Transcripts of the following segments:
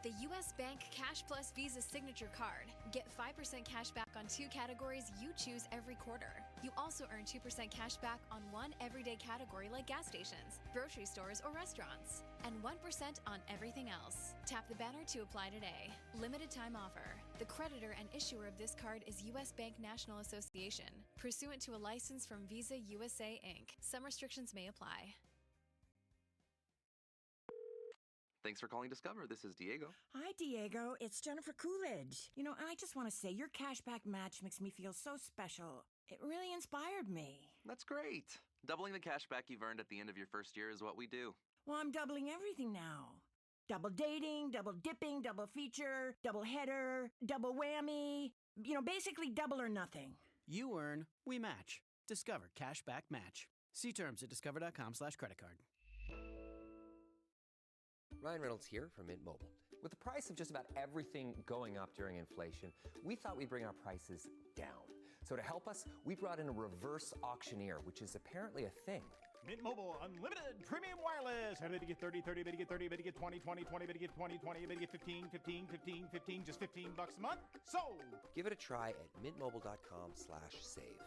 the U.S. Bank Cash Plus Visa Signature Card. Get 5% cash back on 2 categories you choose every quarter. You also earn 2% cash back on 1 everyday category like gas stations, grocery stores, or restaurants, and 1% on everything else. Tap the banner to apply today. Limited time offer. The creditor and issuer of this card is U.S. Bank National Association, pursuant to a license from Visa USA Inc. Some restrictions may apply. Thanks for calling Discover. This is Diego. Hi, Diego. It's Jennifer Coolidge. I just want to say your cashback match makes me feel so special. It really inspired me. That's great. Doubling the cash back you've earned at the end of your first year is what we do. Well, I'm doubling everything now. Double dating, double dipping, double feature, double header, double whammy. Basically double or nothing. You earn, we match. Discover Cashback Match. See terms at discover.com/creditcard. Ryan Reynolds here from Mint Mobile. With the price of just about everything going up during inflation, we thought we'd bring our prices down. So to help us, we brought in a reverse auctioneer, which is apparently a thing. Mint Mobile Unlimited Premium Wireless. How to get 30, 30, bit to get 30, bit to get 20, 20, 20, bit to get 20, 20, bit to get 15, 15, 15, 15, just $15 a month? Sold! Give it a try at mintmobile.com/save.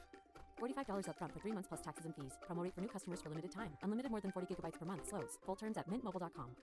$45 up front for 3 months plus taxes and fees. Promo rate for new customers for limited time. Unlimited more than 40 gigabytes per month. Slows full terms at mintmobile.com.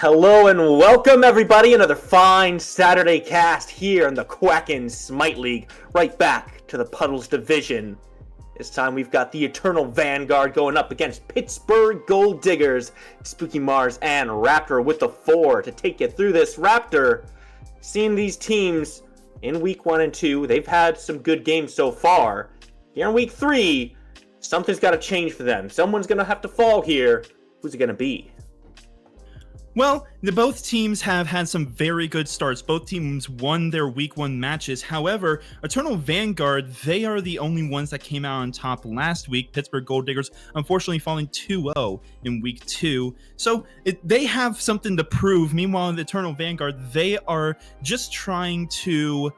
Hello and welcome everybody, another fine Saturday cast here in the Quackin' Smite League, right back to the Puddles division. This time we've got the Eternal Vanguard going up against Pittsburgh Gold Diggers, Spooky Mars and Raptor with the 4 to take you through this. Raptor, seeing these teams in week 1 and 2, they've had some good games so far. Here in week 3, something's got to change for them. Someone's going to have to fall here. Who's it going to be? Well, both teams have had some very good starts. Both teams won their week 1 matches. However, Eternal Vanguard, they are the only ones that came out on top last week. Pittsburgh Gold Diggers, unfortunately, falling 2-0 in week 2. So they have something to prove. Meanwhile, the Eternal Vanguard, they are just trying to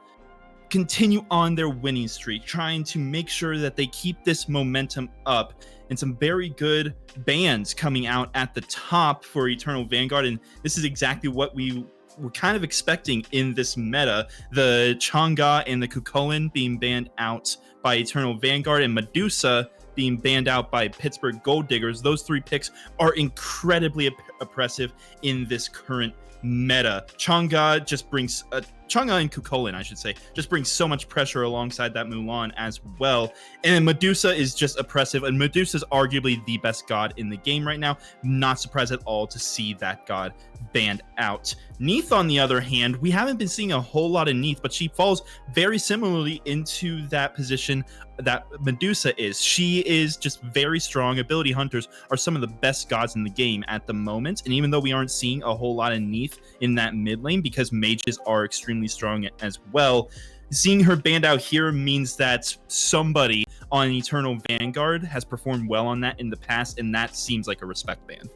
continue on their winning streak, trying to make sure that they keep this momentum up. And some very good bans coming out at the top for Eternal Vanguard, and this is exactly what we were kind of expecting in this meta. The Chang'e and the Kukulin being banned out by Eternal Vanguard, and Medusa being banned out by Pittsburgh Gold Diggers. Those 3 picks are incredibly oppressive in this current meta. Chang'e just brings Chang'e and Kukulin, I should say, just brings so much pressure alongside that Mulan as well. And then Medusa is just oppressive, and Medusa is arguably the best god in the game right now. Not surprised at all to see that god banned out. Neith, on the other hand, we haven't been seeing a whole lot of Neith, but she falls very similarly into that position that Medusa is. She is just very strong. Ability hunters are some of the best gods in the game at the moment, and even though we aren't seeing a whole lot of Neith in that mid lane because mages are extremely strong as well, seeing her banned out here means that somebody on Eternal Vanguard has performed well on that in the past, and that seems like a respect ban.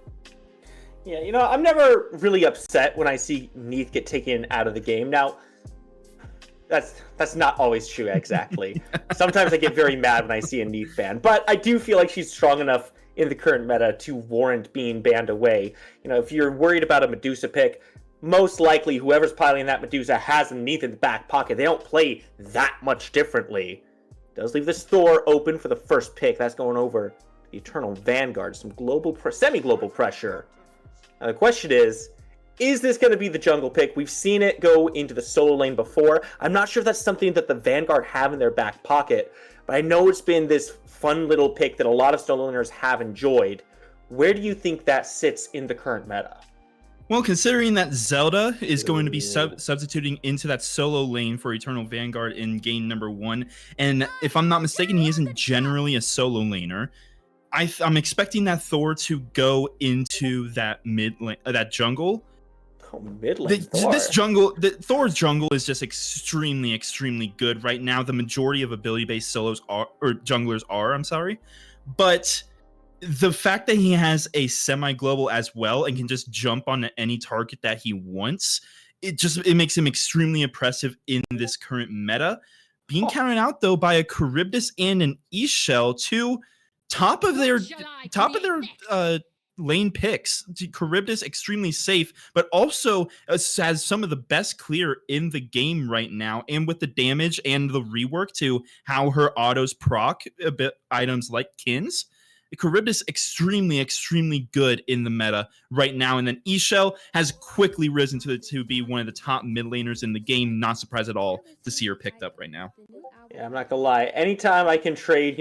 Yeah, you know, I'm never really upset when I see Neith get taken out of the game. Now, that's not always true, exactly. Sometimes I get very mad when I see a Neith ban, but I do feel like she's strong enough in the current meta to warrant being banned away. You know, if you're worried about a Medusa pick, most likely whoever's piloting that Medusa has a Neith in the back pocket. They don't play that much differently. Does leave this Thor open for the first pick. That's going over the Eternal Vanguard. Some global, semi-global pressure. Now the question is this going to be the jungle pick? We've seen it go into the solo lane before. I'm not sure if that's something that the Vanguard have in their back pocket, but I know it's been this fun little pick that a lot of solo laners have enjoyed. Where do you think that sits in the current meta? Well, considering that Zelda is going to be substituting into that solo lane for Eternal Vanguard in game number 1, and if I'm not mistaken, he isn't generally a solo laner, I'm expecting that Thor to go into that mid lane, that jungle. Oh, mid lane Thor. This jungle, Thor's jungle is just extremely, extremely good right now. The majority of ability-based solos are, or junglers are, I'm sorry, but the fact that he has a semi-global as well and can just jump on any target that he wants, it makes him extremely oppressive in this current meta. Being counted out though by a Charybdis and an E-Shell, two top of their lane picks. Charybdis extremely safe, but also has some of the best clear in the game right now, and with the damage and the rework to how her autos proc a bit items like Kins. Charybdis extremely, extremely good in the meta right now, and then E-Shell has quickly risen to be one of the top mid laners in the game. Not surprised at all to see her picked up right now. Yeah, I'm not gonna lie. Anytime I can trade,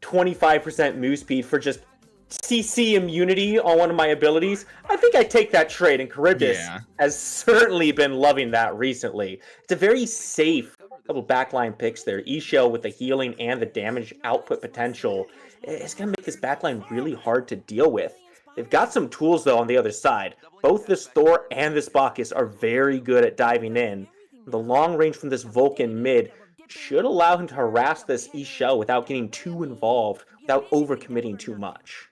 25% move speed for just CC immunity on one of my abilities, I think I take that trade, and Charybdis has certainly been loving that recently. It's a very safe couple backline picks there. E-Shell with the healing and the damage output potential. It's going to make this backline really hard to deal with. They've got some tools, though, on the other side. Both this Thor and this Bacchus are very good at diving in. The long range from this Vulcan mid should allow him to harass this E-Shell without getting too involved, without overcommitting too much.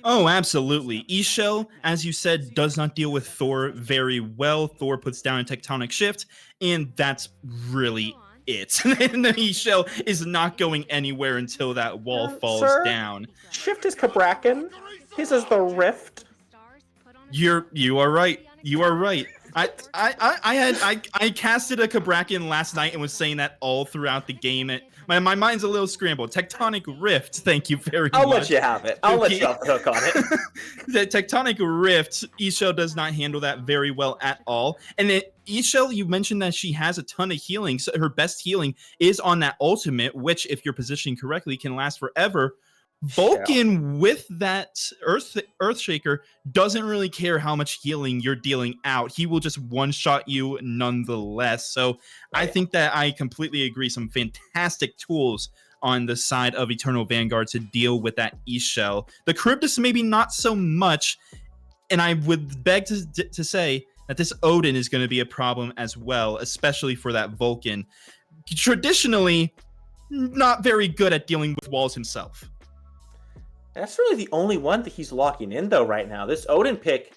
Oh, absolutely. E-Shell, as you said, does not deal with Thor very well. Thor puts down a tectonic shift, and that's really it. And the E-Shell is not going anywhere until that wall falls down. Shift is Cabrakan. His is the Rift. You are right. You are right. I casted a Cabrakan last night and was saying that all throughout the game. My mind's a little scrambled. Tectonic Rift, thank you very much. I'll let you have it. I'll let you off the hook on it. The Tectonic Rift, Ishel does not handle that very well at all. And then Ishel, you mentioned that she has a ton of healing. So her best healing is on that ultimate, which, if you're positioning correctly, can last forever. Vulcan with that Earthshaker doesn't really care how much healing you're dealing out. He will just one-shot you nonetheless. So I think that I completely agree. Some fantastic tools on the side of Eternal Vanguard to deal with that Ishel. The Charybdis maybe not so much, and I would beg to say that this Odin is going to be a problem as well, especially for that Vulcan. Traditionally, not very good at dealing with walls himself. That's really the only one that he's locking in, though, right now. This Odin pick,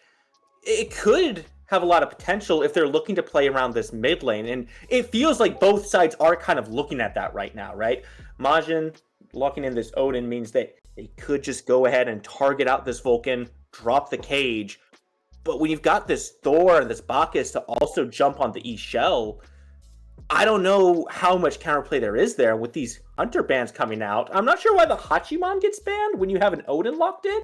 it could have a lot of potential if they're looking to play around this mid lane. And it feels like both sides are kind of looking at that right now, right? Majin locking in this Odin means that they could just go ahead and target out this Vulcan, drop the cage. But when you've got this Thor and this Bacchus to also jump on the Ishel, I don't know how much counterplay there is there with these Hunter bans coming out. I'm not sure why the Hachiman gets banned when you have an Odin locked in.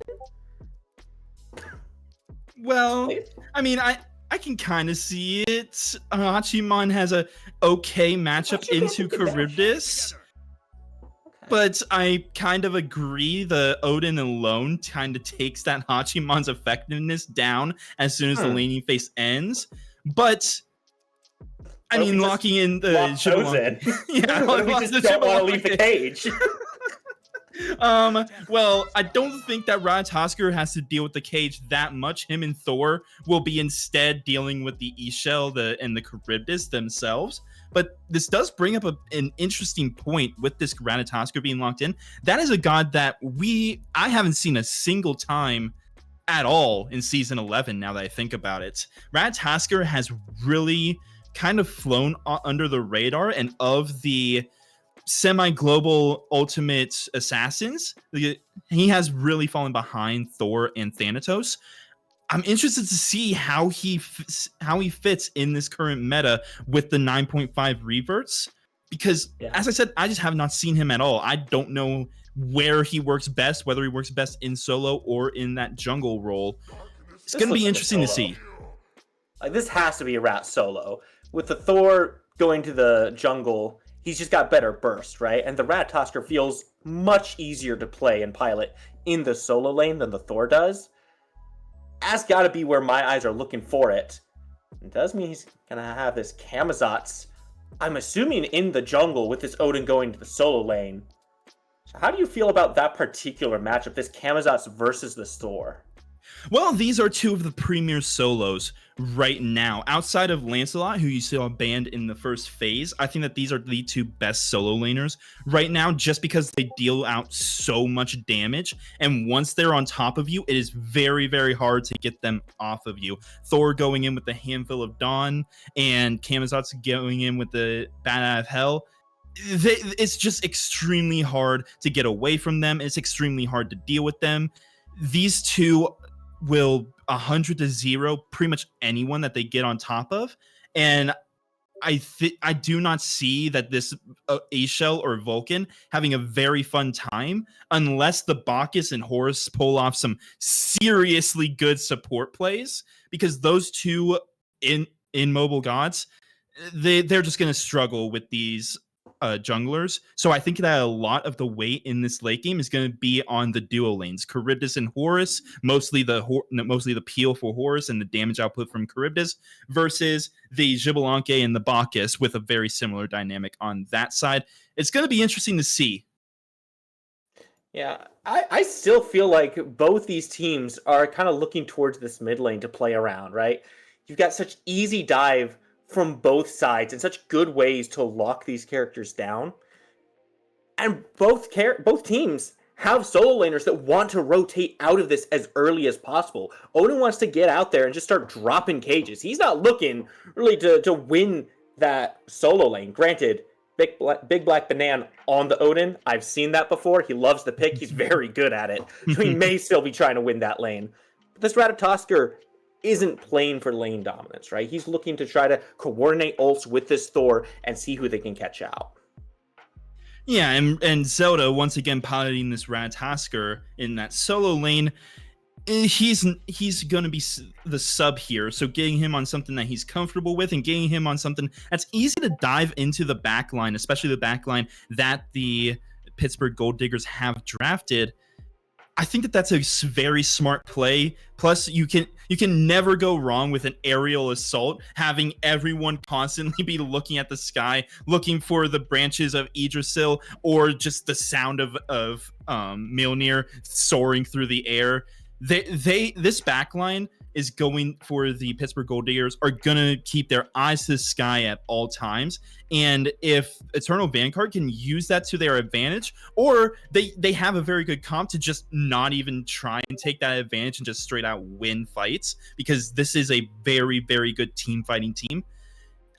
Well, I mean, I can kind of see it. Hachiman has a okay matchup into Charybdis. But I kind of agree the Odin alone kind of takes that Hachiman's effectiveness down as soon as the laning phase ends. But I mean, locking in the Jibbalon. Yeah, we just don't want to leave the cage. Well, I don't think that Ratatosker has to deal with the cage that much. Him and Thor will be instead dealing with the Ishel and the Charybdis themselves. But this does bring up an interesting point with this Ratatosker being locked in. That is a god that I haven't seen a single time at all in Season 11, now that I think about it. Ratatosker has really kind of flown under the radar, and of the semi-global ultimate assassins, he has really fallen behind Thor and Thanatos. I'm interested to see how he fits in this current meta with the 9.5 reverts, because as I said, I just have not seen him at all. I don't know where he works best, whether he works best in solo or in that jungle role. It's going to be interesting to see. Like, this has to be a Rat solo. With the Thor going to the jungle, he's just got better burst, right? And the Ratatosker feels much easier to play and pilot in the solo lane than the Thor does. That's got to be where my eyes are looking for it. It does mean he's going to have this Camazotz, I'm assuming, in the jungle with this Odin going to the solo lane. So how do you feel about that particular matchup, this Camazotz versus the Thor? Well, these are two of the premier solos right now. Outside of Lancelot, who you saw banned in the first phase, I think that these are the two best solo laners right now, just because they deal out so much damage. And once they're on top of you, it is very, very hard to get them off of you. Thor going in with the Handful of Dawn, and Camazotz going in with the Bat Out of Hell. It's just extremely hard to get away from them. It's extremely hard to deal with them. These two will 100-0 pretty much anyone that they get on top of, and I do not see that this Ishel or Vulcan having a very fun time unless the Bacchus and Horus pull off some seriously good support plays, because those two immobile gods, they're just going to struggle with these junglers. So I think that a lot of the weight in this late game is going to be on the duo lanes, Charybdis and Horus, mostly the peel for Horus and the damage output from Charybdis, versus the Xbalanque and the Bacchus with a very similar dynamic on that side. It's going to be interesting to see. Yeah, I still feel like both these teams are kind of looking towards this mid lane to play around, right? You've got such easy dive from both sides and such good ways to lock these characters down. And both teams have solo laners that want to rotate out of this as early as possible. Odin wants to get out there and just start dropping cages. He's not looking really to win that solo lane. Granted, Big Black Banana on the Odin, I've seen that before. He loves the pick. He's very good at it. So he may still be trying to win that lane. But this Ratatosker isn't playing for lane dominance, right? He's looking to try to coordinate ults with this Thor and see who they can catch out. Yeah, and Zelda once again piloting this Rathasker in that solo lane. He's going to be the sub here, so getting him on something that he's comfortable with and getting him on something that's easy to dive into the back line, especially the back line that the Pittsburgh Gold Diggers have drafted. I think that that's a very smart play. Plus, you can never go wrong with an aerial assault, having everyone constantly be looking at the sky, looking for the branches of Yggdrasil or just the sound of Mjolnir soaring through the air. This backline is going for the Pittsburgh Gold Diggers are gonna keep their eyes to the sky at all times, and if Eternal Vanguard can use that to their advantage, or they have a very good comp to just not even try and take that advantage and just straight out win fights, because this is a very, very good team fighting team.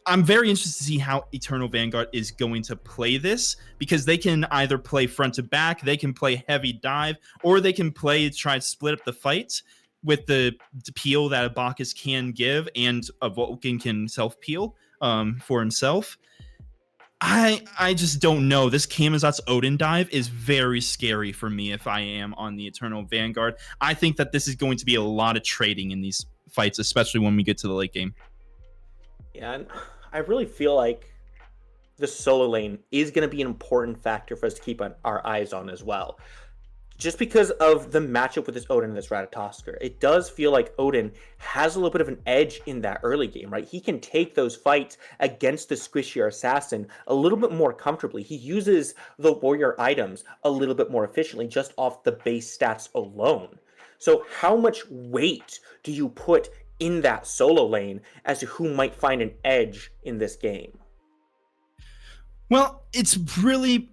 I'm very interested to see how Eternal Vanguard is going to play this, because they can either play front to back, they can play heavy dive, or they can try to split up the fight with the peel that a Bacchus can give and a Vulcan can self-peel for himself. I just don't know. This Camazot's Odin dive is very scary for me if I am on the Eternal Vanguard. I think that this is going to be a lot of trading in these fights, especially when we get to the late game. Yeah, and I really feel like the solo lane is going to be an important factor for us to keep our eyes on as well. Just because of the matchup with this Odin and this Ratatosker, it does feel like Odin has a little bit of an edge in that early game, right? He can take those fights against the squishier assassin a little bit more comfortably. He uses the warrior items a little bit more efficiently just off the base stats alone. So how much weight do you put in that solo lane as to who might find an edge in this game? Well, it's really...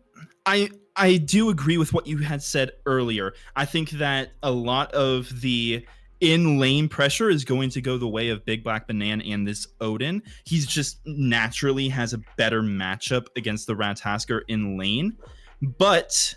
I do agree with what you had said earlier. I think that a lot of the in-lane pressure is going to go the way of Big Black Banana and this Odin. He's just naturally has a better matchup against the Rathasker in lane. But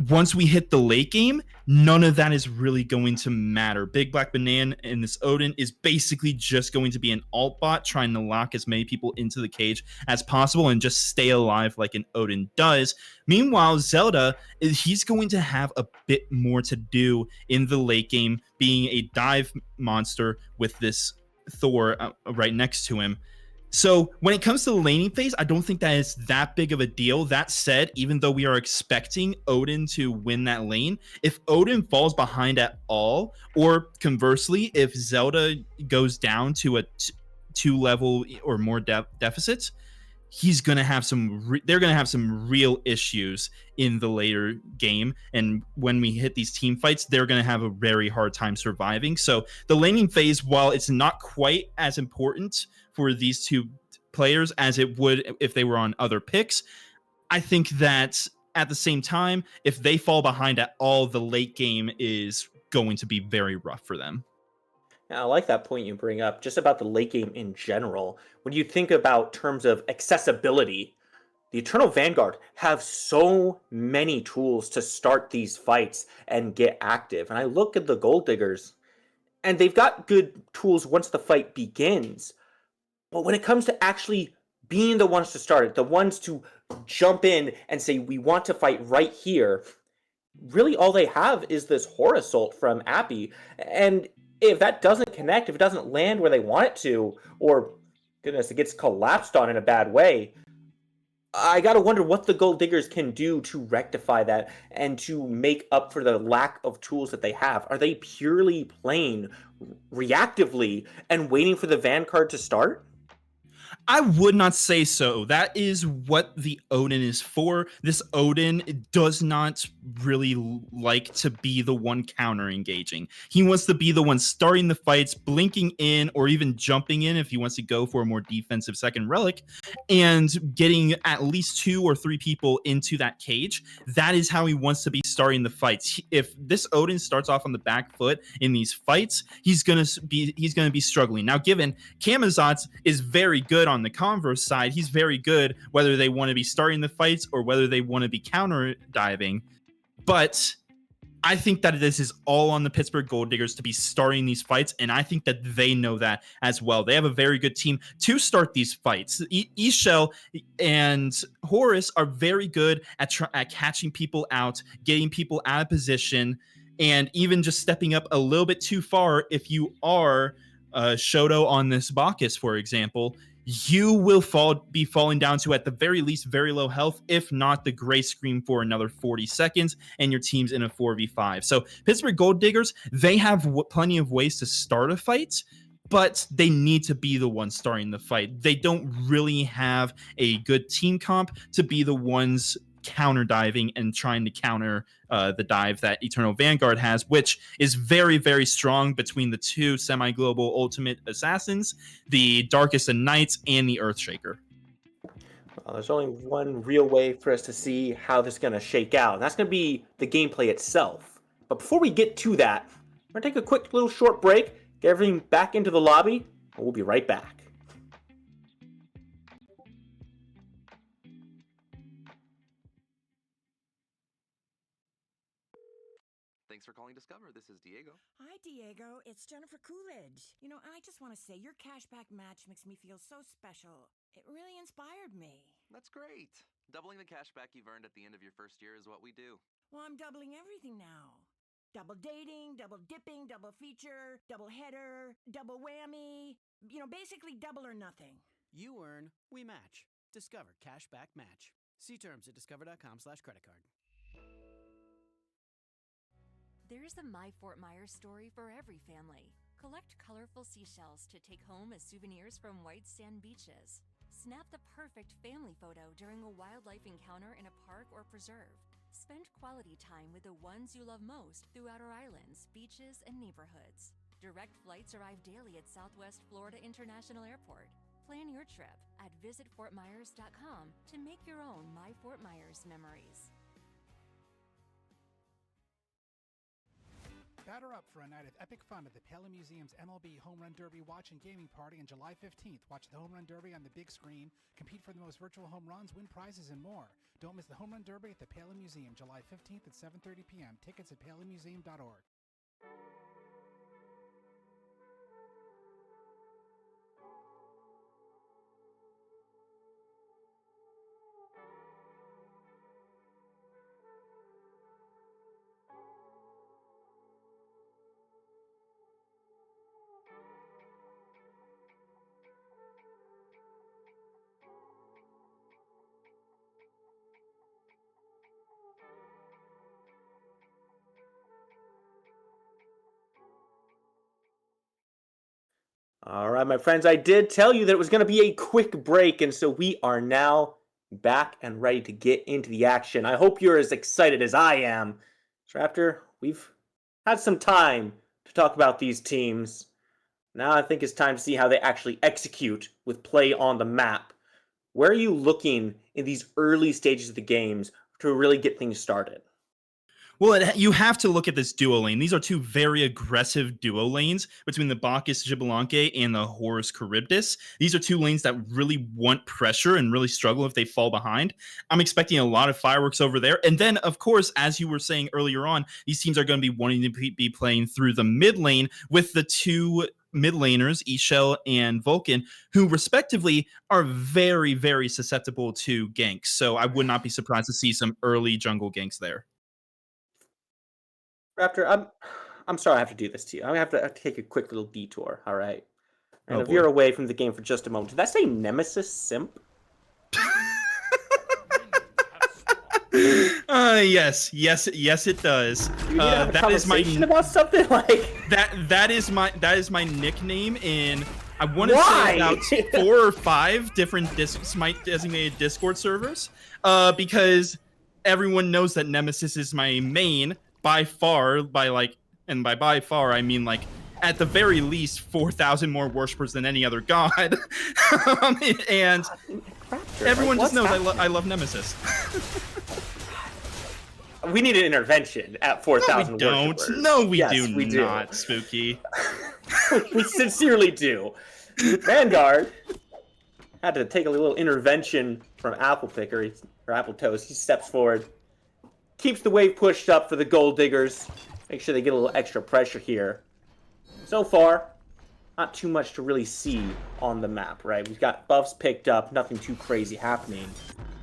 once we hit the late game, none of that is really going to matter. Big Black Banana and this Odin is basically just going to be an alt bot trying to lock as many people into the cage as possible and just stay alive like an Odin does. Meanwhile, Zelda, he's going to have a bit more to do in the late game, being a dive monster with this Thor right next to him. So when it comes to the laning phase, I don't think that is that big of a deal. That said, even though we are expecting Odin to win that lane, if Odin falls behind at all, or conversely, if Zelda goes down to a 2-level or more deficit, he's going to have they're going to have some real issues in the later game. And when we hit these team fights, they're going to have a very hard time surviving. So the laning phase, while it's not quite as important for these two players as it would if they were on other picks, I think that at the same time, if they fall behind at all, the late game is going to be very rough for them. I like that point you bring up, just about the late game in general. When you think about terms of accessibility, the Eternal Vanguard have so many tools to start these fights and get active. And I look at the Gold Diggers, and they've got good tools once the fight begins. But when it comes to actually being the ones to start it, the ones to jump in and say, we want to fight right here, really all they have is this Horror Assault from Appy. And if that doesn't connect, if it doesn't land where they want it to, or, goodness, it gets collapsed on in a bad way, I gotta wonder what the Gold Diggers can do to rectify that and to make up for the lack of tools that they have. Are they purely playing reactively and waiting for the Vanguard to start? I would not say so. That is what the Odin is for. This Odin does not really like to be the one counter engaging. He wants to be the one starting the fights, blinking in, or even jumping in if he wants to go for a more defensive second relic, and getting at least 2 or 3 people into that cage. That is how he wants to be starting the fights. If this Odin starts off on the back foot in these fights, he's gonna be struggling. Now, given Camazotz is very good on the converse side, he's very good whether they want to be starting the fights or whether they want to be counter diving. But I think that this is all on the Pittsburgh Gold Diggers to be starting these fights, and I think that they know that as well. They have a very good team to start these fights. Ishel and Horace are very good at catching people out, getting people out of position, and even just stepping up a little bit too far. If you are Shoto on this Bacchus, for example, you will be falling down to, at the very least, very low health, if not the gray screen for another 40 seconds, and your team's in a 4v5. So Pittsburgh Gold Diggers, they have plenty of ways to start a fight, but they need to be the ones starting the fight. They don't really have a good team comp to be the ones counter diving and trying to counter the dive that Eternal Vanguard has, which is very, very strong between the two semi-global ultimate assassins, the Darkest of Nights and the Earthshaker. Well, there's only one real way for us to see how this is going to shake out, and that's going to be the gameplay itself. But before we get to that, we're going to take a quick little short break, get everything back into the lobby, and we'll be right back. Thanks for calling Discover. This is Diego. Hi, Diego. It's Jennifer Coolidge. I just want to say your cashback match makes me feel so special. It really inspired me. That's great. Doubling the cash back you've earned at the end of your first year is what we do. Well, I'm doubling everything now. Double dating, double dipping, double feature, double header, double whammy. Basically double or nothing. You earn, we match. Discover Cashback Match. See terms at discover.com/creditcard. There's a My Fort Myers story for every family. Collect colorful seashells to take home as souvenirs from white sand beaches. Snap the perfect family photo during a wildlife encounter in a park or preserve. Spend quality time with the ones you love most throughout our islands, beaches, and neighborhoods. Direct flights arrive daily at Southwest Florida International Airport. Plan your trip at visitfortmyers.com to make your own My Fort Myers memories. Batter up for a night of epic fun at the Pele Museum's MLB Home Run Derby Watch and Gaming Party on July 15th. Watch the Home Run Derby on the big screen, compete for the most virtual home runs, win prizes, and more. Don't miss the Home Run Derby at the Pele Museum, July 15th at 7:30 p.m. Tickets at pelemuseum.org. All right, my friends, I did tell you that it was going to be a quick break, and so we are now back and ready to get into the action. I hope you're as excited as I am. So after we've had some time to talk about these teams, now I think it's time to see how they actually execute with play on the map. Where are you looking in these early stages of the games to really get things started? Well, you have to look at this duo lane. These are two very aggressive duo lanes between the Bacchus Xbalanque and the Horus Charybdis. These are two lanes that really want pressure and really struggle if they fall behind. I'm expecting a lot of fireworks over there. And then, of course, as you were saying earlier on, these teams are going to be wanting to be playing through the mid lane with the two mid laners, Ishel and Vulcan, who respectively are very, very susceptible to ganks. So I would not be surprised to see some early jungle ganks there. Raptor, I'm sorry I have to do this to you. I'm going to have to take a quick little detour, all right? And Oh, if boy. you're away from the game for just a moment, did that say Nemesis Simp? Yes, it does. You need to have a That is my conversation about something like that is my nickname in, I want to Why? say, about 4 or 5 different Smite designated Discord servers. Because everyone knows that Nemesis is my main by far. And by far I mean like at the very least 4,000 more worshippers than any other god. And everyone just knows I love Nemesis. We need an intervention at 4,000 don't. worshipers. No, we Yes, do we not, Spooky. We sincerely do. Vanguard had to take a little intervention from Apple Picker, or Apple Toast. He steps forward. keeps the wave pushed up for the Gold Diggers. Make sure they get a little extra pressure here. So far, not too much to really see on the map, right? We've got buffs picked up, nothing too crazy happening.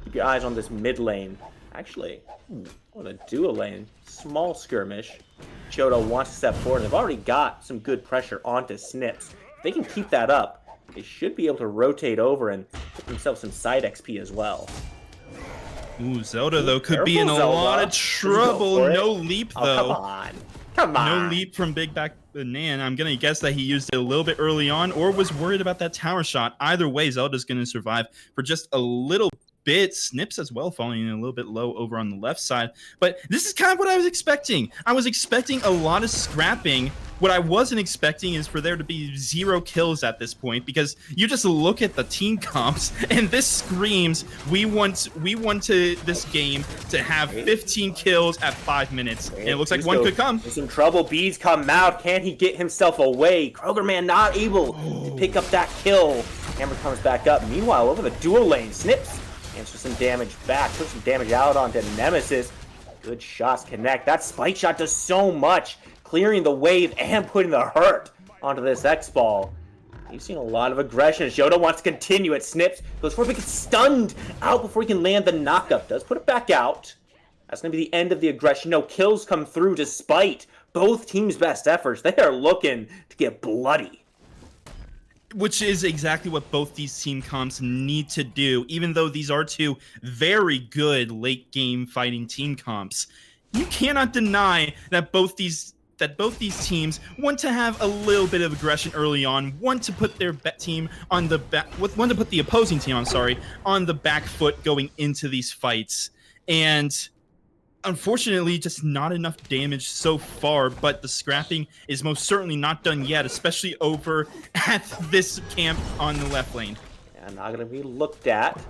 Keep your eyes on this mid lane. Actually, on a duo lane, small skirmish. Shoto wants to step forward. They've already got some good pressure onto Snips. If they can keep that up, they should be able to rotate over and get themselves some side XP as well. Ooh, Zelda, though, could be in a Zelda. lot of trouble. No leap, though. Come on. Come on. No leap from Big Back Nan. I'm going to guess that he used it a little bit early on or was worried about that tower shot. Either way, Zelda's going to survive for just a little bit. Snips as well, falling a little bit low over on the left side. But this is kind of what I was expecting. I was expecting a lot of scrapping. What I wasn't expecting is for there to be 0 kills at this point, because you just look at the team comps and this screams we want to this game to have 15 kills at 5 minutes. And it looks like one could come. There's some trouble. Bees come out. Can he get himself away? Krogerman not able to pick up that kill. Hammer comes back up. Meanwhile, over the dual lane, Snips answers some damage back. Puts some damage out onto Nemesis. Good shots connect. That spike shot does so much, clearing the wave and putting the hurt onto this X-Ball. You've seen a lot of aggression. Shoto wants to continue it. Snips goes for it, but gets stunned out before he can land the knockup. Does put it back out. That's going to be the end of the aggression. No kills come through despite both teams' best efforts. They are looking to get bloody. Which is exactly what both these team comps need to do, even though these are two very good late game fighting team comps. You cannot deny that both these teams want to have a little bit of aggression early on, want to put their team on the back, want to put the opposing team, on the back foot going into these fights. And unfortunately, just not enough damage so far, but the scrapping is most certainly not done yet, especially over at this camp on the left lane. Yeah, not going to be looked at.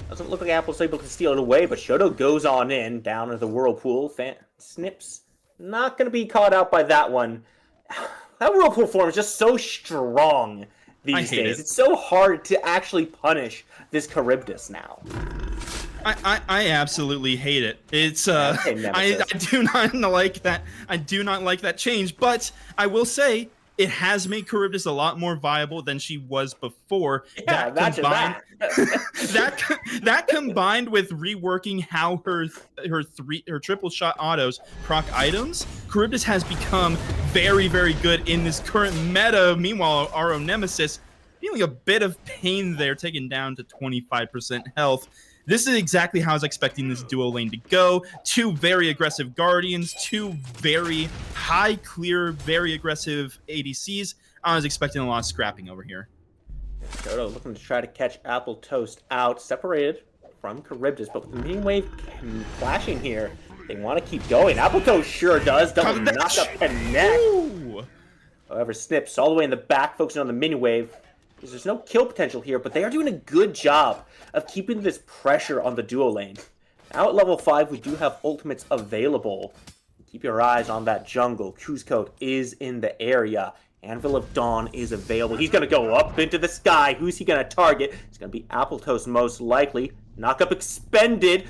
Doesn't look like Apple's able to steal it away, but Shoto goes on in, down into the whirlpool. Snips not going to be caught out by that one. That whirlpool form is just so strong these days. It's so hard to actually punish this Charybdis now. I absolutely hate it. It's I do not like that. I do not like that change, but I will say it has made Charybdis a lot more viable than she was before. Yeah, that combined with reworking how her triple shot autos proc items, Charybdis has become very, very good in this current meta. Meanwhile, our own Nemesis feeling a bit of pain there, taken down to 25% health. This is exactly how I was expecting this duo lane to go. Two very aggressive Guardians, two very high clear, very aggressive ADCs. I was expecting a lot of scrapping over here. Shoto looking to try to catch Apple Toast out, separated from Charybdis, but with the minion wave flashing here, they want to keep going. Apple Toast sure does. Double knock up connect. However, Snips all the way in the back, focusing on the minion wave. There's no kill potential here, but they are doing a good job of keeping this pressure on the duo lane. Now at level 5, we do have ultimates available. Keep your eyes on that jungle. Cuzco is in the area. Anvil of Dawn is available. He's going to go up into the sky. Who's he going to target? It's going to be Apple Toast most likely. Knockup expended.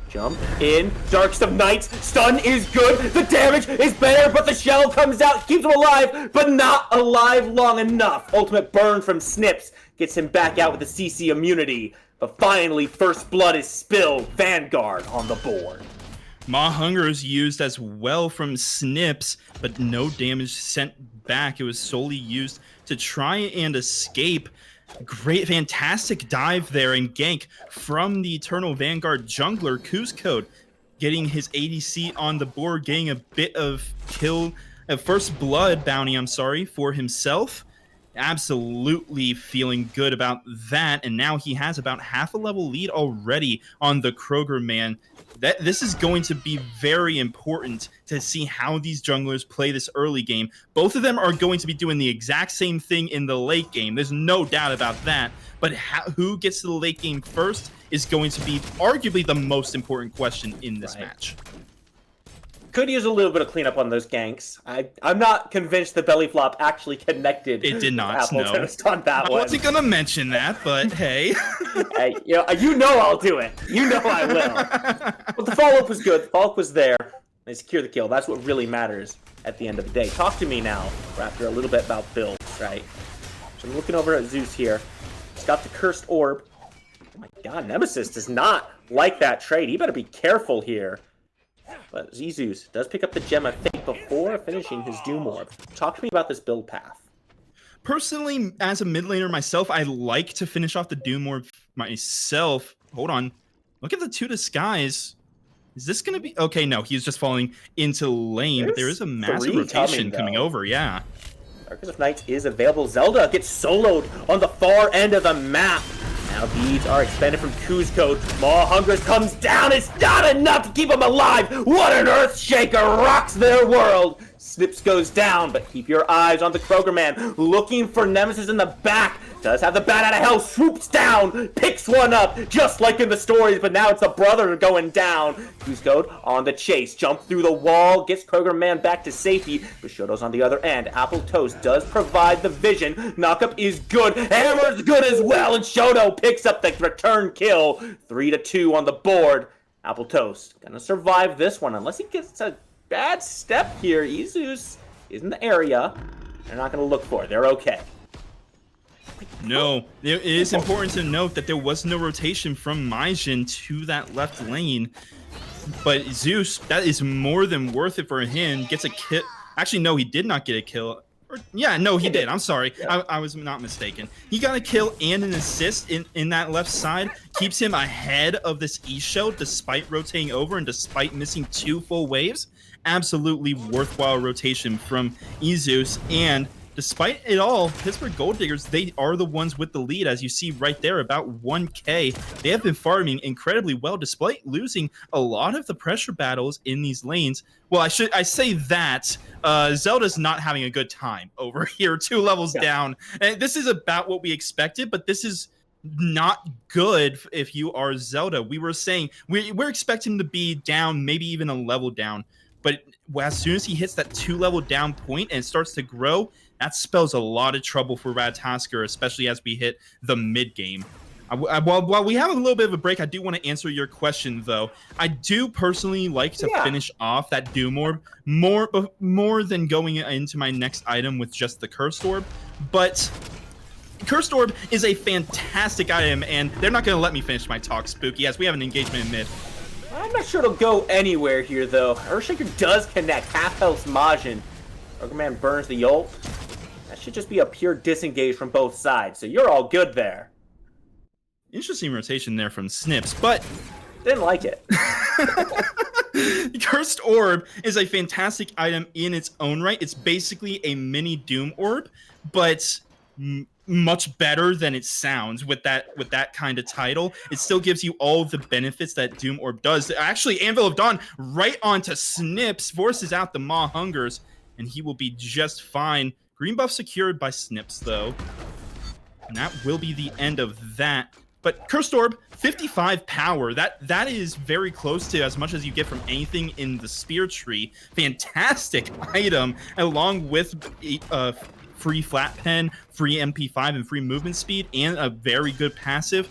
Jump in. Darkest of Nights. Stun is good. The damage is better, but the shell comes out. Keeps him alive, but not alive long enough. Ultimate burn from Snips gets him back out with the CC immunity. But finally, first blood is spilled. Vanguard on the board. Maw Hunger is used as well from Snips, but no damage sent back. It was solely used to try and escape. Great, fantastic dive there and gank from the Eternal Vanguard jungler, Cuzco, getting his ADC on the board, getting a bit of first blood bounty, for himself. Absolutely feeling good about that, and now he has about half a level lead already on the Kroger man. This is going to be very important to see how these junglers play this early game. Both of them are going to be doing the exact same thing in the late game. There's no doubt about that. But who gets to the late game first is going to be arguably the most important question in this match. Could use a little bit of cleanup on those ganks. I'm not convinced the belly flop actually connected. It did not. Apple Toast on that one. I wasn't gonna mention that, but hey. Hey, you know I'll do it. You know I will. But the follow-up was good. The follow-up was there. They secure the kill. That's what really matters at the end of the day. Talk to me now, Raptor, a little bit about builds, right? So I'm looking over at Zeus here. He's got the Cursed Orb. Oh my god, Nemesis does not like that trade. He better be careful here. But Zeus does pick up the Gem of Fate before finishing his Doom Orb. Talk to me about this build path. Personally, as a mid laner myself, I like to finish off the Doom Orb myself. Hold on. Look at the two disguise. Is this going to be... Okay, no, he's just falling into lane, but there is a massive rotation coming over, yeah. Darkness of Night is available. Zelda gets soloed on the far end of the map. Now beads are expended from Kuzco. Maw Hungers comes down. It's not enough to keep him alive. What an Earthshaker rocks their world. Snips goes down, but keep your eyes on the Kroger man. Looking for Nemesis in the back. Does have the bat out of hell. Swoops down. Picks one up, just like in the stories, but now it's the brother going down. Kuzco on the chase. Jump through the wall. Gets Kroger man back to safety. Bishoto's on the other end. Apple Toast does provide the vision. Knockup is good. Hammer's good as well. And Shoto picks up the return kill. 3-2 on the board. Apple Toast gonna survive this one unless he gets a bad step here. Izus is in the area. They're not gonna look for it. They're okay. No, it is important to note that there was no rotation from Majin to that left lane. But Zeus, that is more than worth it for him. Gets a kill. Actually, no, he did not get a kill. Yeah, no, he did. I'm sorry. I was not mistaken. He got a kill and an assist in that left side. Keeps him ahead of this E-Shell despite rotating over and despite missing 2 full waves. Absolutely worthwhile rotation from Izus. And despite it all, Pittsburgh Gold Diggers, they are the ones with the lead, as you see right there, about 1K. They have been farming incredibly well, despite losing a lot of the pressure battles in these lanes. Well, I say that Zelda's not having a good time over here, 2 levels down. And this is about what we expected, but this is not good if you are Zelda. We were saying we're expecting to be down, maybe even a level down. But as soon as he hits that 2 level down point and starts to grow, that spells a lot of trouble for Radtasker, especially as we hit the mid game. While we have a little bit of a break, I do want to answer your question, though. I do personally like to finish off that Doom Orb more than going into my next item with just the Cursed Orb. But Cursed Orb is a fantastic item, and they're not going to let me finish my talk, Spooky, as we have an engagement in mid. I'm not sure it'll go anywhere here, though. Earthshaker does connect. Half health Majin. Krogerman burns the ult. That should just be a pure disengage from both sides, so you're all good there. Interesting rotation there from Snips, but didn't like it. Cursed Orb is a fantastic item in its own right. It's basically a mini Doom Orb, but much better than it sounds with that kind of title. It still gives you all the benefits that Doom Orb does. Actually, Anvil of Dawn right onto Snips, forces out the Maw Hungers, and he will be just fine. Green buff secured by Snips, though. And that will be the end of that. But Cursed Orb, 55 power. That is very close to as much as you get from anything in the Spear Tree. Fantastic item, along with free flat pen, free MP5, and free movement speed, and a very good passive.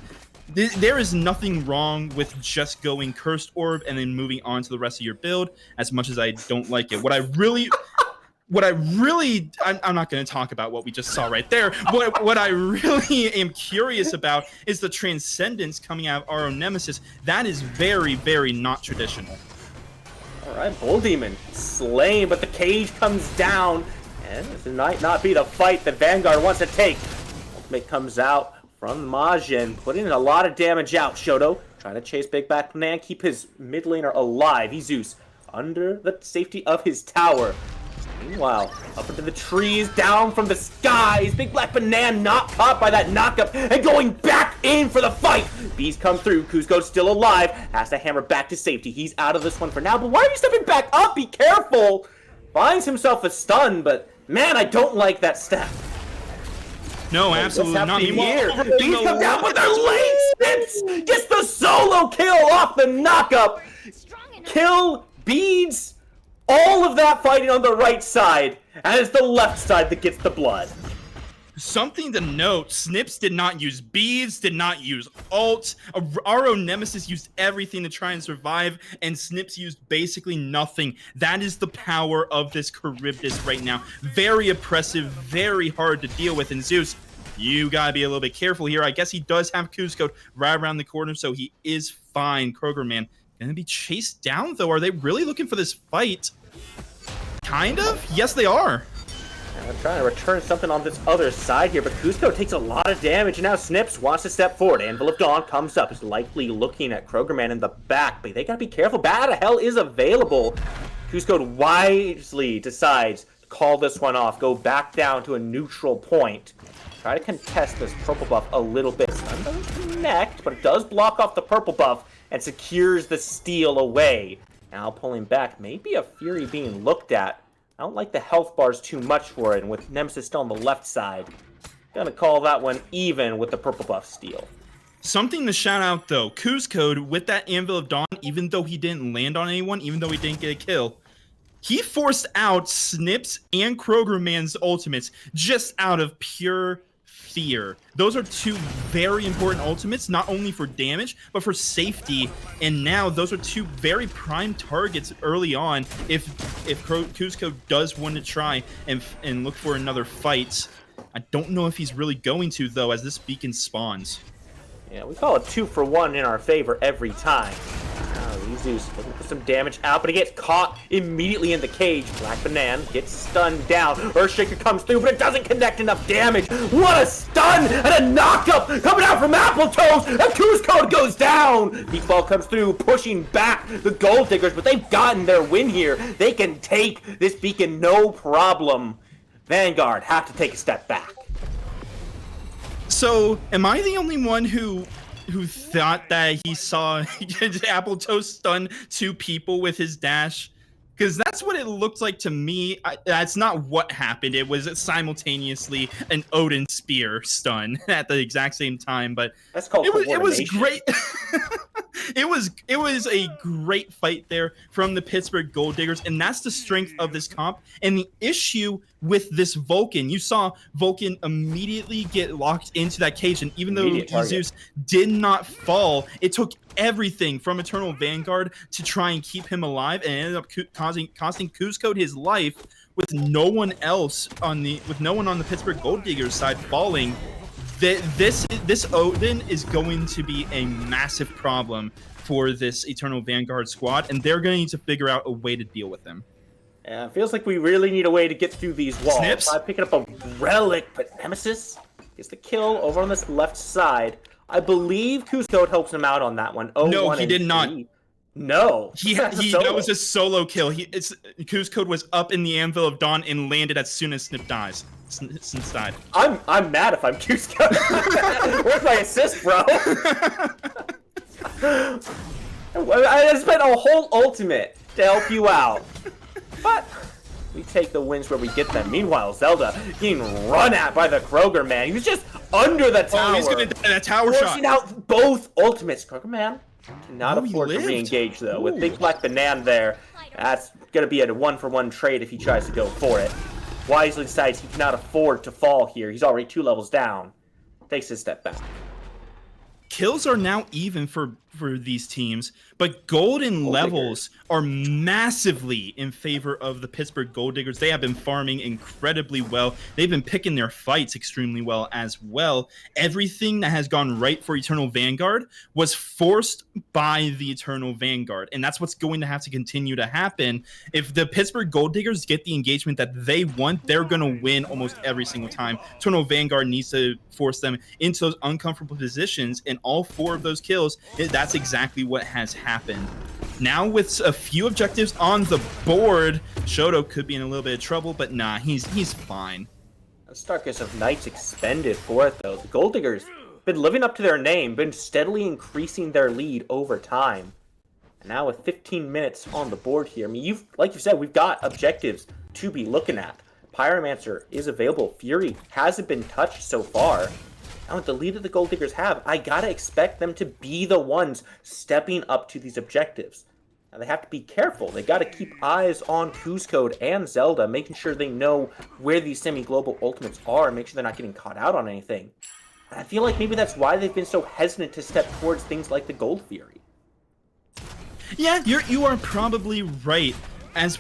There is nothing wrong with just going Cursed Orb and then moving on to the rest of your build, as much as I don't like it. I'm not going to talk about what we just saw right there. What I really am curious about is the Transcendence coming out of our own Nemesis. That is very, very not traditional. All right, Bull Demon slain, but the cage comes down. And this might not be the fight that Vanguard wants to take. Ultimate comes out from Majin, putting in a lot of damage out. Shoto trying to chase Big Back Banan, keep his mid laner alive. Zeus under the safety of his tower. Meanwhile, up into the trees, down from the skies. Big Black Banan not caught by that knockup and going back in for the fight. Bees come through. Kuzco's still alive. Has to hammer back to safety. He's out of this one for now. But why are you stepping back up? Be careful. Finds himself a stun, but man, I don't like that step. No, absolutely not. Bees come down with their lane snips. Gets the solo kill off the knockup. Kill Beads. All of that fighting on the right side, and it's the left side that gets the blood. Something to note, Snips did not use beads, did not use ult. RO Nemesis used everything to try and survive, and Snips used basically nothing. That is the power of this Charybdis right now. Very oppressive, very hard to deal with. And Zeus, you gotta be a little bit careful here. I guess he does have Kuzco right around the corner, so he is fine. Kroger Man gonna be chased down, though. Are they really looking for this fight? Kind of? Yes, they are. I'm trying to return something on this other side here, but Kuzco takes a lot of damage, and now Snips wants to step forward. Anvil of Dawn comes up, is likely looking at Krogerman in the back, but they gotta be careful. Bat of Hell is available. Kuzco wisely decides to call this one off, go back down to a neutral point, try to contest this purple buff a little bit. Stun doesn't connect, but it does block off the purple buff and secures the steal away. Now pulling back, maybe a Fury being looked at. I don't like the health bars too much for it, and with Nemesis still on the left side, gonna call that one even with the purple buff steal. Something to shout out, though. Kuzco, with that Anvil of Dawn, even though he didn't land on anyone, even though he didn't get a kill, he forced out Snips and Krogerman's ultimates just out of pure fear. Those are two very important ultimates, not only for damage, but for safety. And now those are two very prime targets early on if Kuzco does want to try and look for another fight. I don't know if he's really going to, though, as this beacon spawns. Yeah, we call it 2-for-1 in our favor every time. Zeus looking for some damage out, but he gets caught immediately in the cage. Black Banana gets stunned down. Earthshaker comes through, but it doesn't connect enough damage. What a stun and a knock-up coming out from Appletoes, and Kuzco goes down. Deep Ball comes through, pushing back the Gold Diggers, but they've gotten their win here. They can take this beacon no problem. Vanguard have to take a step back. So, am I the only one who thought that he saw Appletoes stun two people with his dash? Because that's what it looked like to me. That's not what happened. It was simultaneously an Odin Spear stun at the exact same time. But that's called it was great. It was a great fight there from the Pittsburgh Gold Diggers, and that's the strength of this comp. And the issue with this Vulcan, you saw Vulcan immediately get locked into that cage, and even though Jesus did not fall, it took everything from Eternal Vanguard to try and keep him alive, and it ended up costing Kuzco his life with no one on the Pittsburgh Gold Diggers side falling. This Odin is going to be a massive problem for this Eternal Vanguard squad, and they're going to need to figure out a way to deal with them. Yeah, it feels like we really need a way to get through these walls. Snips? I'm picking up a relic, but Nemesis gets the kill over on this left side. I believe Kuzco helps him out on that one. No, he did not. No. That was a solo kill. Kuzco was up in the Anvil of Dawn and landed as soon as Snip dies. Since died. I'm mad if I'm Kuzco. Where's my assist, bro? I spent a whole ultimate to help you out. But we take the wins where we get them. Meanwhile, Zelda getting run at by the Kroger man. He was just under the tower. Oh, he's gonna die in a tower shot. Forcing out both ultimates. Kroger man cannot afford to re-engage, though. With Big Black Banana there, that's going to be a 1-for-1 trade if he tries to go for it. Wisely decides he cannot afford to fall here. He's already 2 levels down. Takes a step back. Kills are now even for these teams, but golden levels are massively in favor of the Pittsburgh Gold Diggers. They have been farming incredibly well. They've been picking their fights extremely well as well. Everything that has gone right for Eternal Vanguard was forced by the Eternal Vanguard, and that's what's going to have to continue to happen. If the Pittsburgh Gold Diggers get the engagement that they want, they're going to win almost every single time. Eternal Vanguard needs to force them into those uncomfortable positions, and all 4 of those kills, that's exactly what has happened. Now with a few objectives on the board, Shoto could be in a little bit of trouble, but nah, he's fine. Starkest of Knights expended for it, though. The Gold Diggers been living up to their name, been steadily increasing their lead over time. And now with 15 minutes on the board here, I mean, like you said, we've got objectives to be looking at. Pyromancer is available. Fury hasn't been touched so far. Now with the lead that the Gold Diggers have, I gotta expect them to be the ones stepping up to these objectives. Now they have to be careful. They got to keep eyes on Cusco and Zelda, making sure they know where these semi-global ultimates are and make sure they're not getting caught out on anything. And I feel like maybe that's why they've been so hesitant to step towards things like the Gold Fury. Yeah, you are probably right. As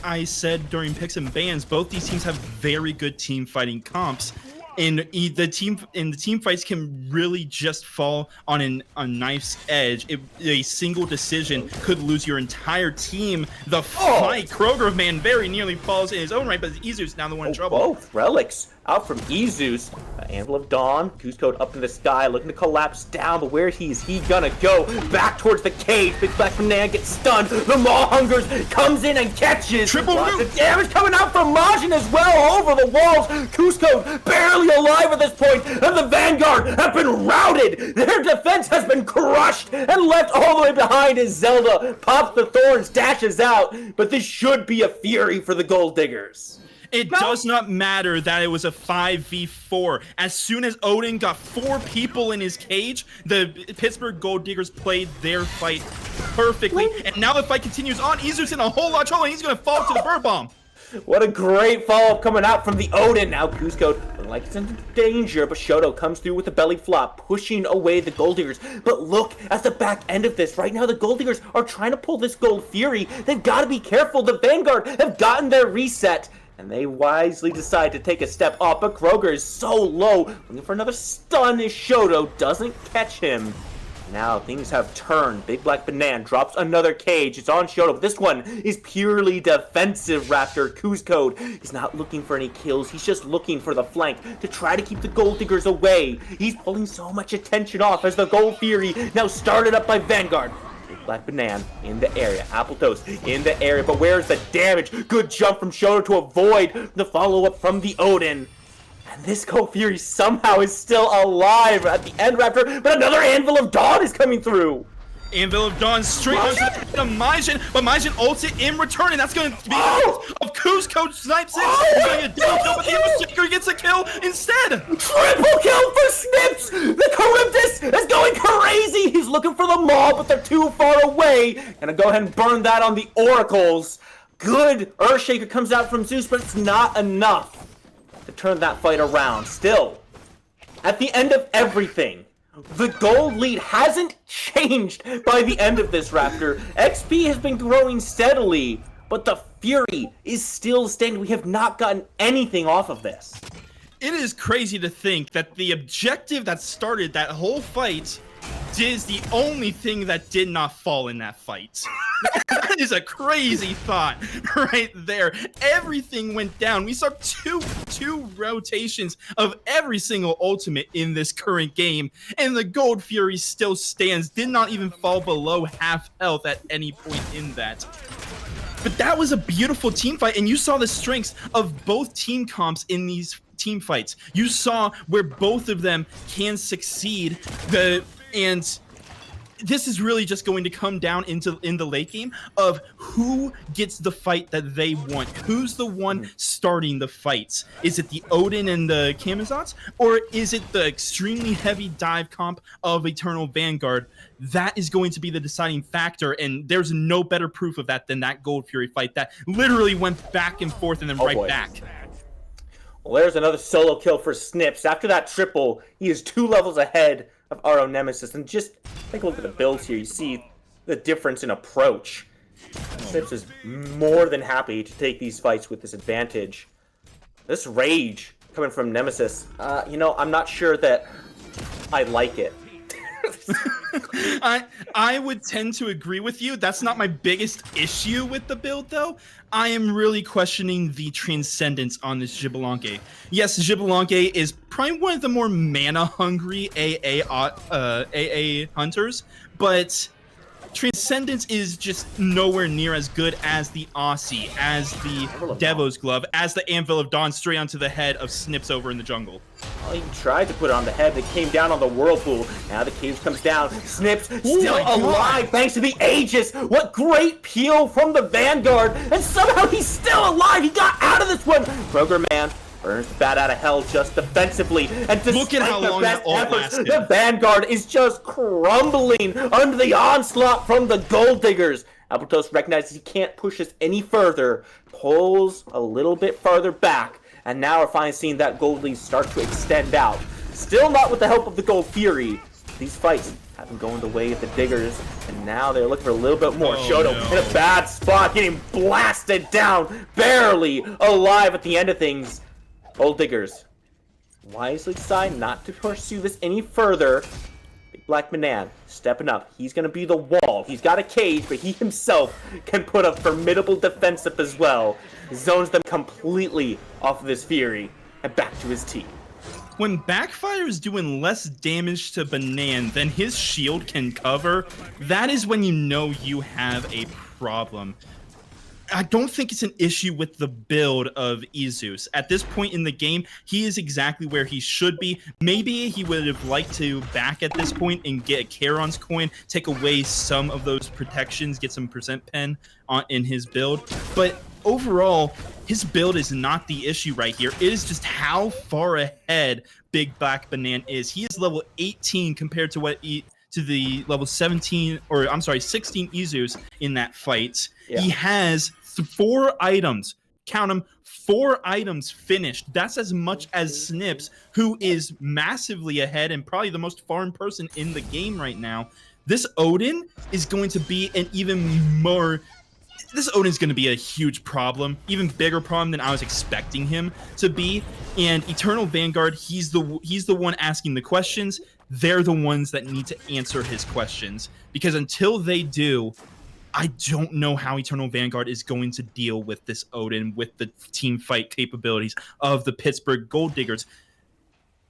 I said during picks and bans, both these teams have very good team fighting comps. And the team fights can really just fall on a knife's edge. A single decision could lose your entire team. The fight, Kroger man very nearly falls in his own right, but Izu's now the one in trouble. Both relics out from Izu's. Anvil of Dawn, Cusco up in the sky, looking to collapse down, but where is he gonna go? Back towards the cage. Big Black Banana gets stunned. The Maw Hungers comes in and catches. Lots of damage coming out from Majin as well over the walls. Cusco barely alive at this point, and the Vanguard have been routed. Their defense has been crushed and left all the way behind as Zelda pops the thorns, dashes out. But this should be a fury for the Gold Diggers. It does not matter that it was a 5v4. As soon as Odin got 4 people in his cage, the Pittsburgh Gold Diggers played their fight perfectly. And now the fight continues on. Izu's in a whole lot of trouble, and he's going to fall to the bird bomb. What a great follow-up coming out from the Odin. Now Cusco looking like it's in danger, but Shoto comes through with a belly flop, pushing away the Gold Diggers. But look at the back end of this. Right now, the Gold Diggers are trying to pull this Gold Fury. They've got to be careful. The Vanguard have gotten their reset, and they wisely decide to take a step up. But Kroger is so low, looking for another stun as Shoto doesn't catch him. Now things have turned. Big Black Banana drops another cage. It's on Shoto, but this one is purely defensive. Raptor Cusco is not looking for any kills. He's just looking for the flank to try to keep the Gold Diggers away. He's pulling so much attention off as the Gold Fury now started up by Vanguard. Big Black Banana in the area. Apple Toast in the area, but where's the damage? Good jump from Shoto to avoid the follow-up from the Odin. And this Gold Fury somehow is still alive at the end, Raptor, but another Anvil of Dawn is coming through. Anvil of Dawn straight onto the head of Majin, but Majin ults it in return, and that's going to be of Cusco snipes it. He's going to get double kill, but the Shaker gets a kill instead. Triple kill for Snips! The Charybdis is going crazy! He's looking for the Maw, but they're too far away. Gonna go ahead and burn that on the Oracles. Good Earthshaker comes out from Zeus, but it's not enough to turn that fight around. Still, at the end of everything, the gold lead hasn't changed by the end of this, Raptor. XP has been growing steadily, but the Fury is still standing. We have not gotten anything off of this. It is crazy to think that the objective that started that whole fight is the only thing that did not fall in that fight. That is a crazy thought right there. Everything went down. We saw two rotations of every single ultimate in this current game, and the Gold Fury still stands, did not even fall below half health at any point in that. But that was a beautiful team fight, and you saw the strengths of both team comps in these team fights. You saw where both of them can succeed. And this is really just going to come down in the late game of who gets the fight that they want. Who's the one starting the fights? Is it the Odin and the Kamizots? Or is it the extremely heavy dive comp of Eternal Vanguard? That is going to be the deciding factor, and there's no better proof of that than that Gold Fury fight that literally went back and forth and then back. Well, there's another solo kill for Snips. After that triple, he is 2 levels ahead of our own Nemesis. And just take a look at the builds here. You see the difference in approach. Snips is more than happy to take these fights with this advantage. This rage coming from Nemesis, I'm not sure that I like it. I would tend to agree with you. That's not my biggest issue with the build, though. I am really questioning the transcendence on this Xbalanque. Yes, Xbalanque is probably one of the more mana-hungry AA hunters, but Transcendence is just nowhere near as good as the Aussie, as the Devo's Glove, as the Anvil of Dawn straight onto the head of Snips over in the jungle. Well, he tried to put it on the head. It came down on the Whirlpool. Now the cage comes down. Snips still alive thanks to the Aegis. What great peel from the Vanguard. And somehow he's still alive. He got out of this one. Kroger man burns the bat out of hell just defensively. And look at how long that ult lasted. The Vanguard is just crumbling under the onslaught from the Gold Diggers. Appletos recognizes he can't push this any further, pulls a little bit farther back, and now we're finally seeing that gold lead start to extend out. Still not with the help of the Gold Fury. These fights have been going the way of the Diggers, and now they're looking for a little bit more. Shoto in a bad spot, getting blasted down, barely alive at the end of things. Gold Diggers wisely decide not to pursue this any further. Big Black Banana stepping up. He's going to be the wall. He's got a cage, but he himself can put a formidable defense up as well. Zones them completely off of this Fury and back to his team. When Backfire is doing less damage to Banan than his shield can cover, that is when you know you have a problem. I don't think it's an issue with the build of Izus. At this point in the game, he is exactly where he should be. Maybe he would have liked to back at this point and get a Charon's coin, take away some of those protections, get some percent pen in his build. But overall, his build is not the issue right here. It is just how far ahead Big Black Banana is. He is level 18 compared to to the level 16 Izus in that fight. Yeah. He has 4 items. Count them, 4 items finished. That's as much as Snips, who is massively ahead and probably the most farmed person in the game right now. This Odin is going to be an even more... This Odin's going to be a huge problem, even bigger problem than I was expecting him to be. And Eternal Vanguard, he's the one asking the questions. They're the ones that need to answer his questions, because until they do, I don't know how Eternal Vanguard is going to deal with this Odin, with the team fight capabilities of the Pittsburgh Gold Diggers.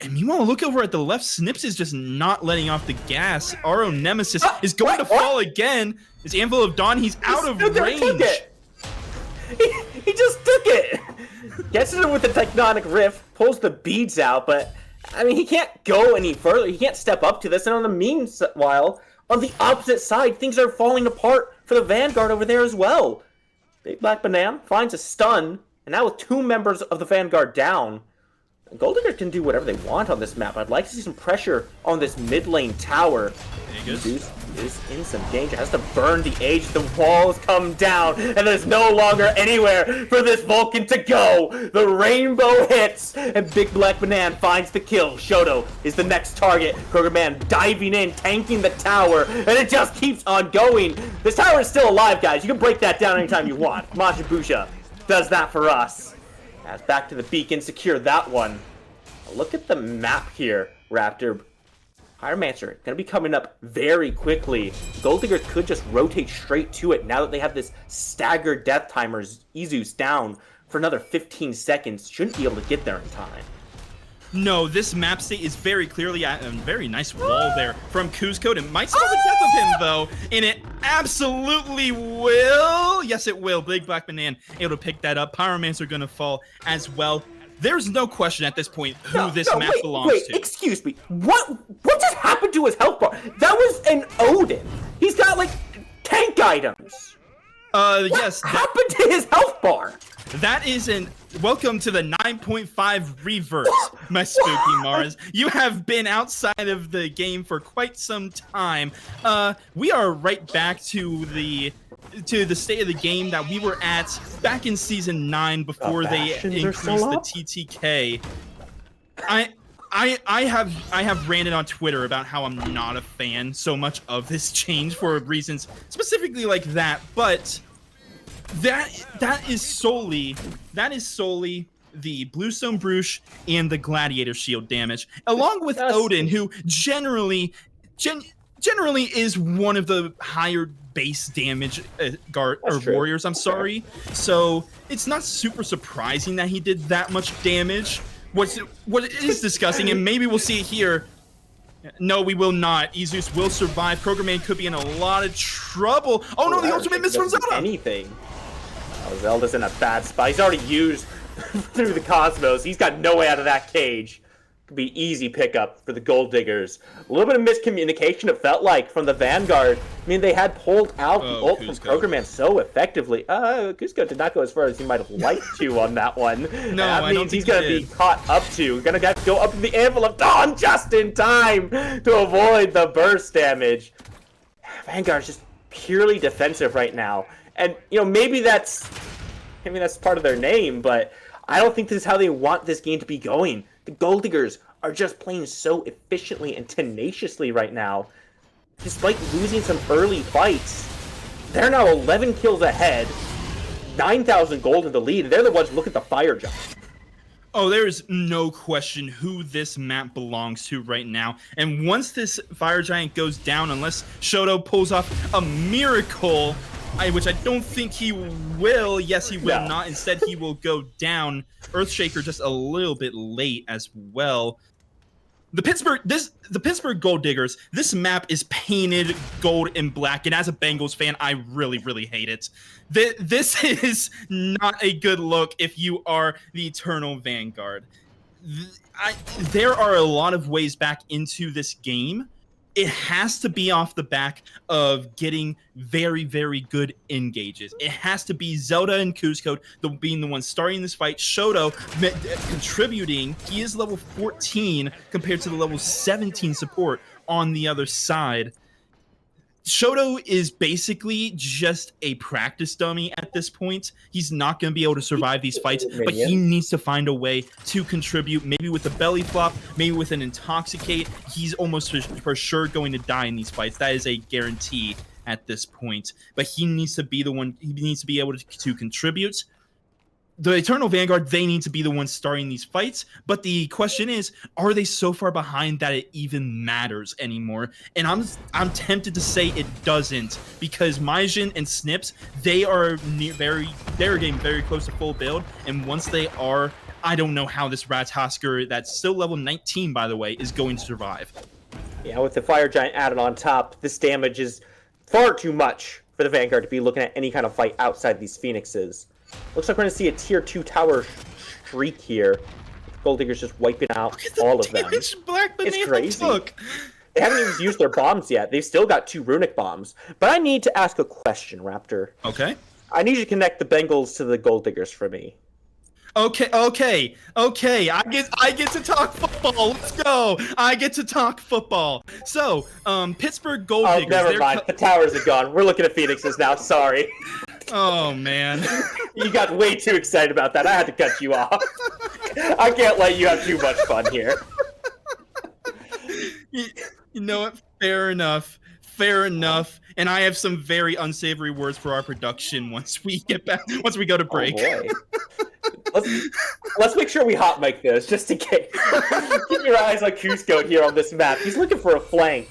And meanwhile, look over at the left. Snips is just not letting off the gas. Our own Nemesis is going to fall again. His Anvil of Dawn, he's out of range. He just took it. Gets it with the Tectonic Rift, pulls the beads out, but I mean, he can't go any further. He can't step up to this. And on the meanwhile, on the opposite side, things are falling apart for the Vanguard over there as well. Big Black Banana finds a stun, and now with 2 members of the Vanguard down, Gold Digger can do whatever they want on this map. I'd like to see some pressure on this mid lane tower. Zeus is in some danger. Has to burn the age. The walls come down, and there's no longer anywhere for this Vulcan to go. The rainbow hits, and Big Black Banana finds the kill. Shoto is the next target. Kroger Man diving in, tanking the tower, and it just keeps on going. This tower is still alive, guys. You can break that down anytime you want. Majibusha does that for us. As back to the beacon, secure that one. Look at the map here, Raptor. Pyromancer going to be coming up very quickly. Gold Digger could just rotate straight to it now that they have this staggered death timers. Izus down for another 15 seconds. Shouldn't be able to get there in time. No, this map state is very clearly a very nice wall there from Kuzco. It might spell the death of him, though, and it absolutely will. Yes, it will. Big Black Banana able to pick that up. Pyromancer going to fall as well. There's no question at this point who this map belongs to. Excuse me. What just happened to his health bar? That was an Odin. He's got, like, tank items. Yes. What happened to his health bar? That is an... Welcome to the 9.5 reverse, my spooky Mars. You have been outside of the game for quite some time. We are right back to the state of the game that we were at back in Season 9 before they increased the TTK. I have ranted on Twitter about how I'm not a fan so much of this change for reasons specifically like that, but that is solely the Bluestone Bruche and the Gladiator Shield damage, along with Odin, who generally is one of the higher base damage warriors. I'm sorry, so it's not super surprising that he did that much damage. What is disgusting, and maybe we'll see it here. No, we will not. Izus will survive. Krogerman could be in a lot of trouble. Oh no, the ultimate miss from Zelda! Anything. Oh, Zelda's in a bad spot. He's already used through the Cosmos. He's got no way out of that cage. Could be easy pickup for the Gold Diggers. A little bit of miscommunication, it felt like, from the Vanguard. I mean, they had pulled out the ult from Krogerman so effectively. Kuzco did not go as far as he might have liked to on that one. No, that means he's going to be caught up to. Going to have to go up to the Anvil of Dawn just in time to avoid the burst damage. Vanguard's just purely defensive right now. And, maybe that's part of their name, but I don't think this is how they want this game to be going. The Gold Diggers are just playing so efficiently and tenaciously right now. Despite losing some early fights, they're now 11 kills ahead, 9,000 gold in the lead. They're the ones who look at the fire giant. Oh, there is no question who this map belongs to right now. And once this fire giant goes down, unless Shoto pulls off a miracle, which I don't think he will. Yes, he will not. Instead, he will go down. Earthshaker just a little bit late as well. The Pittsburgh Gold Diggers, this map is painted gold and black, and as a Bengals fan, I really, really hate it. This is not a good look if you are the Eternal Vanguard. There are a lot of ways back into this game. It has to be off the back of getting very, very good engages. It has to be Zelda and Kuzco being the ones starting this fight. Shoto contributing. He is level 14 compared to the level 17 support on the other side. Shoto is basically just a practice dummy at this point. He's not going to be able to survive these fights, but he needs to find a way to contribute, maybe with a belly flop, maybe with an intoxicate. He's almost for sure going to die in these fights. That is a guarantee at this point, but he needs to be the one. He needs to be able to contribute. The Eternal Vanguard, they need to be the ones starting these fights, but the question is, are they so far behind that it even matters anymore? And I'm tempted to say it doesn't, because Majin and Snips, they are they're getting very close to full build, and once they are, I don't know how this Rathasker, that's still level 19 by the way, is going to survive. Yeah, with the Fire Giant added on top, this damage is far too much for the Vanguard to be looking at any kind of fight outside these Phoenixes. Looks like we're going to see a tier 2 tower streak here. Gold Diggers just wiping out all of them. It's crazy. They haven't even used their bombs yet. They've still got 2 runic bombs. But I need to ask a question, Raptor. Okay. I need you to connect the Bengals to the Gold Diggers for me. Okay. I get to talk football. Let's go. I get to talk football. So, Pittsburgh Gold Diggers. Oh, never mind. The towers are gone. We're looking at Phoenixes now. Sorry. Oh, man. You got way too excited about that. I had to cut you off. I can't let you have too much fun here. You know what? Fair enough. And I have some very unsavory words for our production once we go to break. Oh boy. Let's make sure we hot mic this just in case. Keep your eyes on Kuzco here on this map. He's looking for a flank.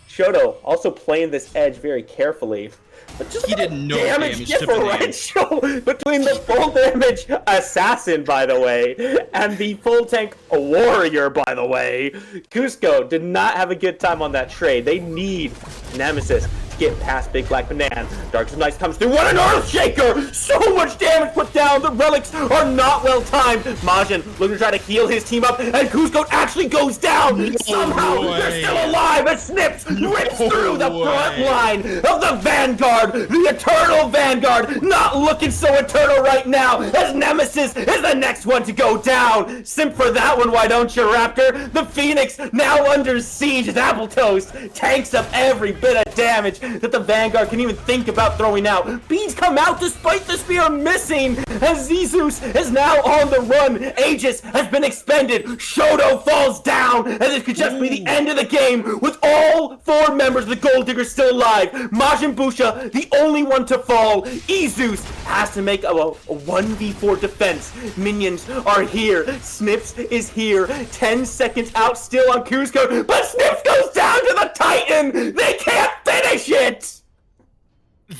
Shoto also playing this edge very carefully. But just he didn't know damage differential between the full damage assassin, by the way, and the full tank warrior, by the way. Kuzco did not have a good time on that trade. They need Nemesis to get past Big Black Banana. Dark Nice comes through. What an Earthshaker! So much damage put down. The relics are not well timed. Majin looking to try to heal his team up, and Kuzco actually goes down. Somehow they're still alive as Snips rips through the front line of the Vanguard. The Eternal Vanguard, not looking so eternal right now, as Nemesis is the next one to go down. Simp for that one, why don't you, Raptor? The Phoenix, now under siege as Apple Toast tanks up every bit of damage that the Vanguard can even think about throwing out. Beans come out despite the spear missing, as Zizus is now on the run. Aegis has been expended. Shoto falls down, and this could just be the end of the game with all 4 members of the Gold Diggers still alive. Majin Busha, the only one to fall. Izus has to make a 1v4 defense. Minions are here. Snips is here. 10 seconds out still on Kuzco, but Snips goes down to the Titan. They can't finish it.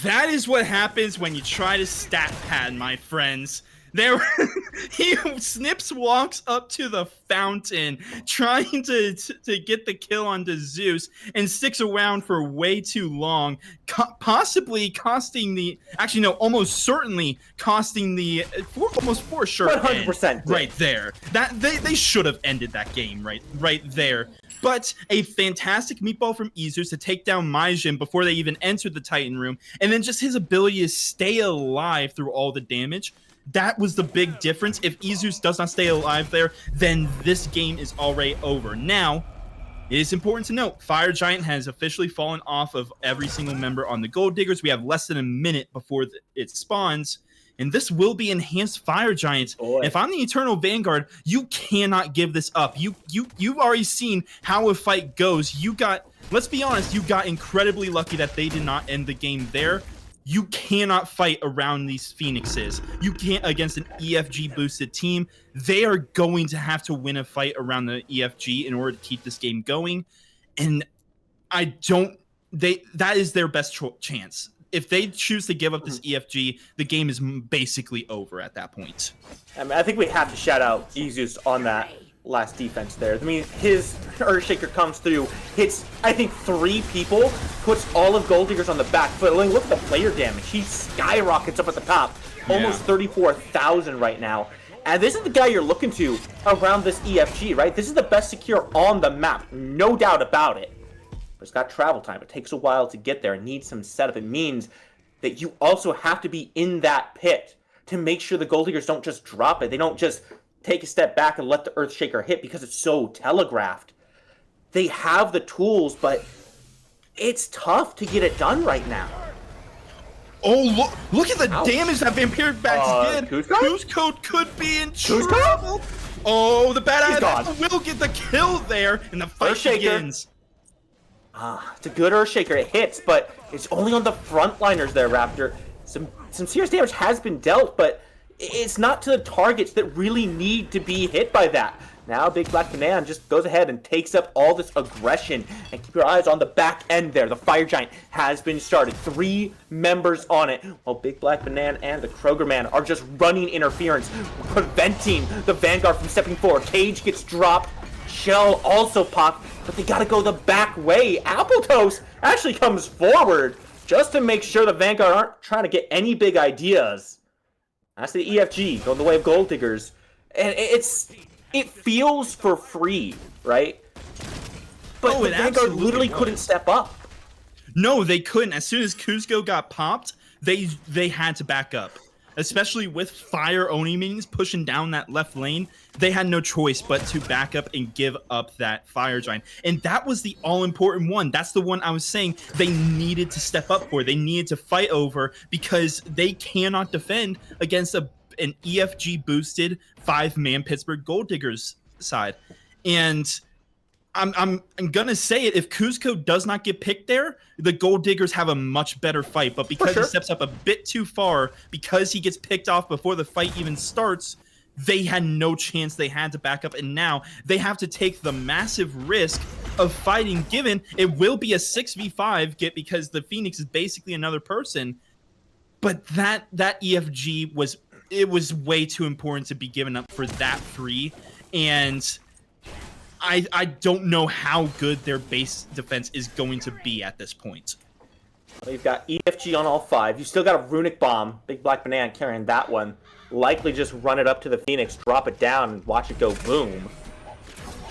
That is what happens when you try to stat pad, my friends. Snips walks up to the fountain trying to get the kill onto Zeus and sticks around for way too long, possibly costing almost certainly costing the almost for sure 100% right there. That they should have ended that game right there. But a fantastic meatball from Izus to take down Majin before they even entered the Titan room, and then just his ability to stay alive through all the damage. That was the big difference. If Izus does not stay alive there, then this game is already over. Now, It is important to note, Fire Giant has officially fallen off of every single member on the Gold Diggers. We have less than a minute before it spawns, and this will be enhanced Fire Giant. If I'm the Eternal Vanguard, you cannot give this up. You've already seen how a fight goes. Let's be honest, you got incredibly lucky that they did not end the game there. You cannot fight around these Phoenixes. You can't against an EFG boosted team. They are going to have to win a fight around the EFG in order to keep this game going. And that is their best chance. If they choose to give up this EFG, the game is basically over at that point. I mean, I think we have to shout out Izus on that last defense there. I mean, his Earthshaker comes through, hits, I think, 3 people, puts all of Gold Diggers on the back foot. Look at the player damage. He skyrockets up at the top. Almost 34,000 right now. And this is the guy you're looking to around this EFG, right? This is the best secure on the map, no doubt about it. But it's got travel time. It takes a while to get there. It needs some setup. It means that you also have to be in that pit to make sure the Gold Diggers don't just drop it. They don't just take a step back and let the Earthshaker hit because it's so telegraphed. They have the tools, but it's tough to get it done right now. Oh, look at the damage that Vampiric Bats did. Kuzco could be in trouble. Oh, the Bad Eye will get the kill there, and the fight begins. It's a good Earthshaker. It hits, but it's only on the frontliners there, Raptor. Some serious damage has been dealt, but it's not to the targets that really need to be hit by that. Now Big Black Banana just goes ahead and takes up all this aggression. And keep your eyes on the back end there. The Fire Giant has been started. 3 members on it. While Big Black Banana and the Kroger Man are just running interference, preventing the Vanguard from stepping forward. Cage gets dropped. Shell also popped. But they gotta go the back way. Appletoast actually comes forward just to make sure the Vanguard aren't trying to get any big ideas. That's the EFG going the way of Gold Diggers. And it feels for free, right? But the Vanguard literally couldn't step up. No, they couldn't. As soon as Kuzco got popped, they had to back up. Especially with fire Oni minions pushing down that left lane, they had no choice but to back up and give up that Fire Giant. And that was the all-important one. That's the one I was saying they needed to step up for. They needed to fight over because they cannot defend against an EFG-boosted 5-man Pittsburgh Gold Diggers side. And I'm gonna say it, if Kuzco does not get picked there, the Gold Diggers have a much better fight. But because he steps up a bit too far, because he gets picked off before the fight even starts, they had no chance. They had to back up, and now they have to take the massive risk of fighting, given it will be a 6v5 because the Phoenix is basically another person. But that EFG was way too important to be given up for that free, and I don't know how good their base defense is going to be at this point. Well, you've got EFG on all 5. You still got a Runic Bomb. Big Black Banana carrying that one. Likely just run it up to the Phoenix, drop it down, and watch it go boom.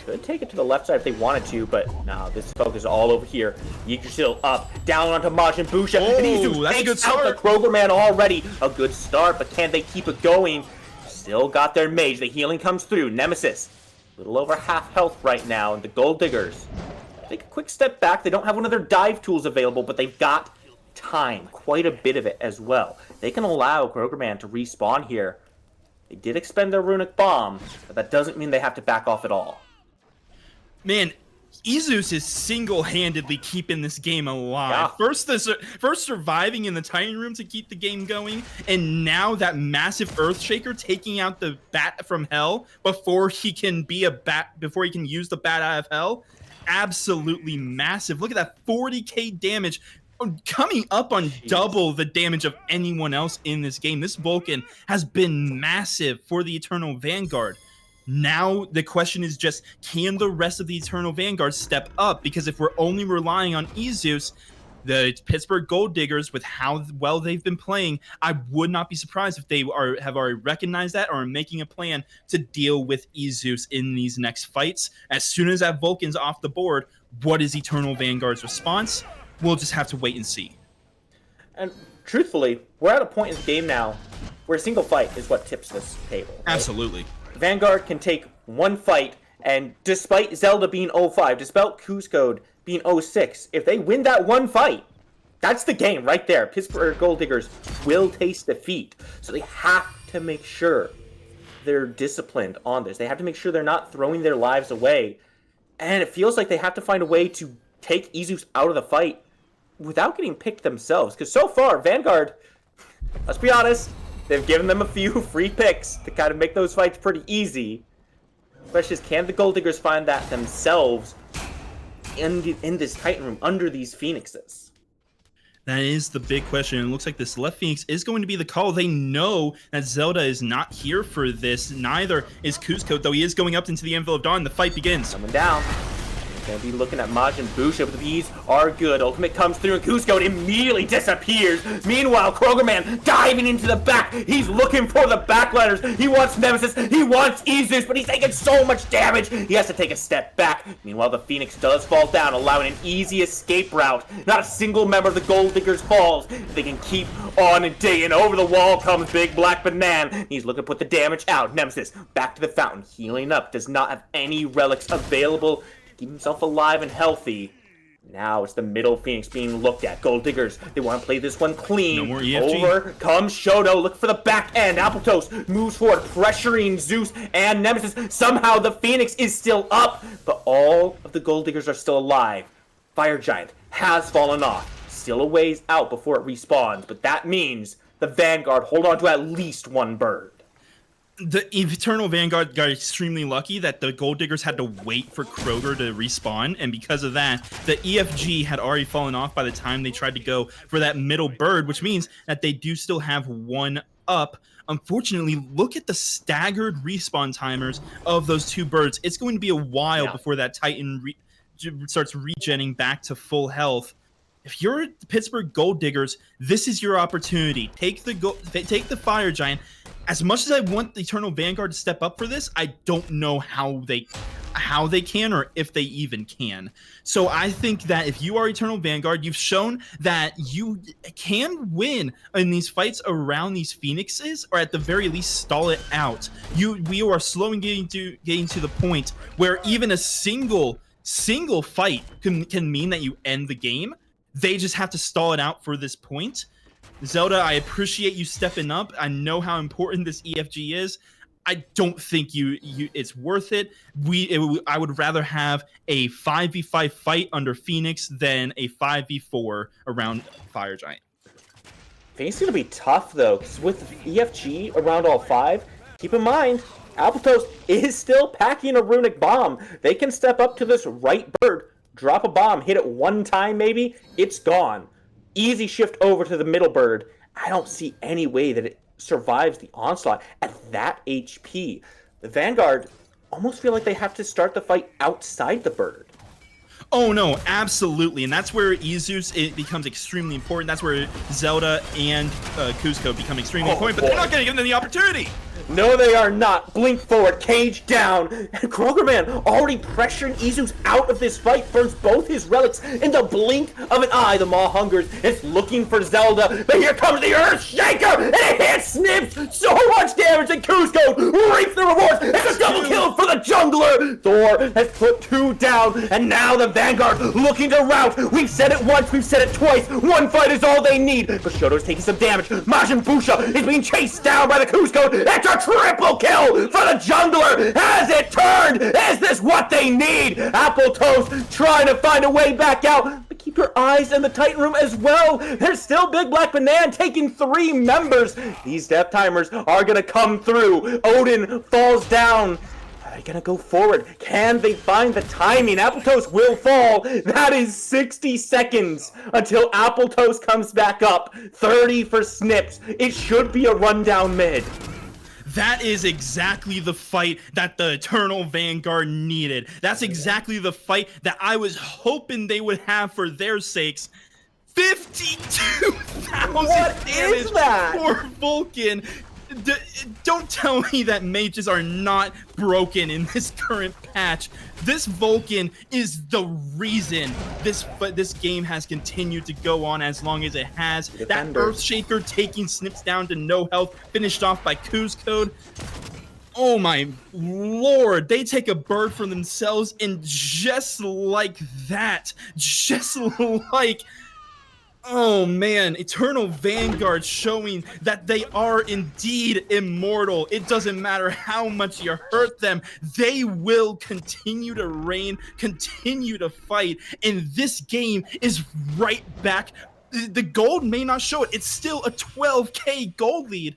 Could take it to the left side if they wanted to, but no, this focus all over here. Yggdrasil up, down onto Majin Busha. Oh, and Izu that's a good out the Kroger Man already. A good start, but can they keep it going? Still got their mage. The healing comes through. Nemesis, a little over half health right now, and the Gold Diggers take a quick step back. They don't have one of their dive tools available, but they've got time, quite a bit of it as well. They can allow Kroger Man to respawn here. They did expend their Runic Bomb, but that doesn't mean they have to back off at all. Man, Izus is single-handedly keeping this game alive. Yeah. First surviving in the tiny room to keep the game going, and now that massive Earthshaker taking out the bat from hell before he can use the bat out of hell. Absolutely massive. Look at that 40k damage coming up on double the damage of anyone else in this game. This Vulcan has been massive for the Eternal Vanguard. Now the question is just, can the rest of the Eternal Vanguard step up? Because if we're only relying on Izus, the Pittsburgh Gold Diggers, with how well they've been playing, I would not be surprised if they have already recognized that or are making a plan to deal with Izus in these next fights. As soon as that Vulcan's off the board, what is Eternal Vanguard's response? We'll just have to wait and see. And truthfully, we're at a point in the game now where a single fight is what tips this table. Right? Absolutely. Vanguard can take one fight And despite Zelda being 0-5, despite Cusco being 0-6, if they win that one fight, that's the game right there. Pittsburgh Gold Diggers will taste defeat. So they have to make sure they're disciplined on this. They have to make sure they're not throwing their lives away. And it feels like they have to find a way to take Izus out of the fight without getting picked themselves. Because so far, Vanguard, let's be honest, they've given them a few free picks to kind of make those fights pretty easy. The question is, can the Gold Diggers find that themselves in this Titan room under these Phoenixes? That is the big question. It looks like this left Phoenix is going to be the call. They know that Zelda is not here for this. Neither is Cusco, though he is going up into the Anvil of Dawn. The fight begins. Coming down. Gonna be looking at Majin Busha, but the bees are good. Ultimate comes through and Cusco immediately disappears. Meanwhile, Krogerman diving into the back. He's looking for the backliners. He wants Nemesis. He wants Izus, but he's taking so much damage. He has to take a step back. Meanwhile, the Phoenix does fall down, allowing an easy escape route. Not a single member of the Gold Diggers falls. They can keep on and digging. Over the wall comes Big Black Banana. He's looking to put the damage out. Nemesis back to the fountain, healing up. Does not have any relics available. Keep himself alive and healthy. Now it's the middle Phoenix being looked at. Gold Diggers, they want to play this one clean. No more EFG. Over comes Shoto, look for the back end. Apple Toast moves forward, pressuring Zeus and Nemesis. Somehow the Phoenix is still up, but all of the Gold Diggers are still alive. Fire Giant has fallen off. Still a ways out before it respawns, but that means the Vanguard hold on to at least one bird. The Eternal Vanguard got extremely lucky that the Gold Diggers had to wait for Kroger to respawn, and because of that, the EFG had already fallen off by the time they tried to go for that middle bird, which means that they do still have one up. Unfortunately, look at the staggered respawn timers of those two birds. It's going to be a while before that Titan starts regenning back to full health. If you're the Pittsburgh Gold Diggers, this is your opportunity. Take the Fire Giant. As much as I want the Eternal Vanguard to step up for this, I don't know how they can or if they even can. So I think that if you are Eternal Vanguard, you've shown that you can win in these fights around these Phoenixes, or at the very least stall it out. We are slowly getting to the point where even a single fight can mean that you end the game. They just have to stall it out for this point. Zelda, I appreciate you stepping up. I know how important this EFG is. I don't think it's worth it. I would rather have a 5v5 fight under Phoenix than a 5v4 around Fire Giant. Phoenix is going to be tough, though, because with EFG around all five, keep in mind, Appletoast is still packing a runic bomb. They can step up to this right bird, drop a bomb, hit it one time maybe, it's gone. Easy shift over to the middle bird. I don't see any way that it survives the onslaught at that HP. The Vanguard almost feel like they have to start the fight outside the bird. Oh no, absolutely, and that's where Izus it becomes extremely important. That's where Zelda and Cusco become extremely important, but they're not going to give them the opportunity. No, they are not. Blink forward, cage down. And Krogerman already pressuring Izus out of this fight, burns both his relics in the blink of an eye. The Maw hungers. It's looking for Zelda, but here comes the Earth Shaker, and it hits Snips. So much damage, and Cusco reaps the rewards. It's a double kill for the jungler. Thor has put two down, and now the Vanguard looking to rout. We've said it once, we've said it twice. One fight is all they need. But Shoto's taking some damage. Majin Busha is being chased down by the Cusco. It's a triple kill for the jungler. Has it turned? Is this what they need? Apple Toast trying to find a way back out. But keep your eyes in the Titan room as well. There's still Big Black Banana taking 3 members. These death timers are going to come through. Odin falls down. Are they going to go forward? Can they find the timing? Apple Toast will fall. That is 60 seconds until Apple Toast comes back up. 30 for Snips. It should be a rundown mid. That is exactly the fight that the Eternal Vanguard needed. That's exactly the fight that I was hoping they would have for their sakes. 52,000 damage for Vulcan. Don't tell me that mages are not broken in this current patch. This Vulcan is the reason this game has continued to go on as long as it has. That Earthshaker taking Snips down to no health, finished off by Cusco. Oh my lord, they take a bird for themselves, and just like that, oh man, Eternal Vanguard showing that they are indeed immortal. It doesn't matter how much you hurt them, they will continue to reign, continue to fight, and this game is right back. The gold may not show it, it's still a 12k gold lead,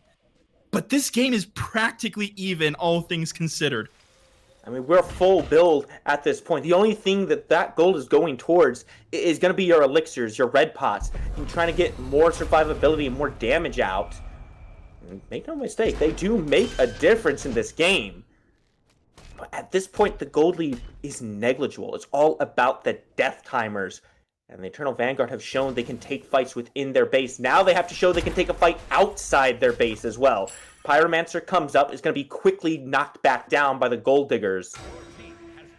but this game is practically even, all things considered. I mean, we're full build at this point. The only thing that gold is going towards is going to be your elixirs, your red pots, and trying to get more survivability and more damage out. And make no mistake, they do make a difference in this game. But at this point, the gold lead is negligible. It's all about the death timers. And the Eternal Vanguard have shown they can take fights within their base. Now they have to show they can take a fight outside their base as well. Pyromancer comes up, is going to be quickly knocked back down by the Gold Diggers.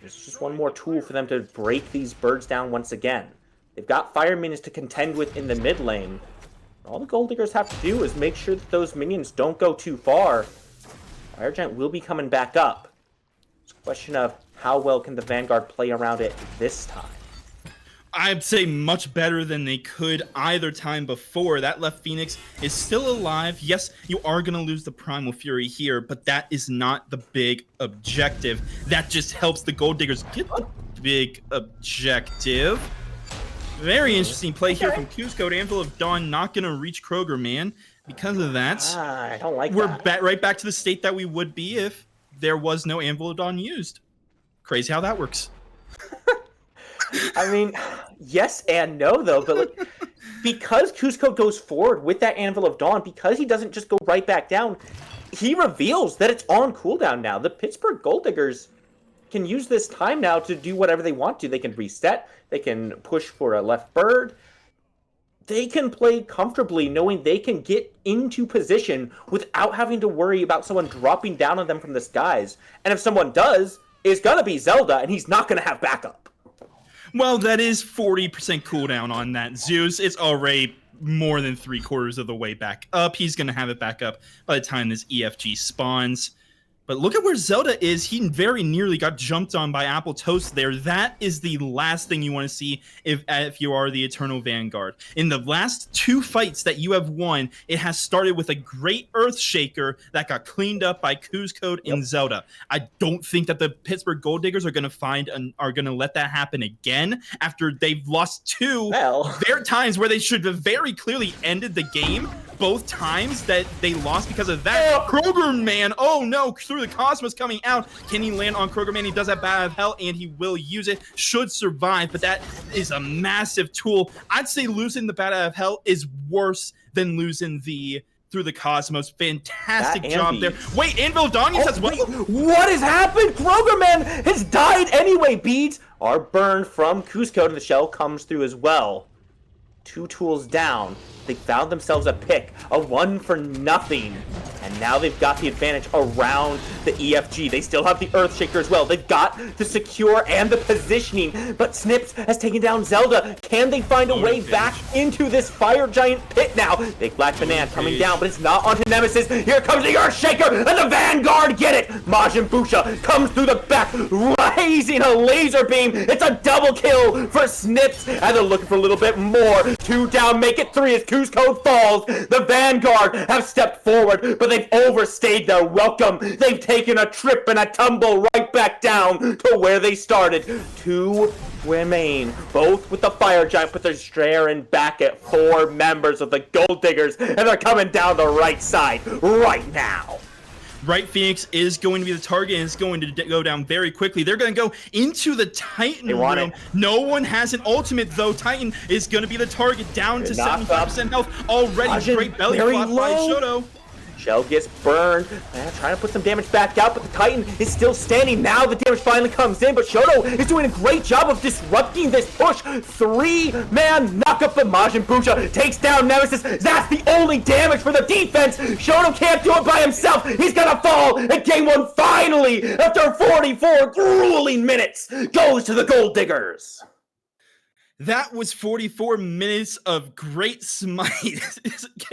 There's just one more tool for them to break these birds down once again. They've got fire minions to contend with in the mid lane. All the Gold Diggers have to do is make sure that those minions don't go too far. Fire Giant will be coming back up. It's a question of how well can the Vanguard play around it this time. I'd say much better than they could either time before. That left Phoenix is still alive. Yes, you are going to lose the Primal Fury here, but that is not the big objective. That just helps the Gold Diggers get the big objective. Very interesting play here from Cusco. Anvil of Dawn not going to reach Kroger, man. Because of that, I don't like we're that. right back to the state that we would be if there was no Anvil of Dawn used. Crazy how that works. I mean, yes and no, though. But like, because Cusco goes forward with that Anvil of Dawn, because he doesn't just go right back down, he reveals that it's on cooldown now. The Pittsburgh Gold Diggers can use this time now to do whatever they want to. They can reset. They can push for a left bird. They can play comfortably knowing they can get into position without having to worry about someone dropping down on them from the skies. And if someone does, it's going to be Zelda, and he's not going to have backup. Well, that is 40% cooldown on that Zeus. It's already more than 3/4 of the way back up. He's going to have it back up by the time this EFG spawns. But look at where Zelda is. He very nearly got jumped on by Apple Toast there. That is the last thing you want to see if you are the Eternal Vanguard. In the last 2 fights that you have won, it has started with a great Earthshaker that got cleaned up by Cusco and Zelda. I don't think that the Pittsburgh Gold Diggers are going to let that happen again after they've lost 2 times where they should have very clearly ended the game. Both times that they lost because of that. Kroger Man, oh no, through the Cosmos coming out. Can he land on Kroger Man? He does have Bat of Hell, and he will use it. Should survive, but that is a massive tool. I'd say losing the Bat of Hell is worse than losing the through the Cosmos. Fantastic job there. Wait, Anvil Donius as well. What has happened? Kroger Man has died anyway. Beads are burned from Cusco, and the shell comes through as well. 2 tools down. They found themselves a pick, a 1 for nothing. And now they've got the advantage around the EFG. They still have the Earthshaker as well. They've got the secure and the positioning. But Snips has taken down Zelda. Can they find a way back into this Fire Giant pit now? Big Black Banana coming down, but it's not onto Nemesis. Here comes the Earthshaker, and the Vanguard get it. Majin Boucha comes through the back, raising a laser beam. It's a double kill for Snips, and they're looking for a little bit more. 2 down, make it 3 as Cusco falls. The Vanguard have stepped forward, but they've overstayed their welcome. They've taken a trip and a tumble right back down to where they started. 2 remain, both with the Fire Giant, but they're staring back at 4 members of the Gold Diggers, and they're coming down the right side right now. Right Phoenix is going to be the target, and it's going to go down very quickly. They're going to go into the Titan room. No one has an ultimate, though. Titan is going to be the target, down to 75% health already. Majin Great belly flop by Shoto. Shell gets burned. Trying to put some damage back out, but the Titan is still standing. Now the damage finally comes in, but Shoto is doing a great job of disrupting this push. 3-man knockup, but Majin Boucha takes down Nemesis. That's the only damage for the defense. Shoto can't do it by himself. He's gonna fall, and game 1 finally, after 44 grueling minutes, goes to the Gold Diggers. That was 44 minutes of great Smite.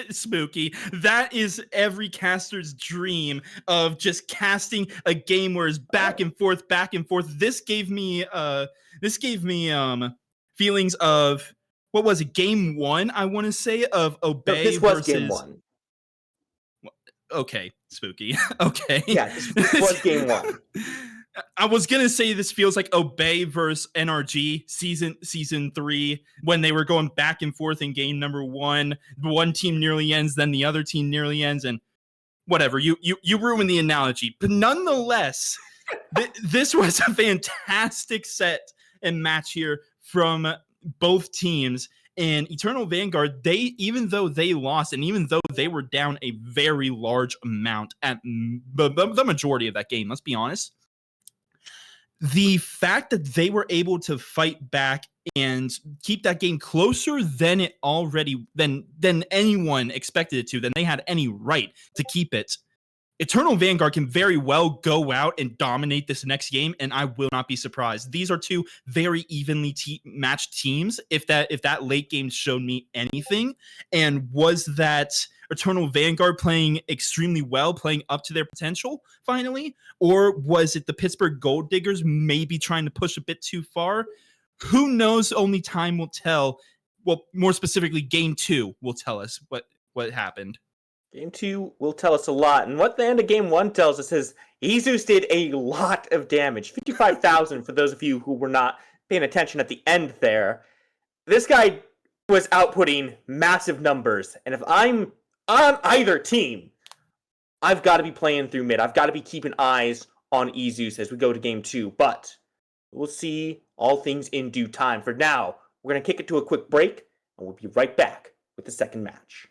Spooky. That is every caster's dream of just casting a game where it's back and forth, back and forth. This gave me feelings of, what was it, game 1, I want to say, of Obey No, this was versus game 1. Okay, Spooky. Okay. Yeah, this was game 1. I was gonna say this feels like Obey versus NRG season 3 when they were going back and forth in game number 1. One team nearly ends, then the other team nearly ends, and whatever. You ruined the analogy, but nonetheless, this was a fantastic set and match here from both teams. And Eternal Vanguard, even though they lost and even though they were down a very large amount at the majority of that game, let's be honest, the fact that they were able to fight back and keep that game closer than anyone expected it to, than they had any right to keep it, Eternal Vanguard can very well go out and dominate this next game, and I will not be surprised. These are two very evenly matched teams. If that late game showed me anything, and was that Eternal Vanguard playing extremely well, playing up to their potential finally, or was it the Pittsburgh Gold Diggers maybe trying to push a bit too far? Who knows? Only time will tell. Well, more specifically, game 2 will tell us what happened. Game 2 will tell us a lot. And what the end of game 1 tells us is Jesus did a lot of damage. 55,000 for those of you who were not paying attention at the end there. This guy was outputting massive numbers. And if I'm on either team, I've got to be playing through mid. I've got to be keeping eyes on Ezeus as we go to game 2. But we'll see all things in due time. For now, we're going to kick it to a quick break, and we'll be right back with the second match.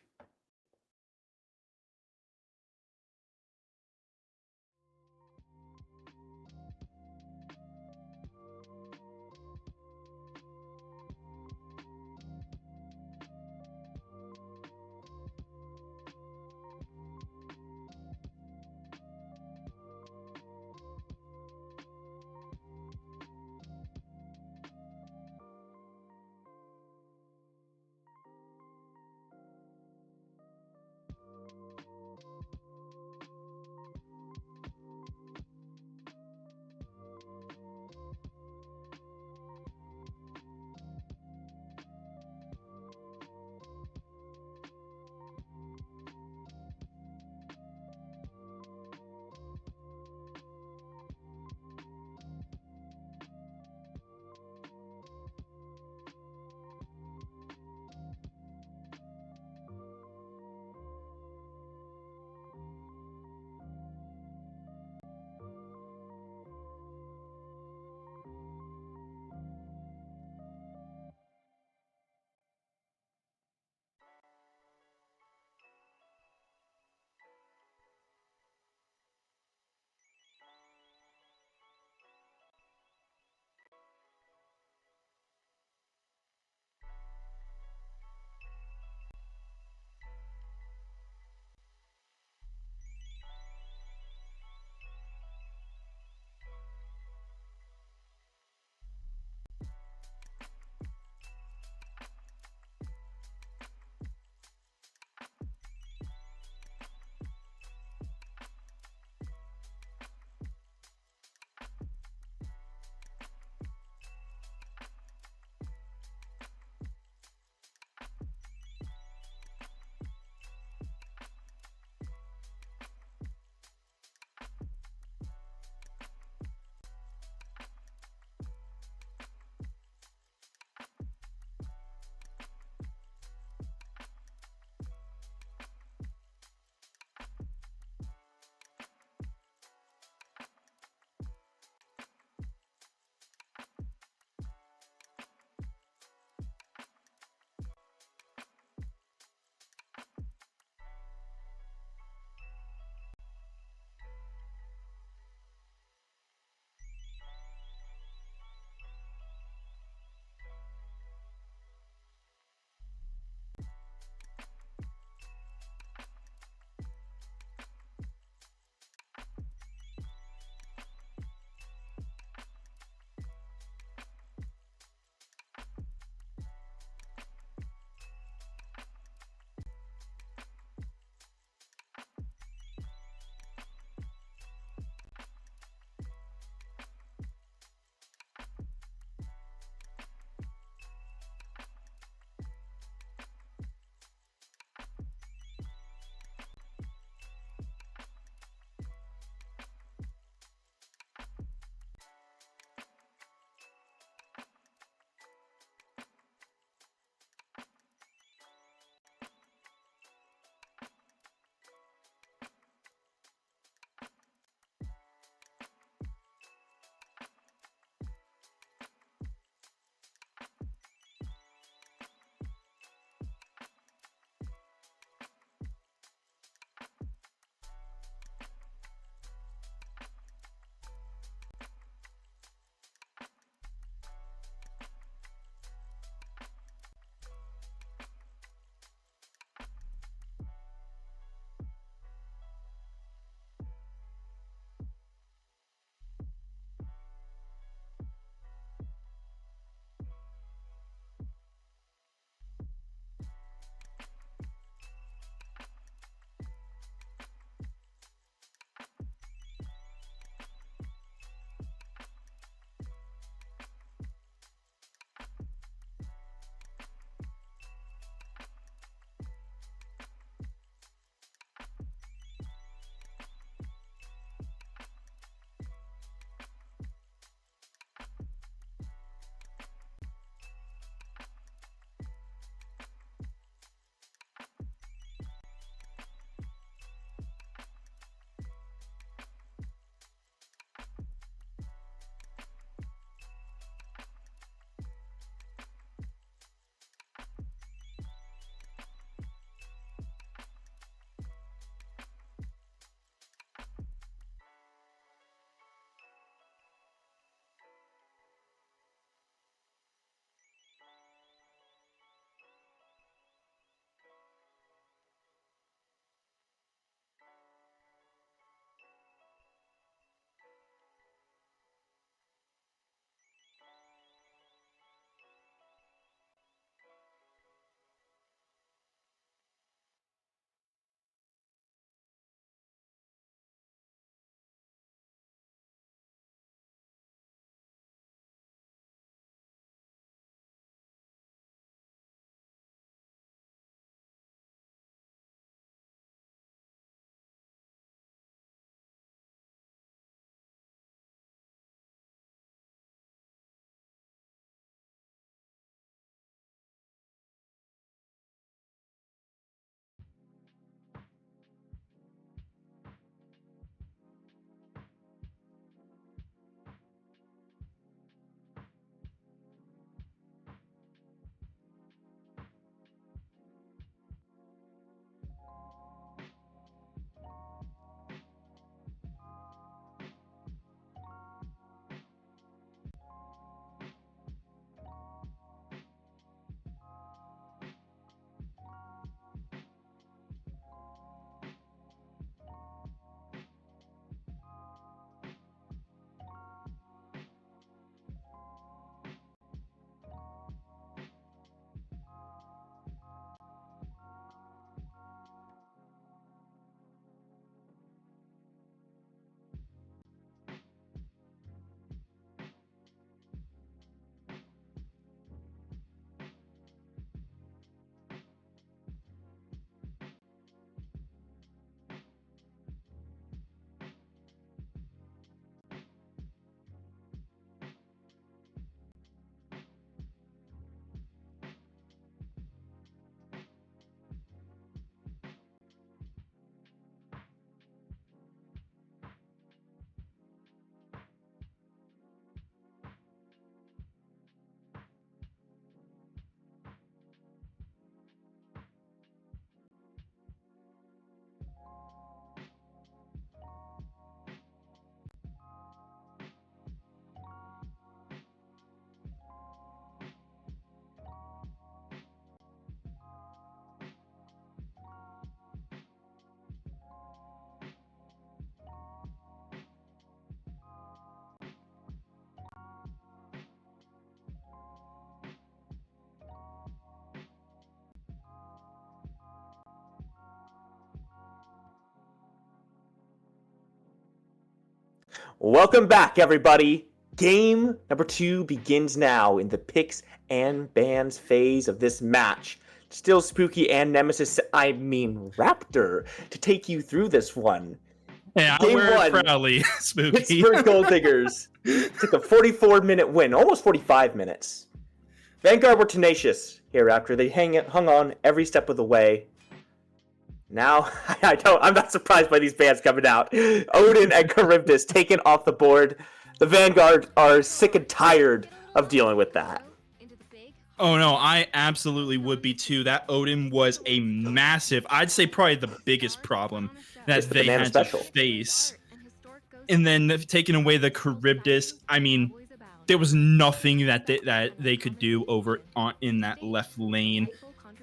Welcome back, everybody. Game number 2 begins now in the picks and bans phase of this match. Still Spooky and Nemesis, Raptor, to take you through this one. Yeah, I Game wear it 1, proudly, Spooky. Pittsburgh Gold Diggers took a 44-minute win, almost 45 minutes. Vanguard were tenacious here after they hung on every step of the way. Now, I'm not surprised by these bans coming out. Odin and Charybdis taken off the board. The Vanguard are sick and tired of dealing with that. Oh no, I absolutely would be too. That Odin was a massive, I'd say probably the biggest problem that they had to face. And then taking away the Charybdis, I mean, there was nothing that they could do over in that left lane.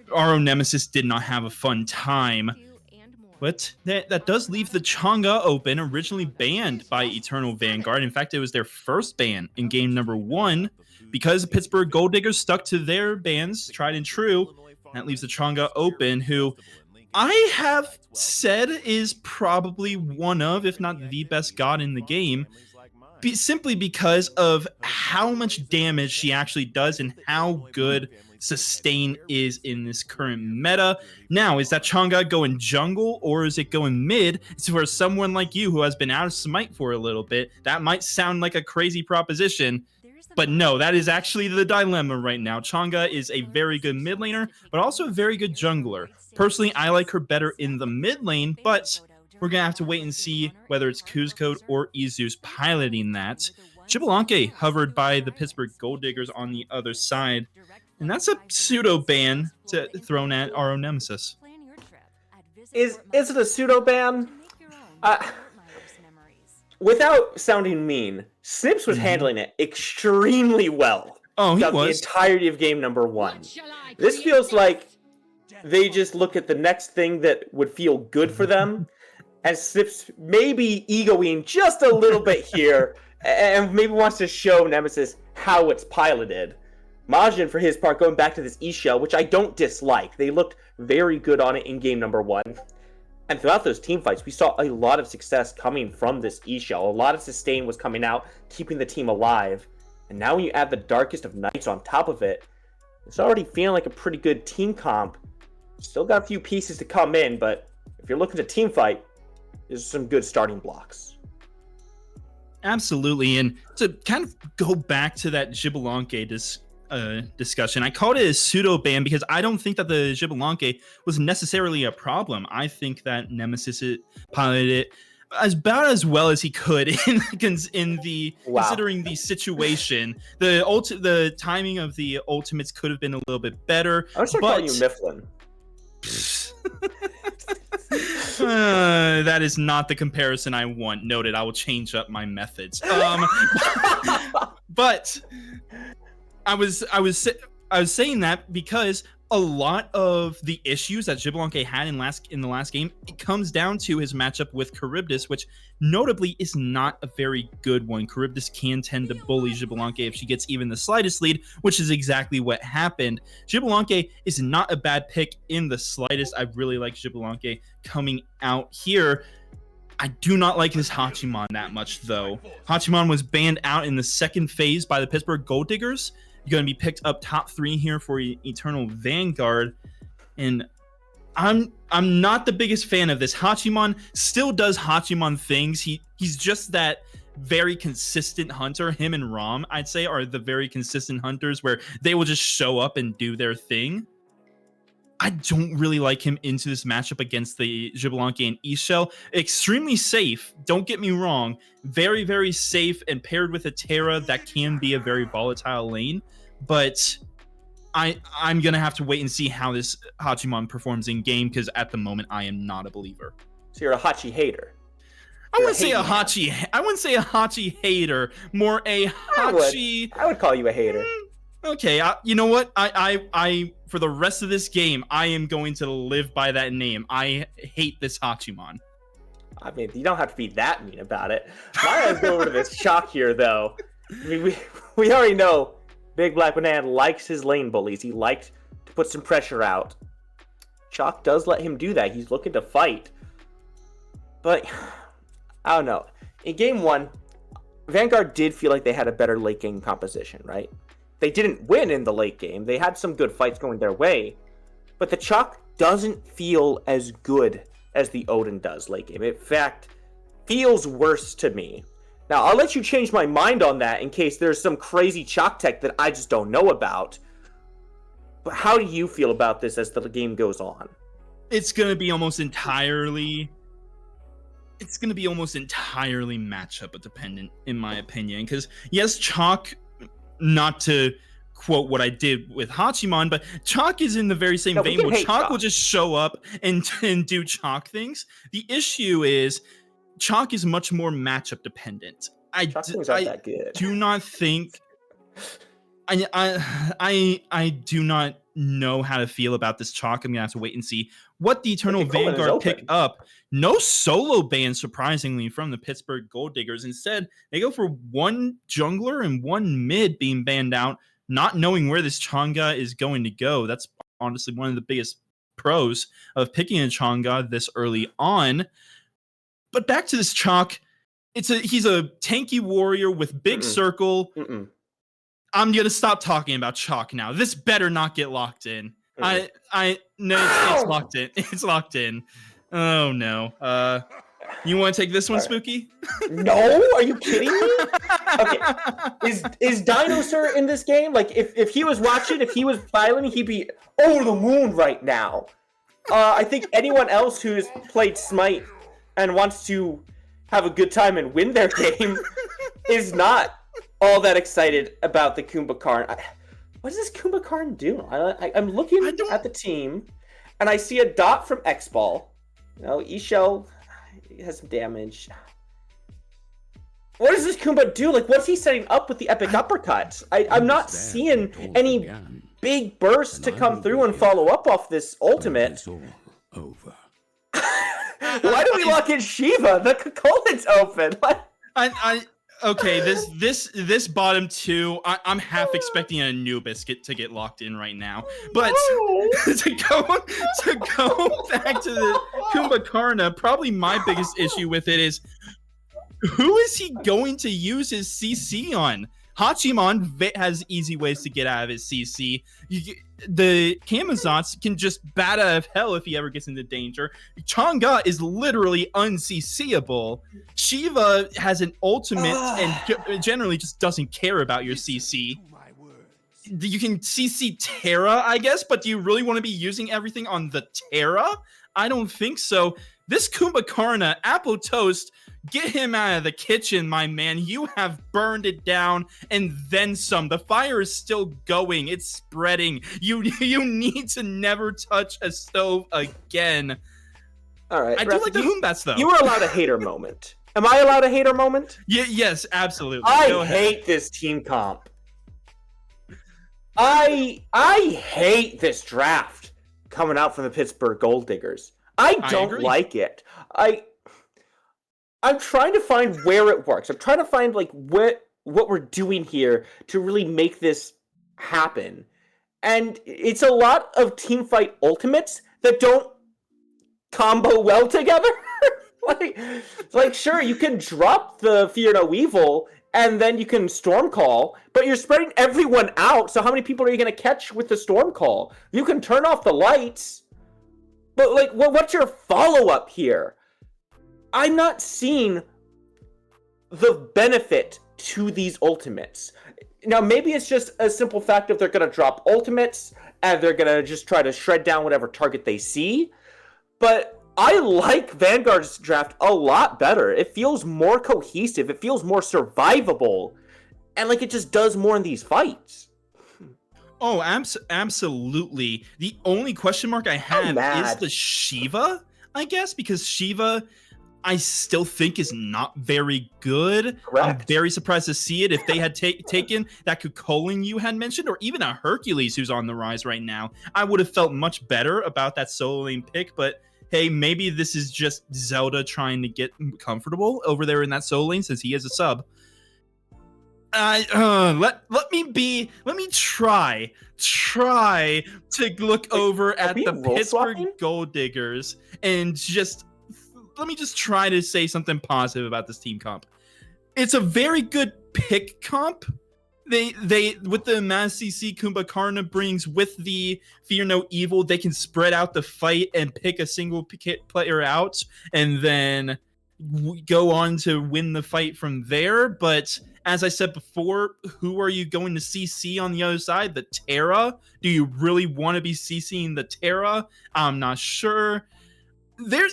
RO Nemesis did not have a fun time. But that does leave the Chang'e open, originally banned by Eternal Vanguard. In fact, it was their first ban in game number 1 because the Pittsburgh Gold Diggers stuck to their bans, tried and true. That leaves the Chang'e open, who I have said is probably one of, if not the best god in the game, simply because of how much damage she actually does and how good sustain is in this current meta. Now, is that Chang'e going jungle or is it going mid? It's for someone like you who has been out of Smite for a little bit. That might sound like a crazy proposition, but no, that is actually the dilemma right now. Chang'e is a very good mid laner, but also a very good jungler. Personally, I like her better in the mid lane, but we're going to have to wait and see whether it's Kuzcode or Izu's piloting that. Xbalanque hovered by the Pittsburgh Gold Diggers on the other side. And that's a pseudo ban thrown at RO Nemesis. Is it a pseudo ban? Without sounding mean, Snips was handling it extremely well. Oh, he was. The entirety of game number 1. This feels like they just look at the next thing that would feel good for them, and Snips maybe egoing just a little bit here, and maybe wants to show Nemesis how it's piloted. Majin, for his part, going back to this E-Shell, which I don't dislike. They looked very good on it in game number 1. And throughout those team fights, we saw a lot of success coming from this E-Shell. A lot of sustain was coming out, keeping the team alive. And now when you add the Darkest of Nights on top of it, it's already feeling like a pretty good team comp. Still got a few pieces to come in, but if you're looking to team fight, there's some good starting blocks. Absolutely. And to kind of go back to that Xbalanque discussion, I called it a pseudo ban because I don't think that the Xbalanque was necessarily a problem. I think that Nemesis piloted it about as well as he could in the considering the situation. The timing of the ultimates could have been a little bit better. I was going to call you Mifflin. That is not the comparison I want. Noted. I will change up my methods. But I was saying that because a lot of the issues that Xbalanque had in the last game, it comes down to his matchup with Charybdis, which notably is not a very good one. Charybdis can tend to bully Xbalanque if she gets even the slightest lead, which is exactly what happened. Xbalanque is not a bad pick in the slightest. I really like Xbalanque coming out here. I do not like his Hachiman that much, though. Hachiman was banned out in the second phase by the Pittsburgh Gold Diggers. Going to be picked up top 3 here for Eternal Vanguard, and I'm not the biggest fan of this. Hachiman still does Hachiman things. He's just that very consistent hunter. Him and Rom, I'd say, are the very consistent hunters where they will just show up and do their thing. I don't really like him into this matchup against the Xbalanque and E-Shell. Extremely safe, don't get me wrong. Very, very safe, and paired with a Terra, that can be a very volatile lane. But I'm going to have to wait and see how this Hachiman performs in game, because at the moment, I am not a believer. So you're a Hachi hater. I wouldn't say a Hachi hater, more a Hachi... I would call you a hater. Okay, you know what? I for the rest of this game, I am going to live by that name. I hate this Hachiman. I mean, you don't have to be that mean about it. My eyes go over to this Chalk here, though. I mean, we already know Big Black Banana likes his lane bullies. He liked to put some pressure out. Chalk does let him do that. He's looking to fight. But, I don't know. In game 1, Vanguard did feel like they had a better late game composition, right? They didn't win in the late game. They had some good fights going their way, but the Chalk doesn't feel as good as the Odin does late game. In fact, feels worse to me. Now, I'll let you change my mind on that in case there's some crazy Chalk tech that I just don't know about. But how do you feel about this as the game goes on? It's going to be almost entirely matchup dependent, in my opinion. Because, yes, Chalk, not to quote what I did with Hachiman, but Chalk is in the very same vein where Chalk will just show up and do Chalk things. The issue is Chalk is much more matchup dependent. I do not think I do not know how to feel about this Chalk. I'm gonna have to wait and see what the Eternal Vanguard pick up. No solo ban, surprisingly, from the Pittsburgh Gold Diggers. Instead, they go for one jungler and one mid being banned out, not knowing where this Chang'e is going to go. That's honestly one of the biggest pros of picking a Chang'e this early on. But back to this Chalk, he's a tanky warrior with big circle. I'm gonna stop talking about Chalk now. This better not get locked in. No, it's locked in. It's locked in. Oh no. You want to take this one, Spooky? No, are you kidding me? Okay, is Dinosaur in this game? Like, if he was watching, if he was piloting, he'd be over the moon right now. I think anyone else who's played Smite and wants to have a good time and win their game is not all that excited about the Kumbhakarn. What does this Kumbhakarn do? I'm looking at the team, and I see a dot from X-Ball. E-Shell has some damage. What does this Kumba do? Like, what's he setting up with the epic uppercut? I'm not seeing any big bursts to come through and follow up off this ultimate. Over. Why do we lock in Shiva? The colon's open. Okay, this bottom two, I'm half expecting a Anubis to get locked in right now. But to go back to the Kumbhakarna, probably my biggest issue with it is, who is he going to use his CC on? Hachiman has easy ways to get out of his CC. The Kamazots can just bat out of hell if he ever gets into danger. Chang'e is literally unCCable. Shiva has an ultimate and generally just doesn't care about your CC. You can CC Terra, I guess, but do you really want to be using everything on the Terra? I don't think so. This Kumbhakarna, Apple Toast, get him out of the kitchen, my man. You have burned it down and then some. The fire is still going. It's spreading. You need to never touch a stove again. All right. I do like the Humbats, though. You were allowed a hater moment. Am I allowed a hater moment? Yes, absolutely. I hate this team comp. I hate this draft coming out from the Pittsburgh Gold Diggers. I don't like it. I'm trying to find where it works. I'm trying to find like what we're doing here to really make this happen. And it's a lot of teamfight ultimates that don't combo well together. like sure, you can drop the Fear No Evil and then you can Storm Call, but you're spreading everyone out, so how many people are you going to catch with the Storm Call? You can turn off the lights, but like, what's your follow-up here? I'm not seeing the benefit to these ultimates. Now, maybe it's just a simple fact of they're going to drop ultimates and they're going to just try to shred down whatever target they see. But I like Vanguard's draft a lot better. It feels more cohesive. It feels more survivable. And like it just does more in these fights. Oh, absolutely. The only question mark I have is the Shiva, I guess, because Shiva, I still think is not very good. Correct. I'm very surprised to see it. If they had taken that Kukulin you had mentioned, or even a Hercules who's on the rise right now, I would have felt much better about that solo lane pick. But hey, maybe this is just Zelda trying to get comfortable over there in that solo lane since he is a sub. Let me try to look over at the Pittsburgh Gold Diggers and let me just try to say something positive about this team comp. it's a very good pick comp. They with the Mass CC Kumbhakarna brings with the Fear No Evil, they can spread out the fight and pick a single player out and then go on to win the fight from there. But as I said before, who are you going to CC on the other side? The Terra? Do you really want to be CCing the Terra? I'm not sure.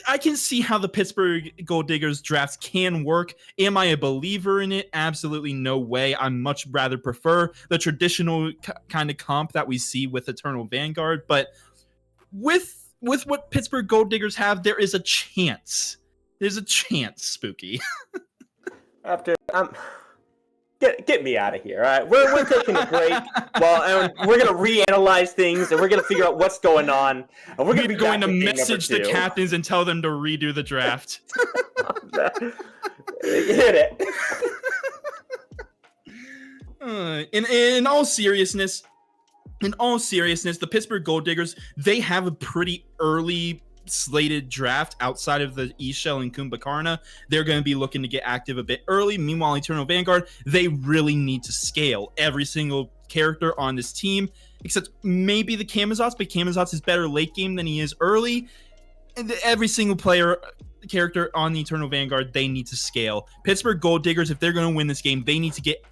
I can see how the Pittsburgh Gold Diggers drafts can work. Am I a believer in it? Absolutely no way. I much rather prefer the traditional kind of comp that we see with Eternal Vanguard. But with what Pittsburgh Gold Diggers have, there is a chance. There's a chance, Spooky. After get me out of here. All right, we're taking a break. Well, and we're gonna reanalyze things, and we're gonna figure out what's going on. And we're gonna be going to message the captains and tell them to redo the draft. Hit it. In all seriousness, the Pittsburgh Gold Diggers, they have a pretty early slated draft outside of the E-Shell and Kumbhakarna. They're going to be looking to get active a bit early. Meanwhile, Eternal Vanguard, they really need to scale every single character on this team, except maybe the Camazotz, but Camazotz is better late game than he is early. And every single character on the Eternal Vanguard, they need to scale. Pittsburgh Gold Diggers, if they're going to win this game, they need to get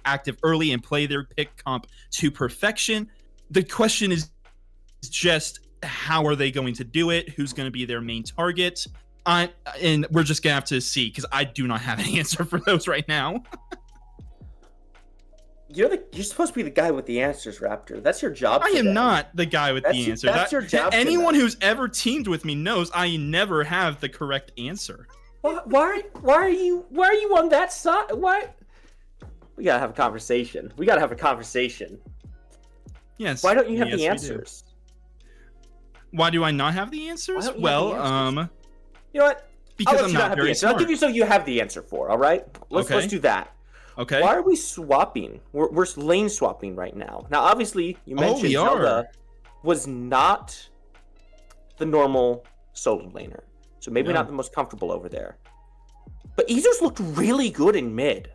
active early and play their pick comp to perfection. The question is just, how are they going to do it? Who's going to be their main target? And we're just going to have to see, because I do not have an answer for those right now. You're supposed to be the guy with the answers, Raptor. That's your job. I am not the guy with the answer. That's your job. Anyone who's ever teamed with me knows I never have the correct answer. Why are you on that side? Why? We gotta have a conversation. Yes. Why don't you have the answers? Why do I not have the answers? Well, you know what? Because I'm not very smart. I'll give you something you have the answer for. All right. Let's do that. Okay. Why are we swapping? We're lane swapping right now. Now, obviously, you mentioned Zelda was not the normal solo laner, so maybe not the most comfortable over there. But Izus looked really good in mid.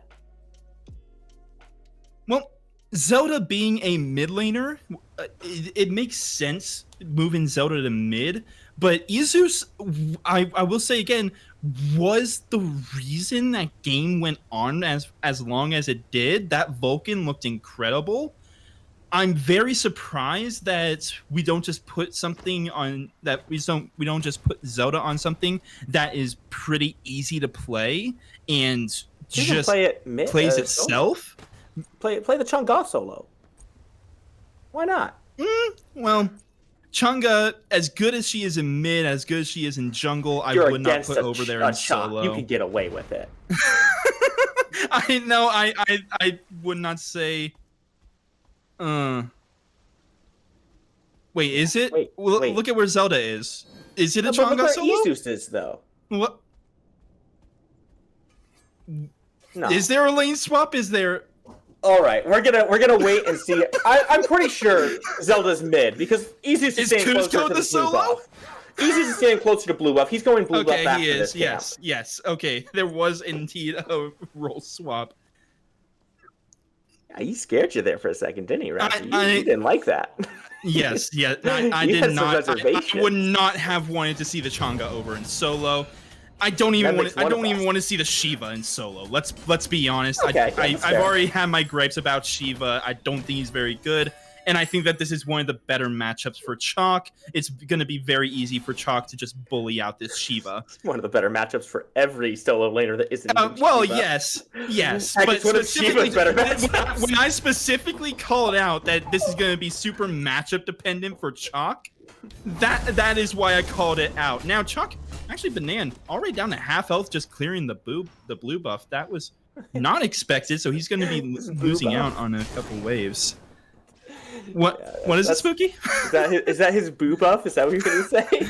Well, Zelda being a mid laner, it makes sense moving Zelda to mid, but Izus, I will say again, was the reason that game went on as long as it did. That Vulcan looked incredible. I'm very surprised that we don't just put something on that we don't just put Zelda on something that is pretty easy to play and just play it mid, plays itself. Play the Chang'e solo. Why not? Well, Chang'e, as good as she is in mid, as good as she is in jungle, I would not put over there in solo. You can get away with it. I know. I would not say. Wait, is it? Wait. Look at where Zelda is. Is it a Chang'e look solo? Izus is though. What? No. Is there a lane swap? Is there? All right, we're gonna wait and see. I'm pretty sure Zelda's mid because Izus is staying closer to the blue buff. Izus is staying closer to blue buff. He's going blue buff after this camp. Yes. Okay, there was indeed a role swap. Yeah, he scared you there for a second, didn't he, Raptor? You didn't like that. Yes. I did not. I would not have wanted to see the Chang'e over in solo. I don't even want to see the Shiva in solo. Let's be honest. Okay, I've already had my gripes about Shiva. I don't think he's very good, and I think that this is one of the better matchups for Chalk. It's going to be very easy for Chalk to just bully out this Shiva. It's one of the better matchups for every solo laner that isn't. Well, Shiva. yes, but but one of Shiva's better matchups. When I specifically called out that this is going to be super matchup dependent for Chalk, that is why I called it out. Now Chalk, actually Banan already down to half health, just clearing the blue buff. That was not expected, so he's going to be losing out on a couple waves. What is it, Spooky? Is that his boo buff? Is that what you're going to say?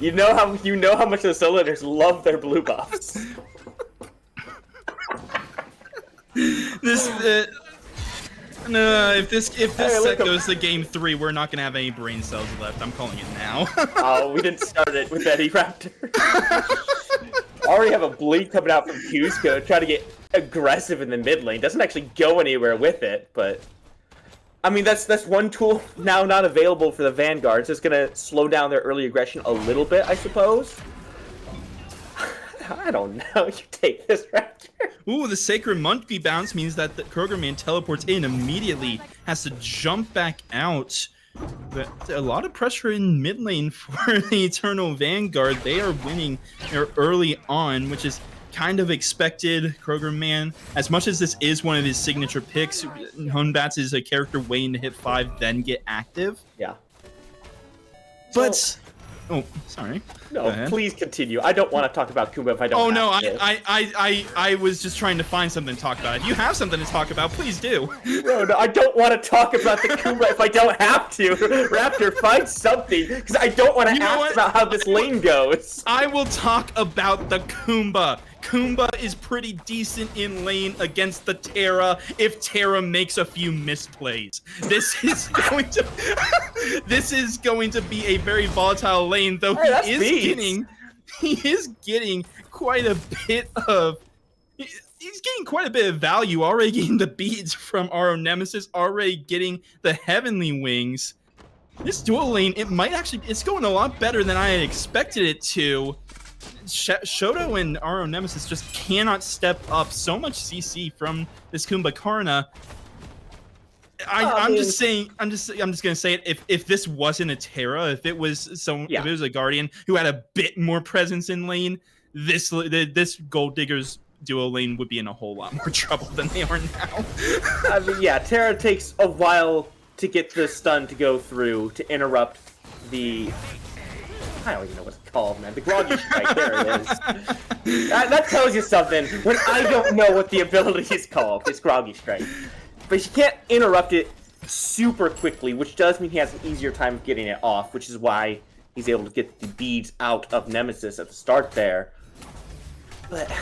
You know how much those solo laners love their blue buffs. If this set goes to game 3, we're not gonna have any brain cells left. I'm calling it now. Oh, we didn't start it with Eddie Raptor. Already have a bleed coming out from Cusco, trying to get aggressive in the mid lane. Doesn't actually go anywhere with it, but I mean that's one tool now not available for the Vanguard. It's just gonna slow down their early aggression a little bit, I suppose. I don't know. You take this, Raptor. Ooh, the Sacred Monkey bounce means that the Kroger Man teleports in immediately, has to jump back out. But a lot of pressure in mid lane for the Eternal Vanguard. They are winning early on, which is kind of expected. Kroger Man, as much as this is one of his signature picks, Hunbats is a character waiting to hit 5, then get active. Yeah. But... Oh, sorry. No, please continue. I don't want to talk about Kumba if I don't. Oh no, to. I was just trying to find something to talk about. If you have something to talk about, please do. No, I don't want to talk about the Kumba if I don't have to. Raptor, find something, because I don't want to ask about how this lane goes. I will talk about the Kumba. Kumba is pretty decent in lane against the Terra if Terra makes a few misplays. This is going to be a very volatile lane, though he is getting quite a bit of value, already getting the beads from RO Nemesis, already getting the Heavenly Wings. This dual lane, it's going a lot better than I had expected it to. Shoto and RO Nemesis just cannot step up. So much CC from this Kumbhakarna. I'm just gonna say it. If this wasn't a Terra, if it was if it was a Guardian who had a bit more presence in lane, this Gold Diggers duo lane would be in a whole lot more trouble than they are now. I mean, yeah, Terra takes a while to get the stun to go through to interrupt the. I don't even know what it's called, man. The Groggy Strike, there it is. That tells you something. When I don't know what the ability is called, it's Groggy Strike. But you can't interrupt it super quickly, which does mean he has an easier time getting it off, which is why he's able to get the beads out of Nemesis at the start there. But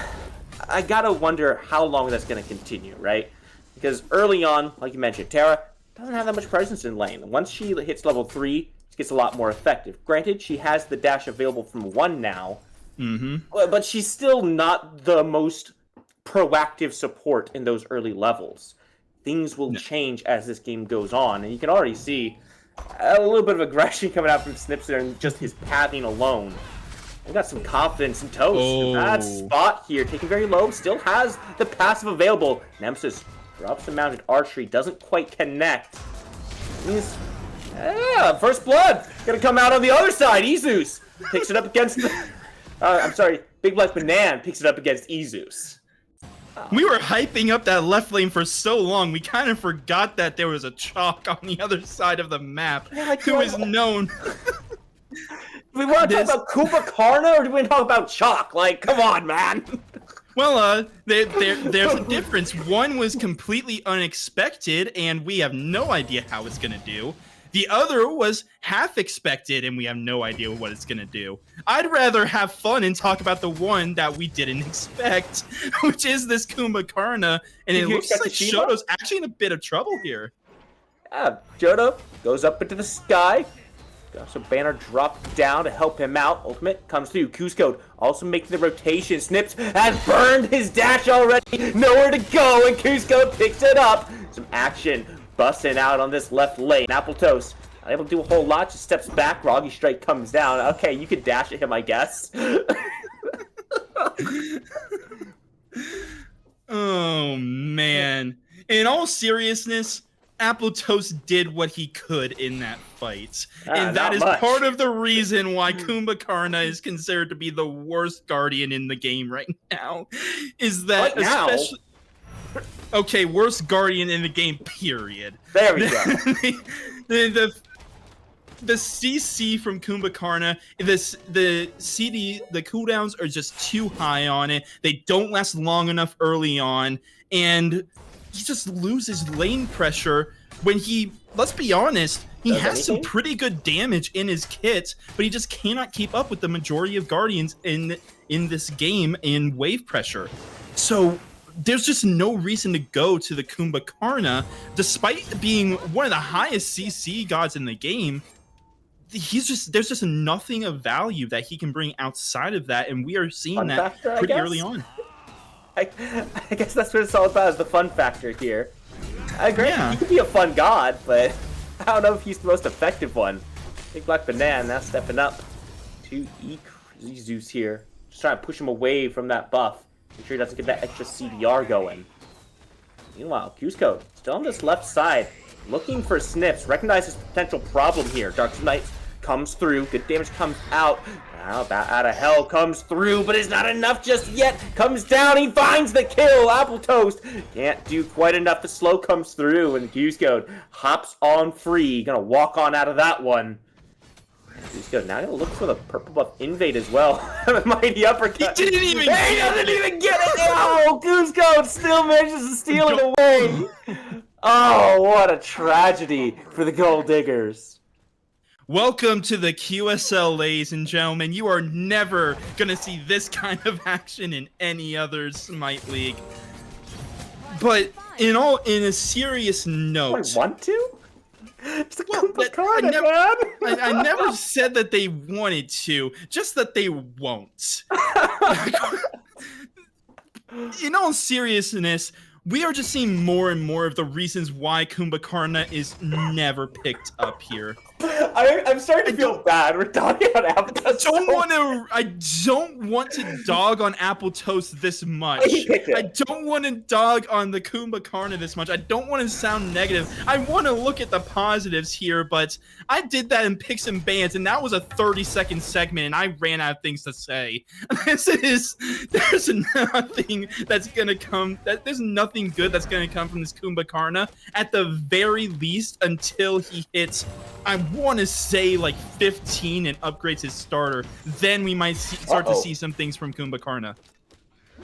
I gotta wonder how long that's gonna continue, right? Because early on, like you mentioned, Terra doesn't have that much presence in lane. Once she hits level 3, she gets a lot more effective. Granted, she has the dash available from 1 now, but she's still not the most proactive support in those early levels. Things will change as this game goes on, and you can already see a little bit of aggression coming out from Snips there and just his pathing alone. We got some confidence in Toast. That spot here, taken very low, still has the passive available. Nemesis drops the mounted archery, doesn't quite connect. First blood gonna come out on the other side. Izus picks it up against the... Big Black Banana picks it up against Izus. We were hyping up that left lane for so long, we kind of forgot that there was a Chalk on the other side of the map who is known. Do we want to talk about Kumbhakarna or do we want to talk about Chalk? Like, come on, man. Well, there's a difference. One was completely unexpected, and we have no idea how it's going to do. The other was half expected, and we have no idea what it's going to do. I'd rather have fun and talk about the one that we didn't expect, which is this Kumbhakarna, and it looks like Shoto's actually in a bit of trouble here. Shoto goes up into the sky. Got some banner dropped down to help him out. Ultimate comes through. Cusco also making the rotation. Snips has burned his dash already. Nowhere to go, and Cusco picks it up. Some action busting out on this left lane. Apple Toast not able to do a whole lot. Just steps back. Groggy Strike comes down. Okay, you could dash at him, I guess. Oh, man. In all seriousness, Apple Toast did what he could in that fight. And that is part of the reason why Kumbhakarna is considered to be the worst Guardian in the game right now. Is that especially... Okay, worst Guardian in the game, period. There we go. The CC from Kumbhakarna, the CD, the cooldowns are just too high on it. They don't last long enough early on, and he just loses lane pressure when let's be honest, he has some pretty good damage in his kit, but he just cannot keep up with the majority of Guardians in this game in wave pressure. So there's just no reason to go to the Kumbhakarna, despite being one of the highest CC gods in the game. there's just nothing of value that he can bring outside of that, and we are seeing Fun that factor, pretty early on. I guess that's what it's all about, is the fun factor here. I agree. Yeah. He could be a fun god, but I don't know if he's the most effective one. Big Black Banana now stepping up to Zeus here. Just trying to push him away from that buff. Make sure he doesn't get that extra CDR going. Meanwhile, Cusco still on this left side, looking for snips. Recognizes the potential problem here. Dark Smite comes through. Good damage comes out. Now Bat out of Hell comes through, but it's not enough just yet. Comes down. He finds the kill. Apple Toast can't do quite enough. The slow comes through, and Cusco hops on free. Gonna walk on out of that one. Cusco now gonna look for the purple buff invade as well. Mighty uppercut. He didn't even He doesn't even get it. Oh, Cusco still manages to steal it away. Oh, what a tragedy for the Gold Diggers. Welcome to the QSL, ladies and gentlemen. You are never gonna see this kind of action in any other Smite League. But in a serious note, I want to? It's a I never said that they wanted to, just that they won't. In all seriousness, we are just seeing more and more of the reasons why Kumbhakarna is never picked up here. I'm starting to feel bad. We're dogging on Apple Toast. I don't want to dog on Apple Toast this much. I don't want to dog on the Kumbhakarna this much. I don't want to sound negative. I want to look at the positives here, but I did that in Picks and Bans, and that was a 30-second segment, and I ran out of things to say. There's nothing that's gonna come. There's nothing good that's gonna come from this Kumbhakarna, at the very least, until he hits, I want to say, like 15 and upgrades his starter. Then we might start to see some things from Kumbhakarna.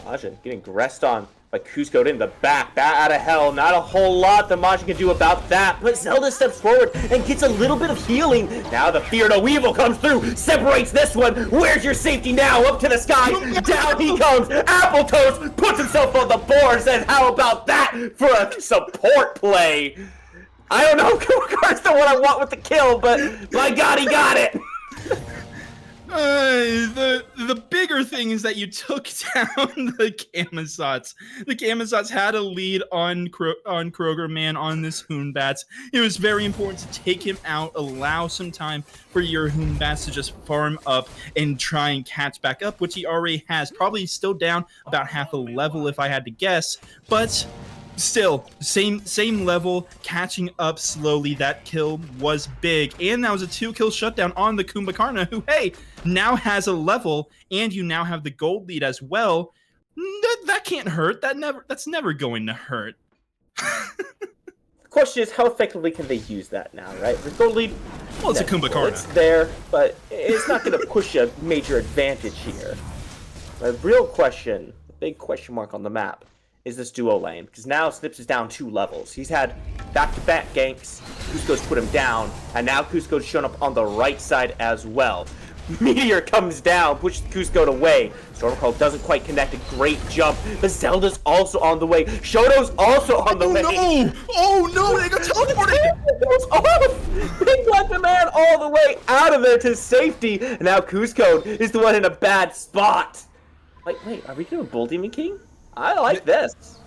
Majin getting gressed on by Cusco in the back. Bat out of Hell. Not a whole lot that Majin can do about that. But Zelda steps forward and gets a little bit of healing. Now the Fear No Evil comes through. Separates this one. Where's your safety now? Up to the sky. Down he comes. Apple Toast puts himself on the board. Says, how about that for a support play? I don't know if Kumbhakarna's the one I want with the kill, but my god, he got it! The bigger thing is that you took down the Kamazots. The Kamazots had a lead on Kroger Man on this Hoonbats. It was very important to take him out, allow some time for your Hoonbats to just farm up and try and catch back up, which he already has. Probably still down about half a level if I had to guess, but still, same level, catching up slowly. That kill was big, and that was a 2-kill shutdown on the Kumbhakarna, who, hey, now has a level, and you now have the gold lead as well. That can't hurt. That's never going to hurt. The question is, how effectively can they use that now, right? The gold lead, well, it's a Kumbhakarna. It's there, but it's not going to push a major advantage here. The real question, the big question mark on the map, is this duo lane, because now Snips is down 2 levels. He's had back-to-back ganks, Cusco's put him down, and now Cusco's shown up on the right side as well. Meteor comes down, pushes Cusco away. Stormcall doesn't quite connect, a great jump, but Zelda's also on the way. Shoto's also on the way. No! Oh no, they got teleported! Off! Big Black Man all the way out of there to safety, and now Cusco is the one in a bad spot. Wait, are we doing Bull Demon King? I like this.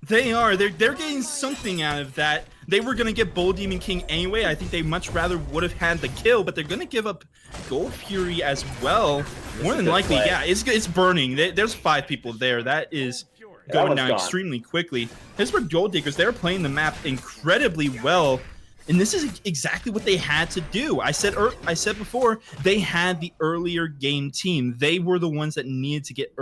They are. They're getting something out of that. They were going to get Bull Demon King anyway. I think they much rather would have had the kill, but they're going to give up Gold Fury as well. More than likely, yeah. It's burning. There's 5 people there. That is going down extremely quickly. Pittsburgh Gold Diggers, they're playing the map incredibly well. And this is exactly what they had to do. I said before, they had the earlier game team. They were the ones that needed to get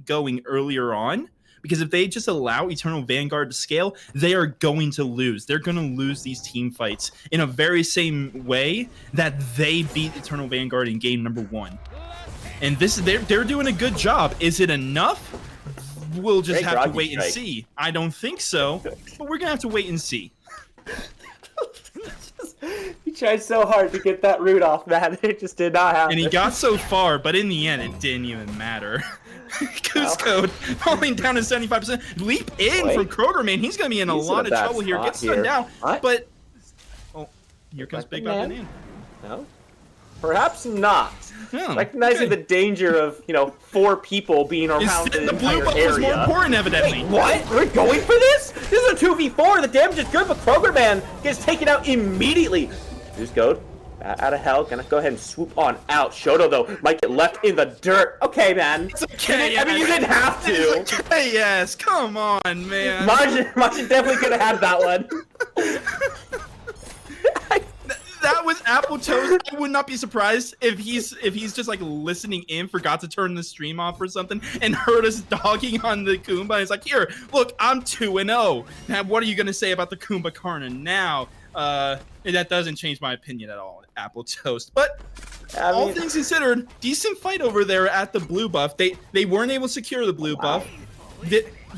going earlier on. Because if they just allow Eternal Vanguard to scale, they are going to lose. They're going to lose these team fights in a very same way that they beat Eternal Vanguard in game number 1. And they're doing a good job. Is it enough? We'll just have to wait and see. I don't think so, but we're going to have to wait and see. He tried so hard to get that root off, man. It just did not happen. And he got so far, but in the end, it didn't even matter. Cusco falling down to 75%. Leap in from Kroger Man. He's going to be in a lot of trouble here. Gets stunned down. But, oh, here comes Big Black Banana. No? Perhaps not. Oh, Recognizing the danger of, 4 people being around the blue entire buff area. was more important, evidently. Wait, what? We're going for this? This is a 2v4. The damage is good, but Kroger Man gets taken out immediately. Who's Goad? Out of hell. Gonna go ahead and swoop on out. Shoto, though, might get left in the dirt. Okay, man. It's okay. I mean, you didn't have to. It's okay, yes. Come on, man. Margin definitely could have had that one. That was Apple Toast. I would not be surprised if he's just like listening in, forgot to turn the stream off or something, and heard us dogging on the Kumba. And he's like, "Here, look, I'm 2-0. Now, what are you gonna say about the Kumba Karna now?" That doesn't change my opinion at all, Apple Toast. But all things considered, decent fight over there at the blue buff. They weren't able to secure the blue buff.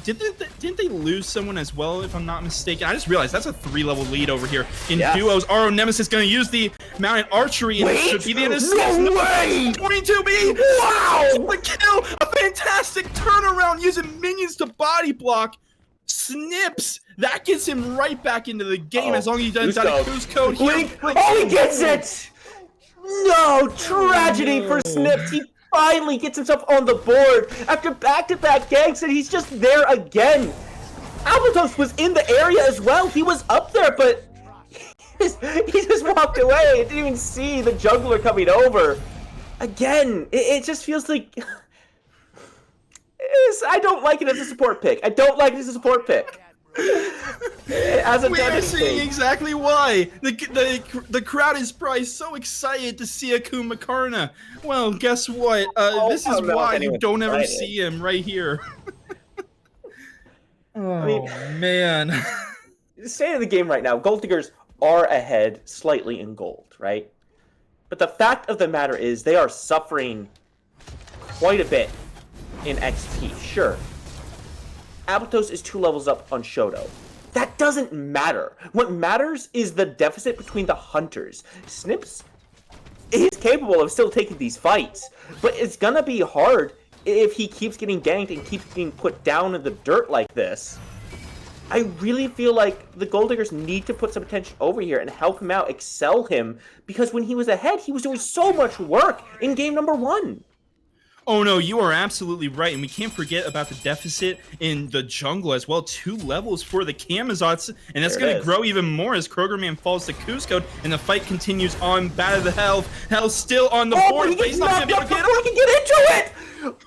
Didn't they lose someone as well, if I'm not mistaken? I just realized that's a 3-level lead over here in duos. RO Nemesis going to use the mounted archery. And it should be the end of no way! 22B! Wow! The kill! A fantastic turnaround using minions to body block. Snips! That gets him right back into the game as long as he does that Cusco here. Oh, he gets it! No! Tragedy for Snips. He finally gets himself on the board after back-to-back ganks, and he's just there again. Appletoast was in the area as well. He was up there, but he just walked away. He didn't even see the jungler coming over. Again, it just feels like... I don't like it as a support pick. I don't like it as a support pick. We are seeing exactly why. The crowd is probably so excited to see a Kumba Karna. Well, guess what? This is why you don't ever see him right here. Man. The state of the game right now, Gold Diggers are ahead slightly in gold, right? But the fact of the matter is they are suffering quite a bit in XP, sure. Appletoast is 2 levels up on Shoto. That doesn't matter. What matters is the deficit between the hunters. Snips is capable of still taking these fights, but it's gonna be hard if he keeps getting ganked and keeps getting put down in the dirt like this. I really feel like the Gold Diggers need to put some attention over here and help him out, excel him, because when he was ahead, he was doing so much work in game number 1. Oh no, you are absolutely right, and we can't forget about the deficit in the jungle as well. 2 levels for the Kamazots, and that's going to grow even more as Kroger Man falls to Cusco, and the fight continues on. Bad of the Hell still on the board. But he gets knocked up before he can get into it!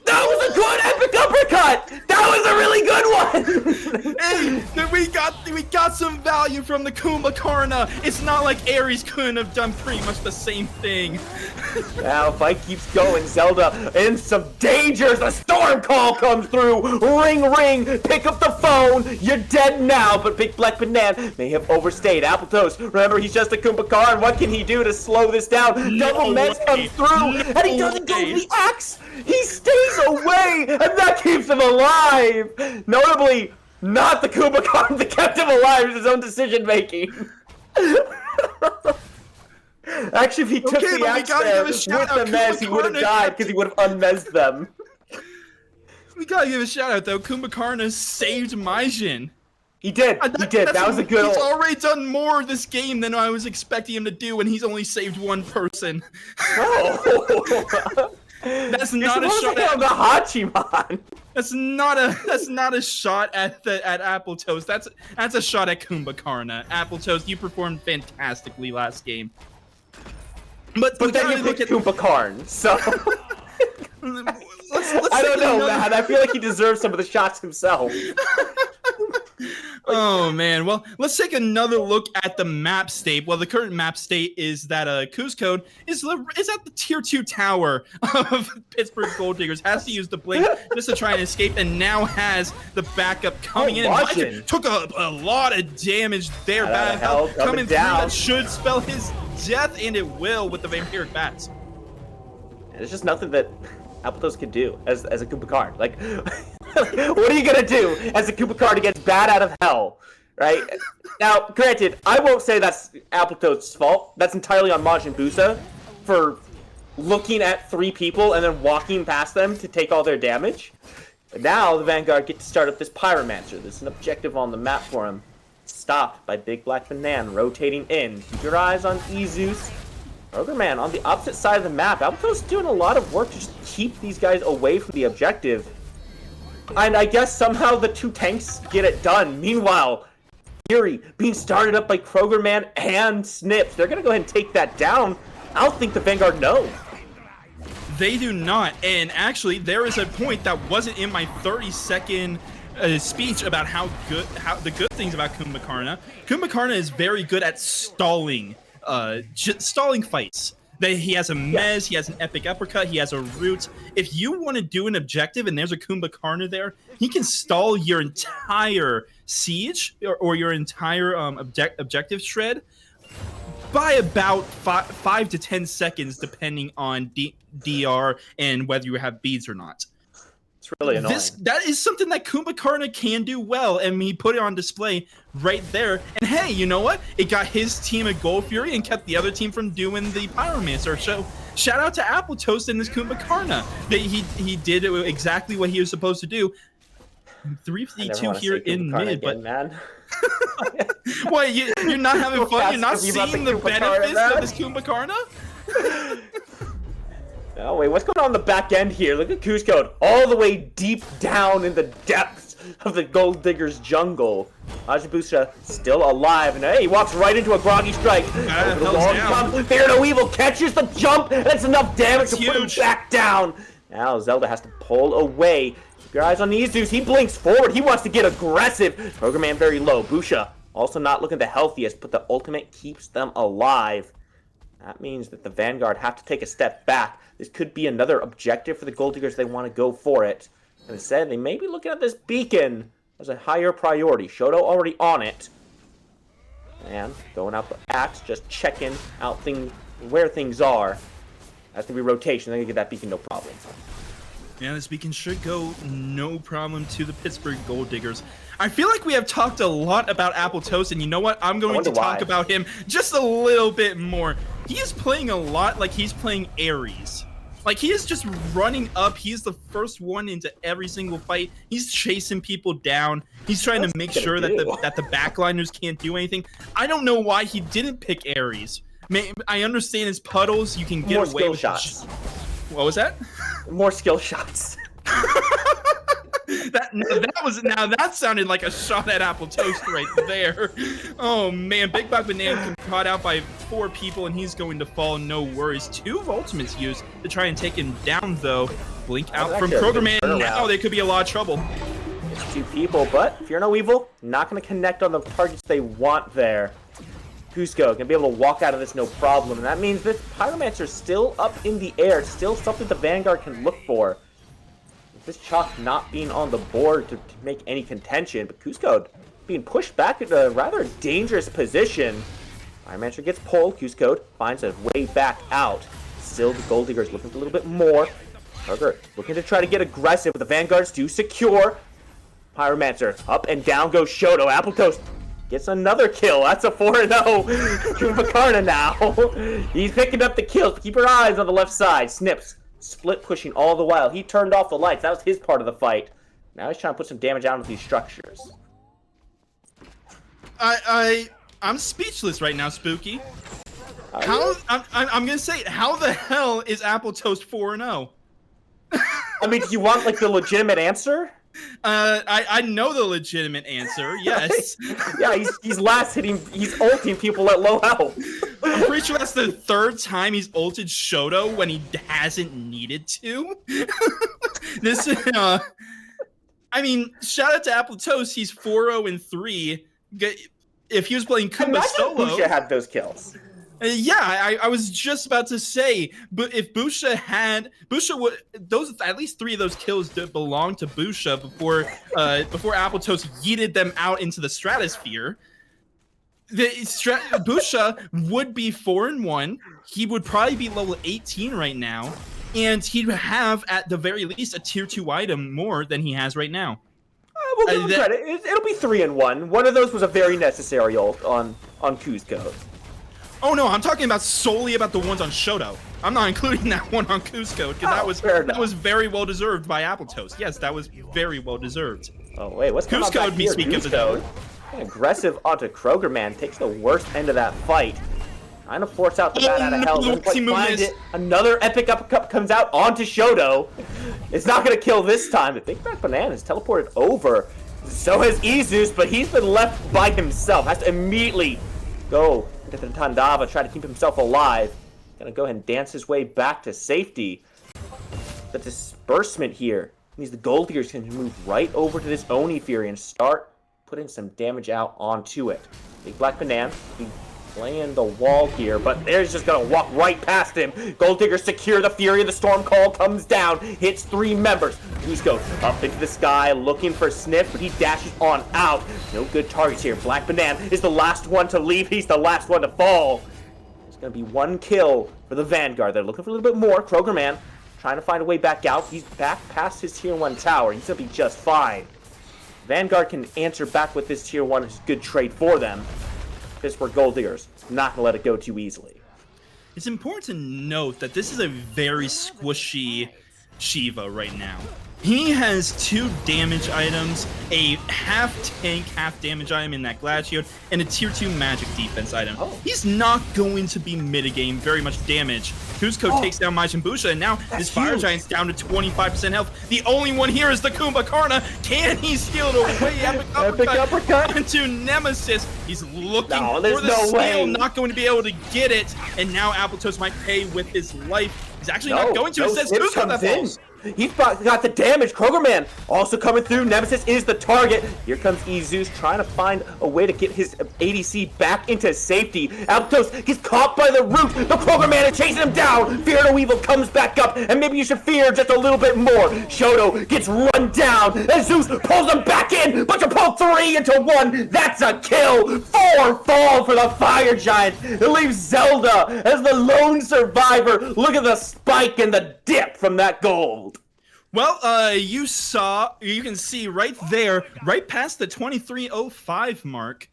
That was a good epic uppercut! That was a really good one! Hey, we got some value from the Kumba Karna. It's not like Ares couldn't have done pretty much the same thing. Now, fight keeps going. Zelda in some dangers. A storm call comes through. Ring, ring. Pick up the phone. You're dead now, but Big Black Banana may have overstayed. Appletoast, remember, he's just a Kumba Karna. What can he do to slow this down? Double Mets comes through, and he doesn't go to the axe. He stays away, and that keeps him alive. Notably, not the Kumba Karna that kept him alive. It's his own decision making. Actually, if he took the axe there with the mez, he would have died because he would have unmezzed them. We gotta give a shout out though. Kumba Karna saved Majin. He did. He did. That was a good. He's already done more this game than I was expecting him to do, and he's only saved 1 person. Oh. That's not a shot at the Hachiman. That's not a shot at Appletoast. That's a shot at Kumba Karna. Appletoast, you performed fantastically last game. But then you picked Kumba Karna, so I don't know, man. I feel like he deserves some of the shots himself. Oh man, well, let's take another look at the map state. Well, the current map state is that Cusco is at the tier 2 tower of Pittsburgh Gold Diggers. Has to use the blink just to try and escape, and now has the backup coming in. Majin took a lot of damage there. Bad health coming through. That should spell his death, and it will with the vampiric bats. There's just nothing that Appletoast can do as a Kumba Karna. Like, what are you gonna do as a Kumba Karna gets bad out of hell, right? Now, granted, I won't say that's Appletoast's fault. That's entirely on Majin Busa for looking at 3 people and then walking past them to take all their damage. But now the Vanguard get to start up this Pyromancer. There's an objective on the map for him. Stopped by Big Black Banana rotating in. Keep your eyes on Izus. Krogerman on the opposite side of the map. Alto's doing a lot of work to just keep these guys away from the objective. And I guess somehow the two tanks get it done. Meanwhile, Fury being started up by Krogerman and Snips. They're going to go ahead and take that down. I don't think the Vanguard know. They do not. And actually, there is a point that wasn't in my 30-second speech about how the good things about Kumbhakarna. Kumbhakarna is very good at stalling fights. He has a mez, he has an epic uppercut, he has a root. If you want to do an objective and there's a Kumbhakarna there, he can stall your entire siege or your entire objective shred by about 5 to 10 seconds, depending on DR and whether you have beads or not. It's really annoying. That is something that Kumbhakarna can do well, and he put it on display right there. And hey, you know what? It got his team a Gold Fury and kept the other team from doing the Pyromancer. So shout out to Appletoast and his Kumbhakarna. He did exactly what he was supposed to do. 3v2 here in mid, but man. What, you're not having fun? You're not seeing the benefits of this Kumbhakarna? Oh, wait, what's going on in the back end here? Look at Kuzcode all the way deep down in the depths of the Gold Digger's jungle. Hayabusa still alive, and hey, he walks right into a groggy strike. Fear No Evil catches the jump, and it's enough damage to put him back down. Now Zelda has to pull away. Keep your eyes on these dudes. He blinks forward. He wants to get aggressive. Krogerman very low. Busha also not looking the healthiest, but the ultimate keeps them alive. That means that the Vanguard have to take a step back. This could be another objective for the Gold Diggers. They want to go for it. And instead, they may be looking at this beacon as a higher priority. Shoto already on it. And going out the axe, just checking out where things are. That's going to be rotation. They're going to get that beacon no problem. Yeah, this beacon should go no problem to the Pittsburgh Gold Diggers. I feel like we have talked a lot about Appletoast, and you know what? I'm going to talk about him just a little bit more. He is playing a lot like he's playing Ares. Like, he is just running up. He's the first one into every single fight. He's chasing people down. He's trying to make sure that the backliners can't do anything. I don't know why he didn't pick Ares. I understand his puddles. You can get more away skill with shots. What was that? More skill shots. That sounded like a shot at Appletoast right there. Oh man, Big Bug Banana can be caught out by 4 people and he's going to fall, no worries. 2 ultimates used to try and take him down though. Blink out from Krogerman. Now they could be a lot of trouble. It's 2 people, but Fear No Evil not going to connect on the targets they want there. Cusco can be able to walk out of this no problem, and that means this Pyromancer is still up in the air, still something the Vanguard can look for. This Chalk not being on the board to make any contention, but Cusco being pushed back into a rather dangerous position. Pyromancer gets pulled, Cusco finds a way back out. Still, the Gold Diggers looking for a little bit more. Burger looking to try to get aggressive, but the Vanguards do secure. Pyromancer, up and down goes Shoto. Appletoast gets another kill. That's a 4-0. Kumbhakarna now. He's picking up the kills. Keep your eyes on the left side. Snips split pushing all the while. He turned off the lights. That was his part of the fight. Now he's trying to put some damage out of these structures. I'm speechless right now, Spooky. I'm gonna say, how the hell is Appletoast 4-0? I mean, do you want like the legitimate answer? I know the legitimate answer. Yes. Yeah, he's last hitting. He's ulting people at low health. I'm pretty sure that's the 3rd time he's ulted Shoto when he hasn't needed to. This, I mean, shout out to Appletoast. He's 4-0-3. If he was playing Kumba solo, Busha had those kills. Yeah, I was just about to say, but if Busha would at least 3 of those kills belonged to Busha before Appletoast yeeted them out into the stratosphere. Busha would be 4-1. He would probably be level 18 right now, and he'd have at the very least a tier 2 item more than he has right now. We'll give him credit. It'll be 3-1. One of those was a very necessary ult on Kuzco. Oh no, I'm talking about solely about the ones on Shoto. I'm not including that one on Cusco because that was very well deserved by Appletoast. Yes, that was very well deserved. Oh wait, what's going on back here? Cusco aggressive onto Krogerman, takes the worst end of that fight. Trying to force out the bat out of hell. Doesn't quite find it. Another epic uppercut comes out onto Shoto. It's not going to kill this time. The Big Black Banana has teleported over. So has Izus, but he's been left by himself. Has to immediately go into the Tandava, try to keep himself alive. Gonna go ahead and dance his way back to safety. The disbursement here means the Gold Diggers can move right over to this Oni Fury and start putting some damage out onto it. Big Black Banana playing the wall here, but they're just gonna walk right past him. Gold Diggers secure the Fury. The Storm Call comes down, hits 3 members. Cusco up into the sky looking for Sniff, but he dashes on out. No good targets here. Black Banana is the last one to leave. He's the last one to fall. There's gonna be 1 kill for the Vanguard. They're looking for a little bit more. Kroger Man trying to find a way back out. He's back past his Tier 1 tower. He's gonna be just fine. Vanguard can answer back with this Tier 1. It's a good trade for them. Pittsburgh Gold Diggers not gonna let it go too easily. It's important to note that this is a very squishy Shiva right now. He has 2 damage items, a half tank, half damage item in that Glaciode, and a tier 2 magic defense item. He's not going to be mitigating very much damage. Cusco takes down Majin Busha, and now his Fire Giant's down to 25% health. The only one here is the Kumbhakarna. Can he steal it away? Epic uppercut onto Nemesis. He's looking for the steal, not going to be able to get it. And now Appletoast might pay with his life. He's actually not going to. It says Cusco that falls. He's got the damage. Kroger Man also coming through. Nemesis is the target. Here comes Izus trying to find a way to get his ADC back into safety. Altos gets caught by the root. The Kroger Man is chasing him down. Fear No Evil comes back up, and maybe you should fear just a little bit more. Shoto gets run down, and Zeus pulls him back in, but you pull 3 into 1. That's a kill. 4 fall for the Fire Giant. It leaves Zelda as the lone survivor. Look at the spike and the dip from that gold. Well, you can see right there, right past the 23:05 mark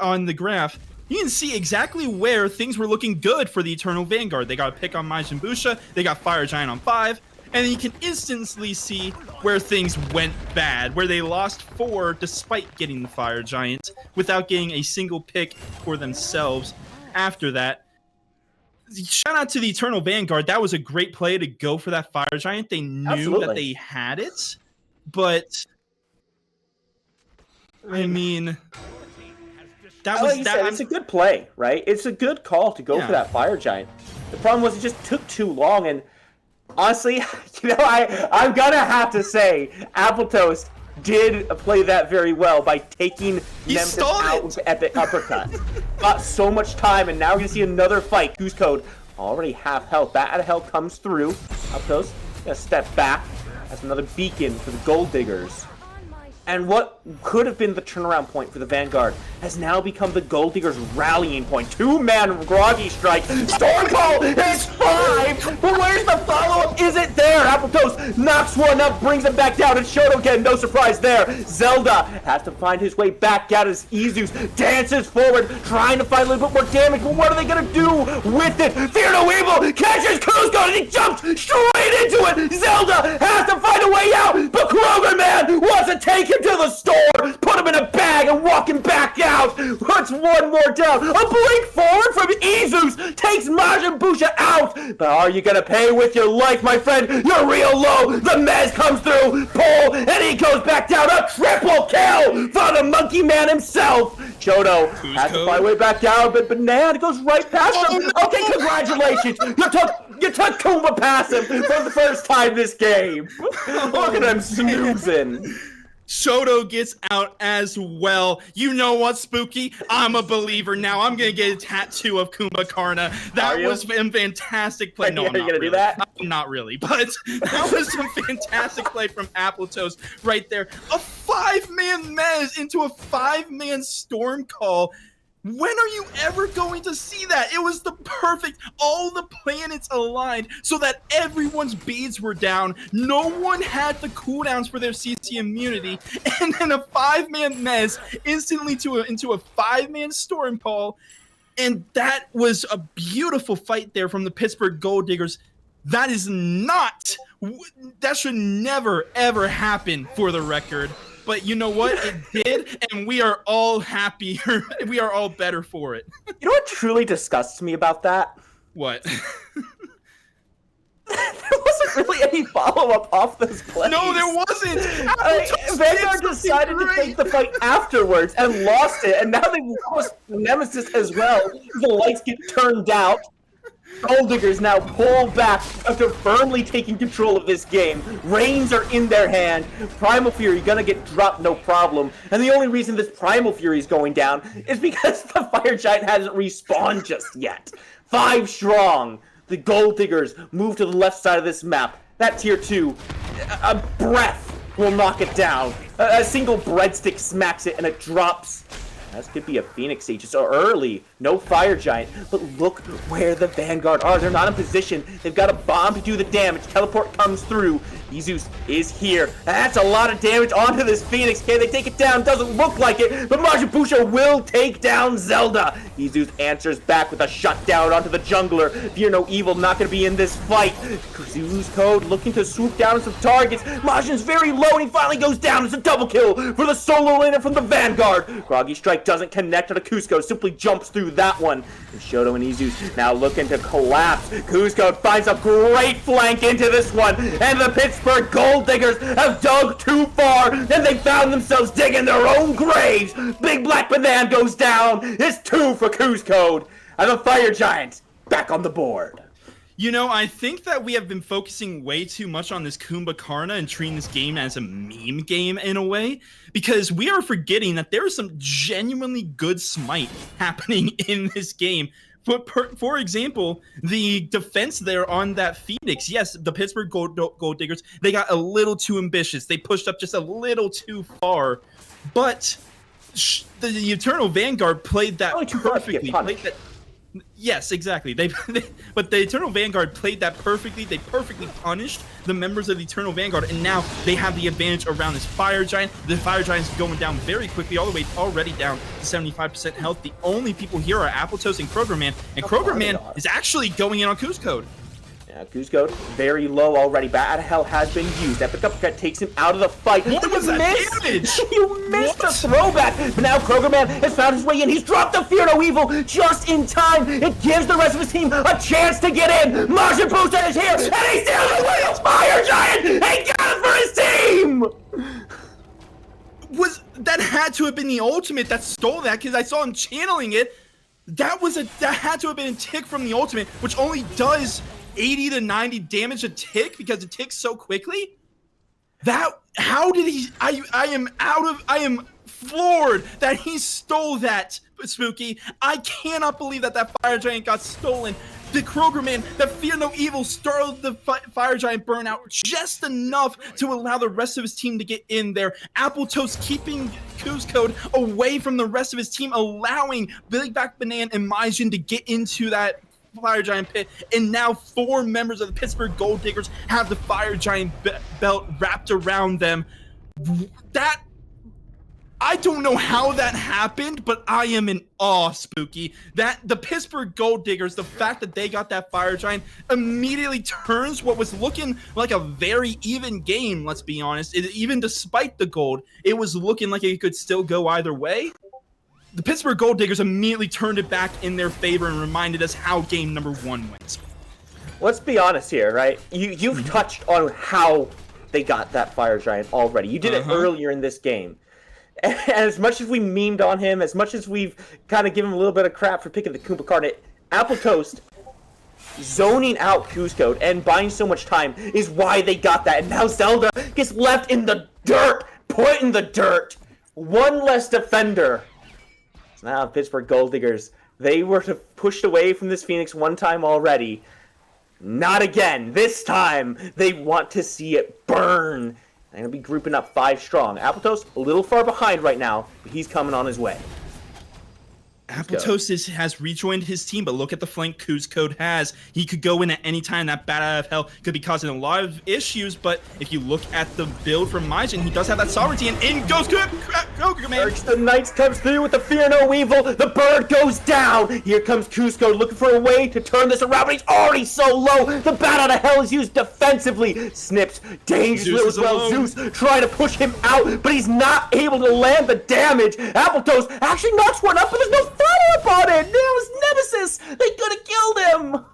on the graph, you can see exactly where things were looking good for the Eternal Vanguard. They got a pick on Majin Busha, they got Fire Giant on 5, and then you can instantly see where things went bad, where they lost 4 despite getting the Fire Giant without getting a single pick for themselves after that. Shout out to the Eternal Vanguard. That was a great play to go for that Fire Giant. They knew that they had it, but I mean, it's a good play, right? It's a good call to go for that Fire Giant. The problem was it just took too long, and honestly, I'm gonna have to say, Appletoast did play that very well by taking Nemesis out with epic uppercut. Got so much time, and now we're gonna see another fight. Cusco already half health. Bat out of hell comes through. Appletoast gonna step back. That's another beacon for the Gold Diggers. And what could have been the turnaround point for the Vanguard has now become the Gold Diggers' rallying point. 2-man groggy strike. Storm Call is 5! But where's the follow-up? Is it there? Appletoast knocks one up, brings him back down, and Shoto again, no surprise there. Zelda has to find his way back out as Izus dances forward, trying to find a little bit more damage, but what are they going to do with it? Fear No Evil catches Cusco, and he jumps straight into it! Zelda has to find a way out, but Kroger Man wants to take him to the store, put him in a bag, and walk him back out. Puts one more down. A blink forward from Izus takes Majin Busha out. But are you gonna pay with your life, my friend? You're real low. The Mez comes through, pull, and he goes back down. A triple kill for the Monkey Man himself. Shoto has to find a way back down, but Banana goes right past him. Okay, congratulations. You took Kumba past him for the first time this game. Look at him snoozing. Shoto gets out as well. You know what, Spooky? I'm a believer now. I'm going to get a tattoo of Kumbhakarna. That was a fantastic play. No, I'm not really. Do that? Not really, but that was some fantastic play from Appletoast right there. A 5-man Mez into a 5-man Storm Call. When are you ever going to see that? It was the perfect, all the planets aligned so that everyone's beads were down. No one had the cooldowns for their CC immunity. And then a 5-man Mez instantly into a 5-man Storm Call. And that was a beautiful fight there from the Pittsburgh Gold Diggers. That should never, ever happen for the record. but you know what? It did, and we are all happier. We are all better for it. You know what truly disgusts me about that? What? There wasn't really any follow-up off those plays. No, there wasn't! Vanguard decided to take the fight afterwards and lost it, and now they've lost Nemesis as well. The lights get turned out. Gold Diggers now pull back after firmly taking control of this game. Reins are in their hand. Primal Fury gonna get dropped no problem. And the only reason this Primal Fury is going down is because the Fire Giant hasn't respawned just yet. 5 strong. The Gold Diggers move to the left side of this map. That tier 2, a breath will knock it down. A single breadstick smacks it and it drops. This could be a Phoenix Age so early. No Fire Giant. But look where the Vanguard are. They're not in position. They've got a bomb to do the damage. Teleport comes through. Jesus is here. That's a lot of damage onto this Phoenix. Can they take it down? Doesn't look like it. But Majapusha will take down Zelda. Jesus answers back with a shutdown onto the jungler. Fear no evil, not going to be in this fight. Zeus Code looking to swoop down on some targets. Majin's very low and he finally goes down. It's a double kill for the solo laner from the Vanguard. Groggy Strike doesn't connect to the Cusco. Simply jumps through that one. And Shoto and Izus now looking to collapse. Cusco finds a great flank into this one. And the Pittsburgh Gold Diggers have dug too far. And they found themselves digging their own graves. Big Black Banana goes down. It's 2 for Cusco. And the Fire Giant back on the board. You know, I think that we have been focusing way too much on this Kumbhakarna and treating this game as a meme game in a way, because we are forgetting that there is some genuinely good Smite happening in this game. For example, the defense there on that Phoenix, yes, the Pittsburgh Gold Diggers, they got a little too ambitious. They pushed up just a little too far, but the Eternal Vanguard played that perfectly. Yes, exactly. But the Eternal Vanguard played that perfectly. They perfectly punished the members of the Eternal Vanguard, and now they have the advantage around this Fire Giant. The Fire Giant's going down very quickly, all the way already down to 75% health. The only people here are Appletoast and Krogerman, and Krogerman is actually going in on Cusco. Yeah, Cusco very low already. Bad Hell has been used. Epic Uppercut takes him out of the fight. What was that damage? You missed the throwback. But now Krogerman has found his way in. He's dropped the Fear No Evil just in time. It gives the rest of his team a chance to get in. Martian Booster is here, and he's still the Williams Fire Giant. He got it for his team. That had to have been the ultimate that stole that, because I saw him channeling it. That had to have been a tick from the ultimate, which only does 80 to 90 damage a tick because it ticks so quickly. How did he? I am floored that he stole that, Spooky. I cannot believe that Fire Giant got stolen. The Krogerman, the Fear No Evil, startled the Fire Giant burnout just enough to allow the rest of his team to get in there. Appletoast keeping Cusco away from the rest of his team, allowing Big Back Banana and Majin to get into that Fire Giant pit, and now 4 members of the Pittsburgh Gold Diggers have the Fire Giant belt wrapped around them. I don't know how that happened, but I am in awe, Spooky. That the Pittsburgh Gold Diggers, the fact that they got that Fire Giant immediately turns what was looking like a very even game, let's be honest. Even despite the gold, it was looking like it could still go either way. The Pittsburgh Gold Diggers immediately turned it back in their favor and reminded us how game number 1 wins. Let's be honest here, right? You've touched on how they got that Fire Giant already. You did it earlier in this game. And as much as we memed on him, as much as we've kind of given him a little bit of crap for picking the Kumbhakarna, Appletoast zoning out Cusco and buying so much time is why they got that. And now Zelda gets left in the dirt, put in the dirt. One less defender. Now, Pittsburgh Gold Diggers, they were pushed away from this Phoenix one time already. Not again. This time, they want to see it burn. They're going to be grouping up 5 strong. Appletoast, a little far behind right now, but he's coming on his way. Appletoast has rejoined his team, but look at the flank Kuzcode has. He could go in at any time. That bat out of hell could be causing a lot of issues, but if you look at the build from Majin, he does have that sovereignty, and in goes Krogerman. The Knights comes through with the Fear No Evil. The bird goes down. Here comes Kuzcode looking for a way to turn this around, but he's already so low. The bat out of hell is used defensively. Snips dangerously as well. Zeus trying to push him out, but he's not able to land the damage. Appletoast actually knocks one up, but there's no follow-up on it. That was Nemesis. They could have killed him.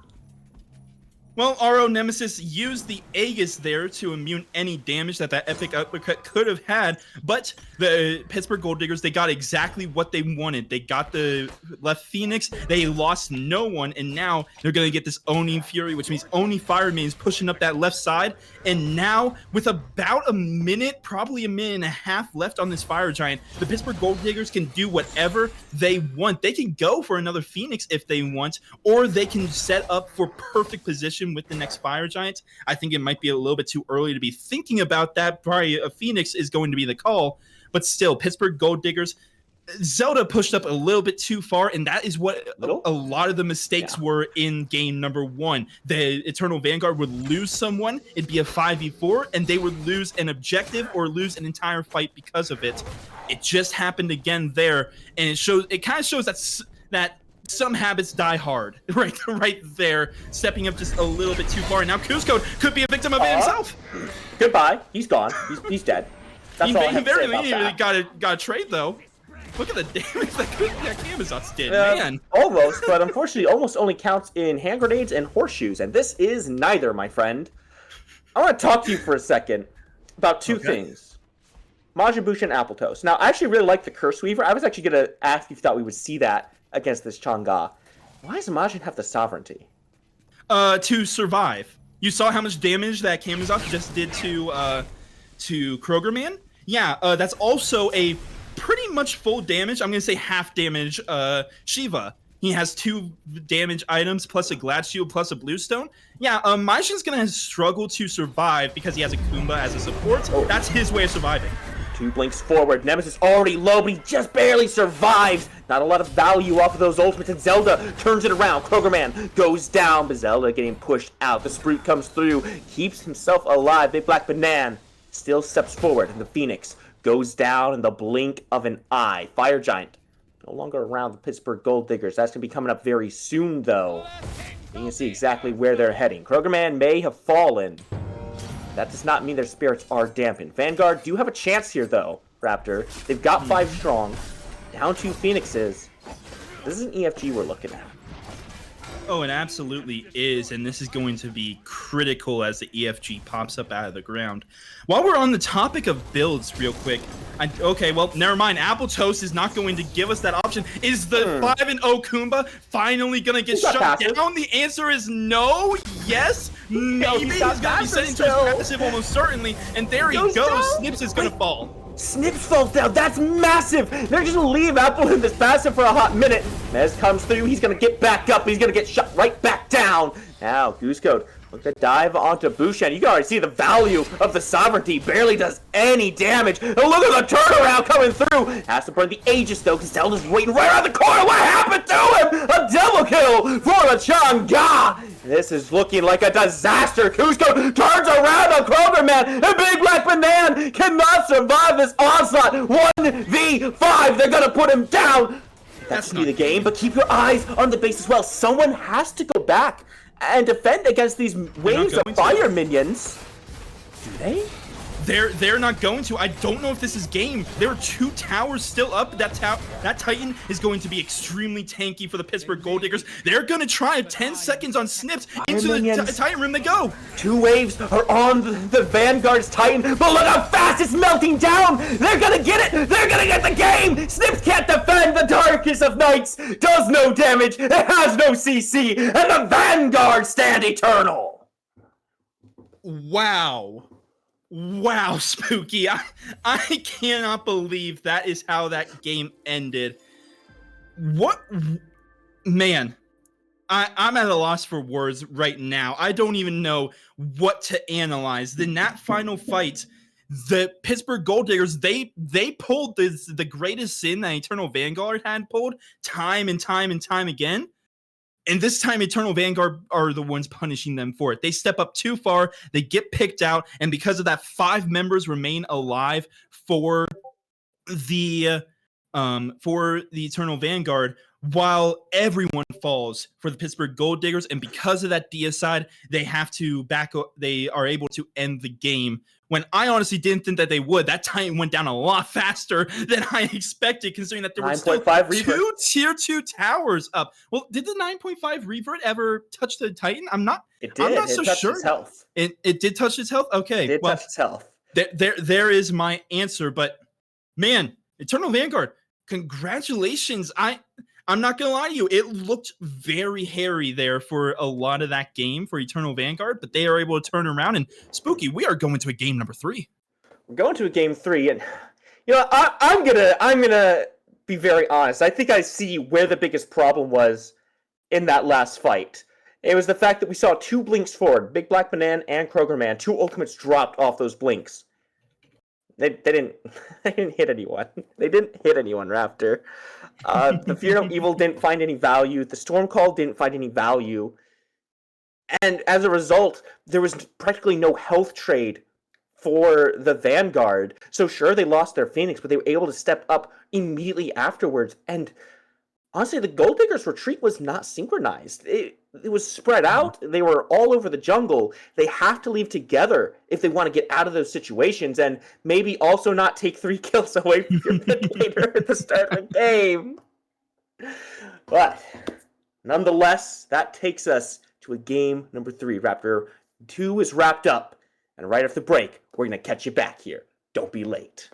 Well, RO Nemesis used the Aegis there to immune any damage that epic uppercut could have had, but the Pittsburgh Gold Diggers, they got exactly what they wanted. They got the left Phoenix, they lost no one, and now they're going to get this Oni Fury, which means Oni Fireman is pushing up that left side, and now with about a minute, probably a minute and a half left on this Fire Giant, the Pittsburgh Gold Diggers can do whatever they want. They can go for another Phoenix if they want, or they can set up for perfect position with the next Fire Giant. I think it might be a little bit too early to be thinking about that. Probably a Phoenix is going to be the call, but still, Pittsburgh Gold Diggers, Zelda pushed up a little bit too far, and that is what a lot of the mistakes were in game number 1. The Eternal Vanguard would lose someone, it'd be a 5v4, and they would lose an objective or lose an entire fight because of it. It just happened again there, and it kind of shows that some habits die hard, right there, stepping up just a little bit too far. And now Kuzcode could be a victim of it himself. Goodbye. He's gone. He's dead. That's all I have to say about that. Got a trade though. Look at the damage that Camazotz did, man. Almost, but unfortunately, almost only counts in hand grenades and horseshoes, and this is neither, my friend. I want to talk to you for a second about two things. Majin Buu and Appletoast. Now, I actually really like the Curse Weaver. I was actually going to ask if you thought we would see that against this Chang'e. Why does Majin have the sovereignty? To survive. You saw how much damage that Camazotz just did to Krogerman? Yeah, that's also a pretty much full damage. I'm going to say half damage Shiva. He has 2 damage items plus a Glad Shield plus a Bluestone. Yeah, Majin's going to struggle to survive because he has a Kumba as a support. That's his way of surviving. 2 blinks forward. Nemesis already low, but he just barely survives. Not a lot of value off of those ultimates, and Zelda turns it around. Krogerman goes down, but Zelda getting pushed out. The Sprute comes through, keeps himself alive. Big Black Banan still steps forward, and the Phoenix goes down in the blink of an eye. Fire Giant no longer around the Pittsburgh Gold Diggers. That's going to be coming up very soon, though. You can see exactly where they're heading. Krogerman may have fallen. That does not mean their spirits are dampened. Vanguard do have a chance here, though, Raptor. They've got 5 strong. Down 2 Phoenixes. This is an EFG we're looking at. Oh, it absolutely is, and this is going to be critical as the EFG pops up out of the ground. While we're on the topic of builds real quick, okay, well, never mind. Appletoast is not going to give us that option. Is the 5-0 Kumba finally going to get shut down? The answer is no, yes, maybe. He's going to be set into his passive almost certainly, and there he goes. Snips is going to fall. Snips falls down. That's massive. They're just going to leave Apple in this passive for a hot minute. Mez comes through. He's going to get back up. He's going to get shot right back down. Now, Goosecode look to dive onto Bushan. You can already see the value of the sovereignty. Barely does any damage. And look at the turnaround coming through. Has to burn the Aegis, though, because Zelda's waiting right around the corner. What happened to him? A double kill for the Chang'e. This is looking like a disaster. Kuzco turns around on Krogerman, and Big Black Banan cannot survive this onslaught. 1v5. They're going to put him down. That's be the game, but keep your eyes on the base as well. Someone has to go back and defend against these waves of fire minions. Do they? They're not going to. I don't know if this is game. There are 2 towers still up. That Titan is going to be extremely tanky for the Pittsburgh Gold Diggers. They're going to try 10 seconds on Snips. Into the Titan room they go. 2 waves are on the Vanguard's Titan, but look how fast it's melting down. They're going to get it. They're going to get the game. Snips can't defend. The Darkest of Nights does no damage. It has no CC, and the Vanguard stand eternal. Wow, Spooky. I cannot believe that is how that game ended. What? Man, I'm at a loss for words right now. I don't even know what to analyze. In that final fight, the Pittsburgh Gold Diggers, they pulled the greatest sin that Eternal Vanguard had pulled time and time and time again. And this time, Eternal Vanguard are the ones punishing them for it. They step up too far, they get picked out, and because of that, 5 members remain alive for the Eternal Vanguard, while everyone falls for the Pittsburgh Gold Diggers. And because of that deicide, they have to back up. They are able to end the game. When I honestly didn't think that they would. That time went down a lot faster than I expected, considering that there were still 2 tier 2 towers up. Well, did the 9.5 revert ever touch the Titan? I'm not. It did. I'm not so touched sure. Its health. It did touch its health. Okay, it did touch its health. There is my answer. But man, Eternal Vanguard, congratulations. I'm not going to lie to you. It looked very hairy there for a lot of that game for Eternal Vanguard, but they are able to turn around. And Spooky, we are going to a game number 3. We're going to a game 3, and I'm gonna be very honest. I think I see where the biggest problem was in that last fight. It was the fact that we saw 2 blinks forward, Big Black Banana and Kroger Man. 2 ultimates dropped off those blinks. They didn't hit anyone. They didn't hit anyone, Raptor. The Fear No Evil didn't find any value. The Storm Call didn't find any value. And as a result, there was practically no health trade for the Vanguard. So sure, they lost their Phoenix, but they were able to step up immediately afterwards. And honestly, the Gold Diggers' retreat was not synchronized. It was spread out. They were all over the jungle. They have to leave together if they want to get out of those situations, and maybe also not take 3 kills away from your mid laner at the start of the game. But nonetheless, that takes us to a game number 3. Raptor 2 is wrapped up, and right after the break, we're going to catch you back here. Don't be late.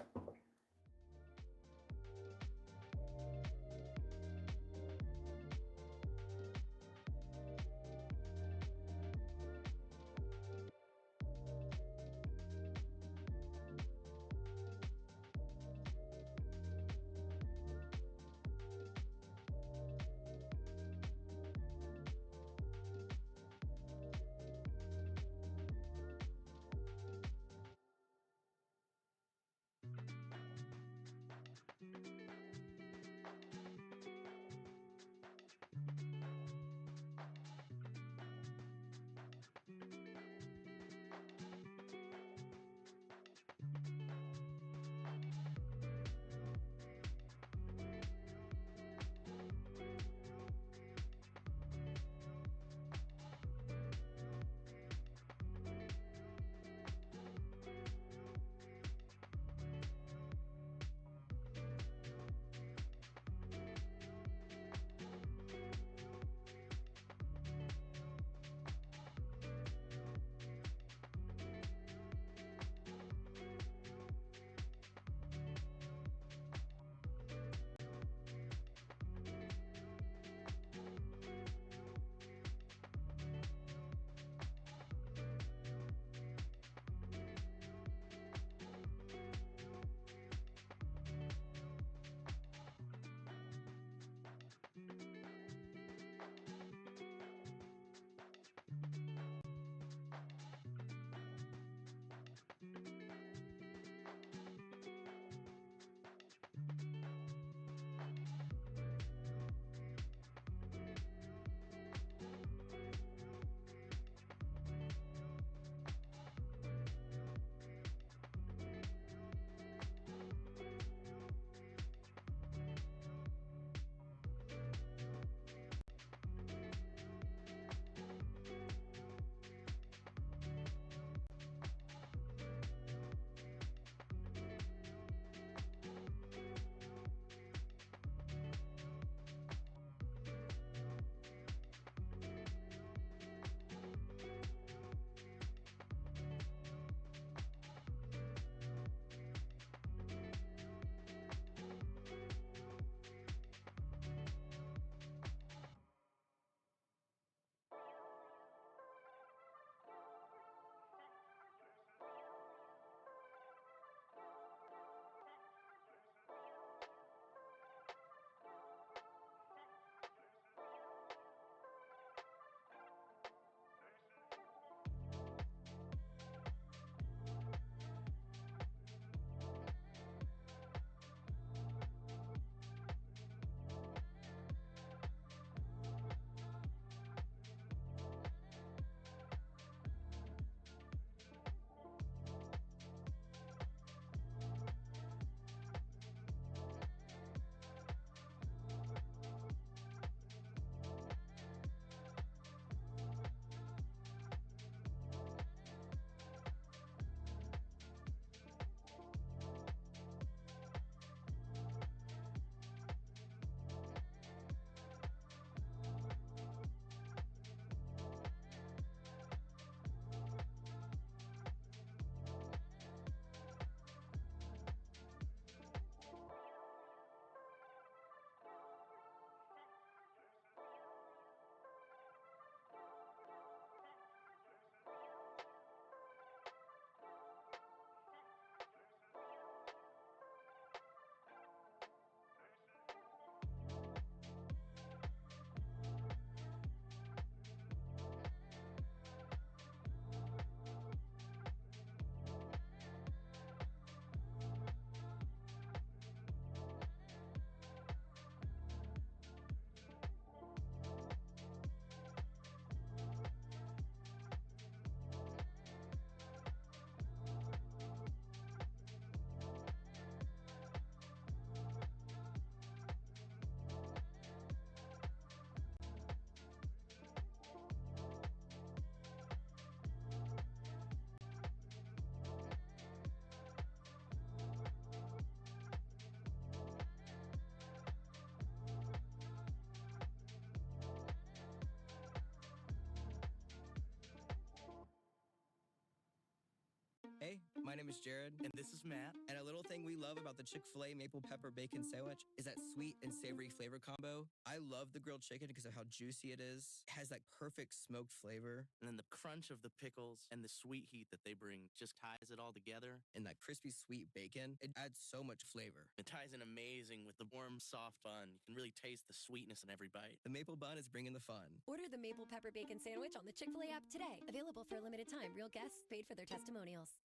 My name is Jared. And this is Matt. And a little thing we love about the Chick-fil-A maple pepper bacon sandwich is that sweet and savory flavor combo. I love the grilled chicken because of how juicy it is. It has that perfect smoked flavor. And then the crunch of the pickles and the sweet heat that they bring just ties it all together. And that crispy sweet bacon, it adds so much flavor. It ties in amazing with the warm, soft bun. You can really taste the sweetness in every bite. The maple bun is bringing the fun. Order the maple pepper bacon sandwich on the Chick-fil-A app today. Available for a limited time. Real guests paid for their testimonials.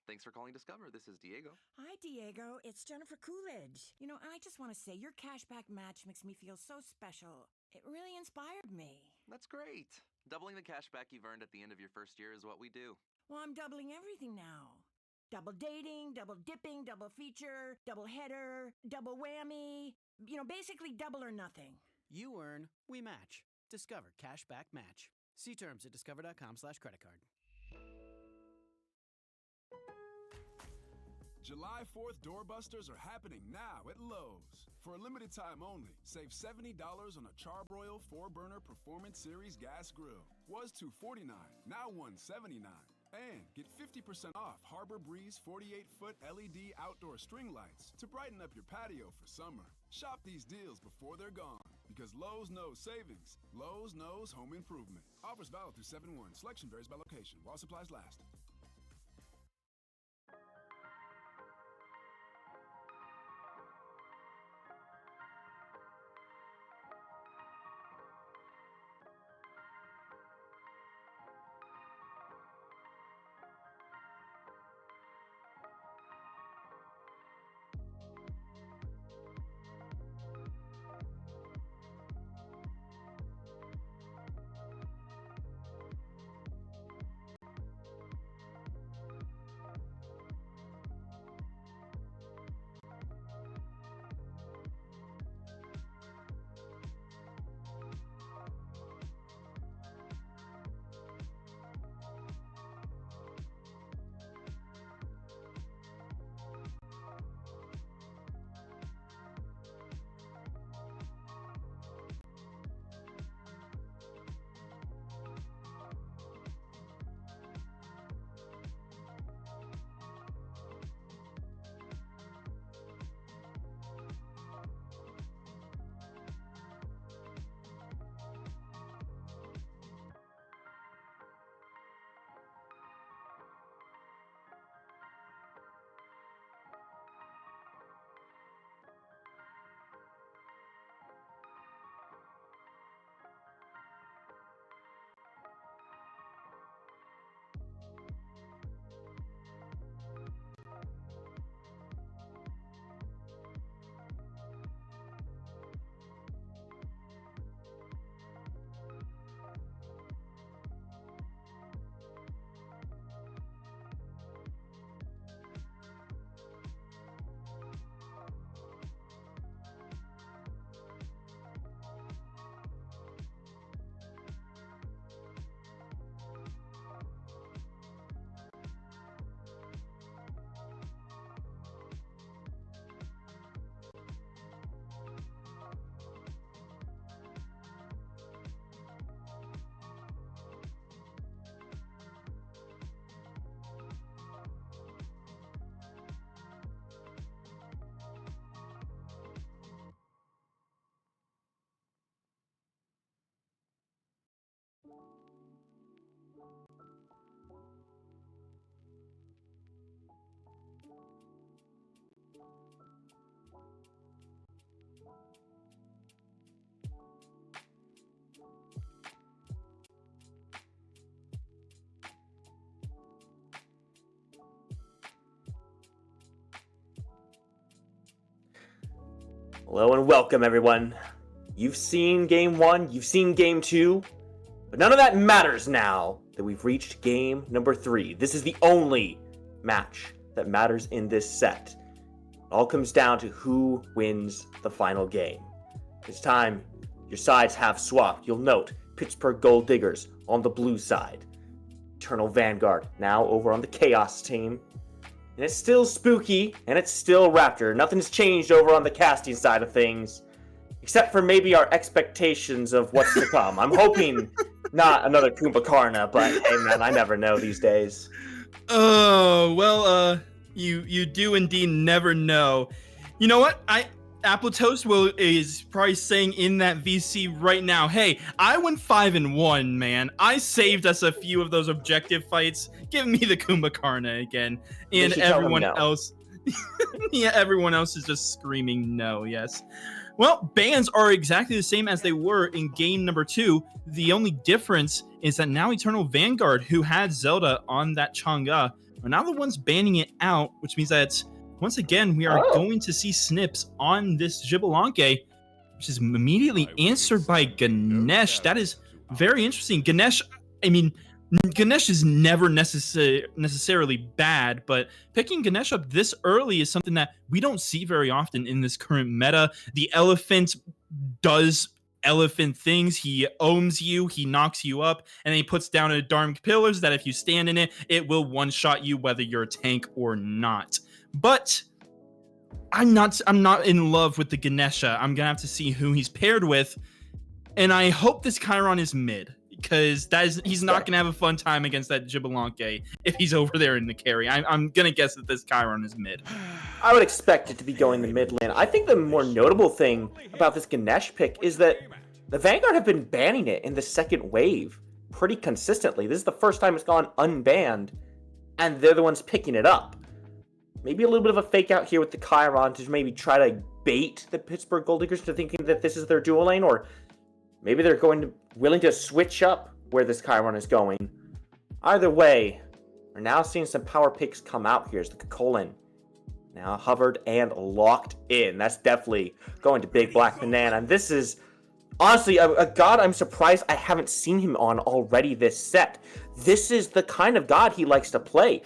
Thanks for calling Discover. This is Diego. Hi, Diego. It's Jennifer Coolidge. I just want to say your cashback match makes me feel so special. It really inspired me. That's great. Doubling the cashback you've earned at the end of your first year is what we do. Well, I'm doubling everything now. Double dating, double dipping, double feature, double header, double whammy. Basically double or nothing. You earn, we match. Discover Cashback Match. See terms at discover.com/creditcard. July 4th doorbusters are happening now at Lowe's. For a limited time only, save $70 on a Charbroil 4-burner Performance Series gas grill. Was $249, now $179. And get 50% off Harbor Breeze 48-foot LED outdoor string lights to brighten up your patio for summer. Shop these deals before they're gone, because Lowe's knows savings. Lowe's knows home improvement. Offers valid through 7/1. Selection varies by location, while supplies last. Hello and welcome, everyone. You've seen Game 1, you've seen Game 2, but none of that matters now that we've reached Game number 3. This is the only match that matters in this set. It all comes down to who wins the final game. This time, your sides have swapped. You'll note Pittsburgh Gold Diggers on the blue side. Eternal Vanguard now over on the Chaos team. And it's still Spooky, and it's still Raptor. Nothing's changed over on the casting side of things, except for maybe our expectations of what's to come. I'm hoping not another Kumbhakarna, but hey man, I never know these days. Oh, well, you do indeed never know. You know what? Apple Toast is probably saying in that VC right now, hey, I went 5-1, man. I saved us a few of those objective fights. Give me the Kumbhakarna again. And everyone else, yeah, everyone else is just screaming no, yes. Well, bans are exactly the same as they were in game number 2. The only difference is that now Eternal Vanguard, who had Zelda on that Chang'e, are now the ones banning it out, which means that once again, we are going to see snips on this Xbalanque, which is immediately answered by Ganesh. That is very interesting. Ganesh is never necessarily bad, but picking Ganesh up this early is something that we don't see very often in this current meta. The elephant does elephant things. He ohms you, he knocks you up, and then he puts down a darn pillars that if you stand in it, it will one-shot you whether you're a tank or not. But I'm not in love with the Ganesha. I'm gonna have to see who he's paired with, and I hope this Chiron is mid, because he's not gonna have a fun time against that Xbalanque if he's over there in the carry. I'm gonna guess that this Chiron is mid. I would expect it to be going the mid lane. I think the more notable thing about this Ganesh pick is that the Vanguard have been banning it in the second wave pretty consistently. This is the first time it's gone unbanned, and they're the ones picking it up. Maybe a little bit of a fake out here with the Chiron to maybe try to bait the Pittsburgh Gold Diggers to thinking that this is their dual lane, or maybe they're willing to switch up where this Chiron is going. Either way, we're now seeing some power picks come out here as the Kukulkan now hovered and locked in. That's definitely going to Big Black Banana, and this is honestly a god I'm surprised I haven't seen him on already this set. This is the kind of god he likes to play.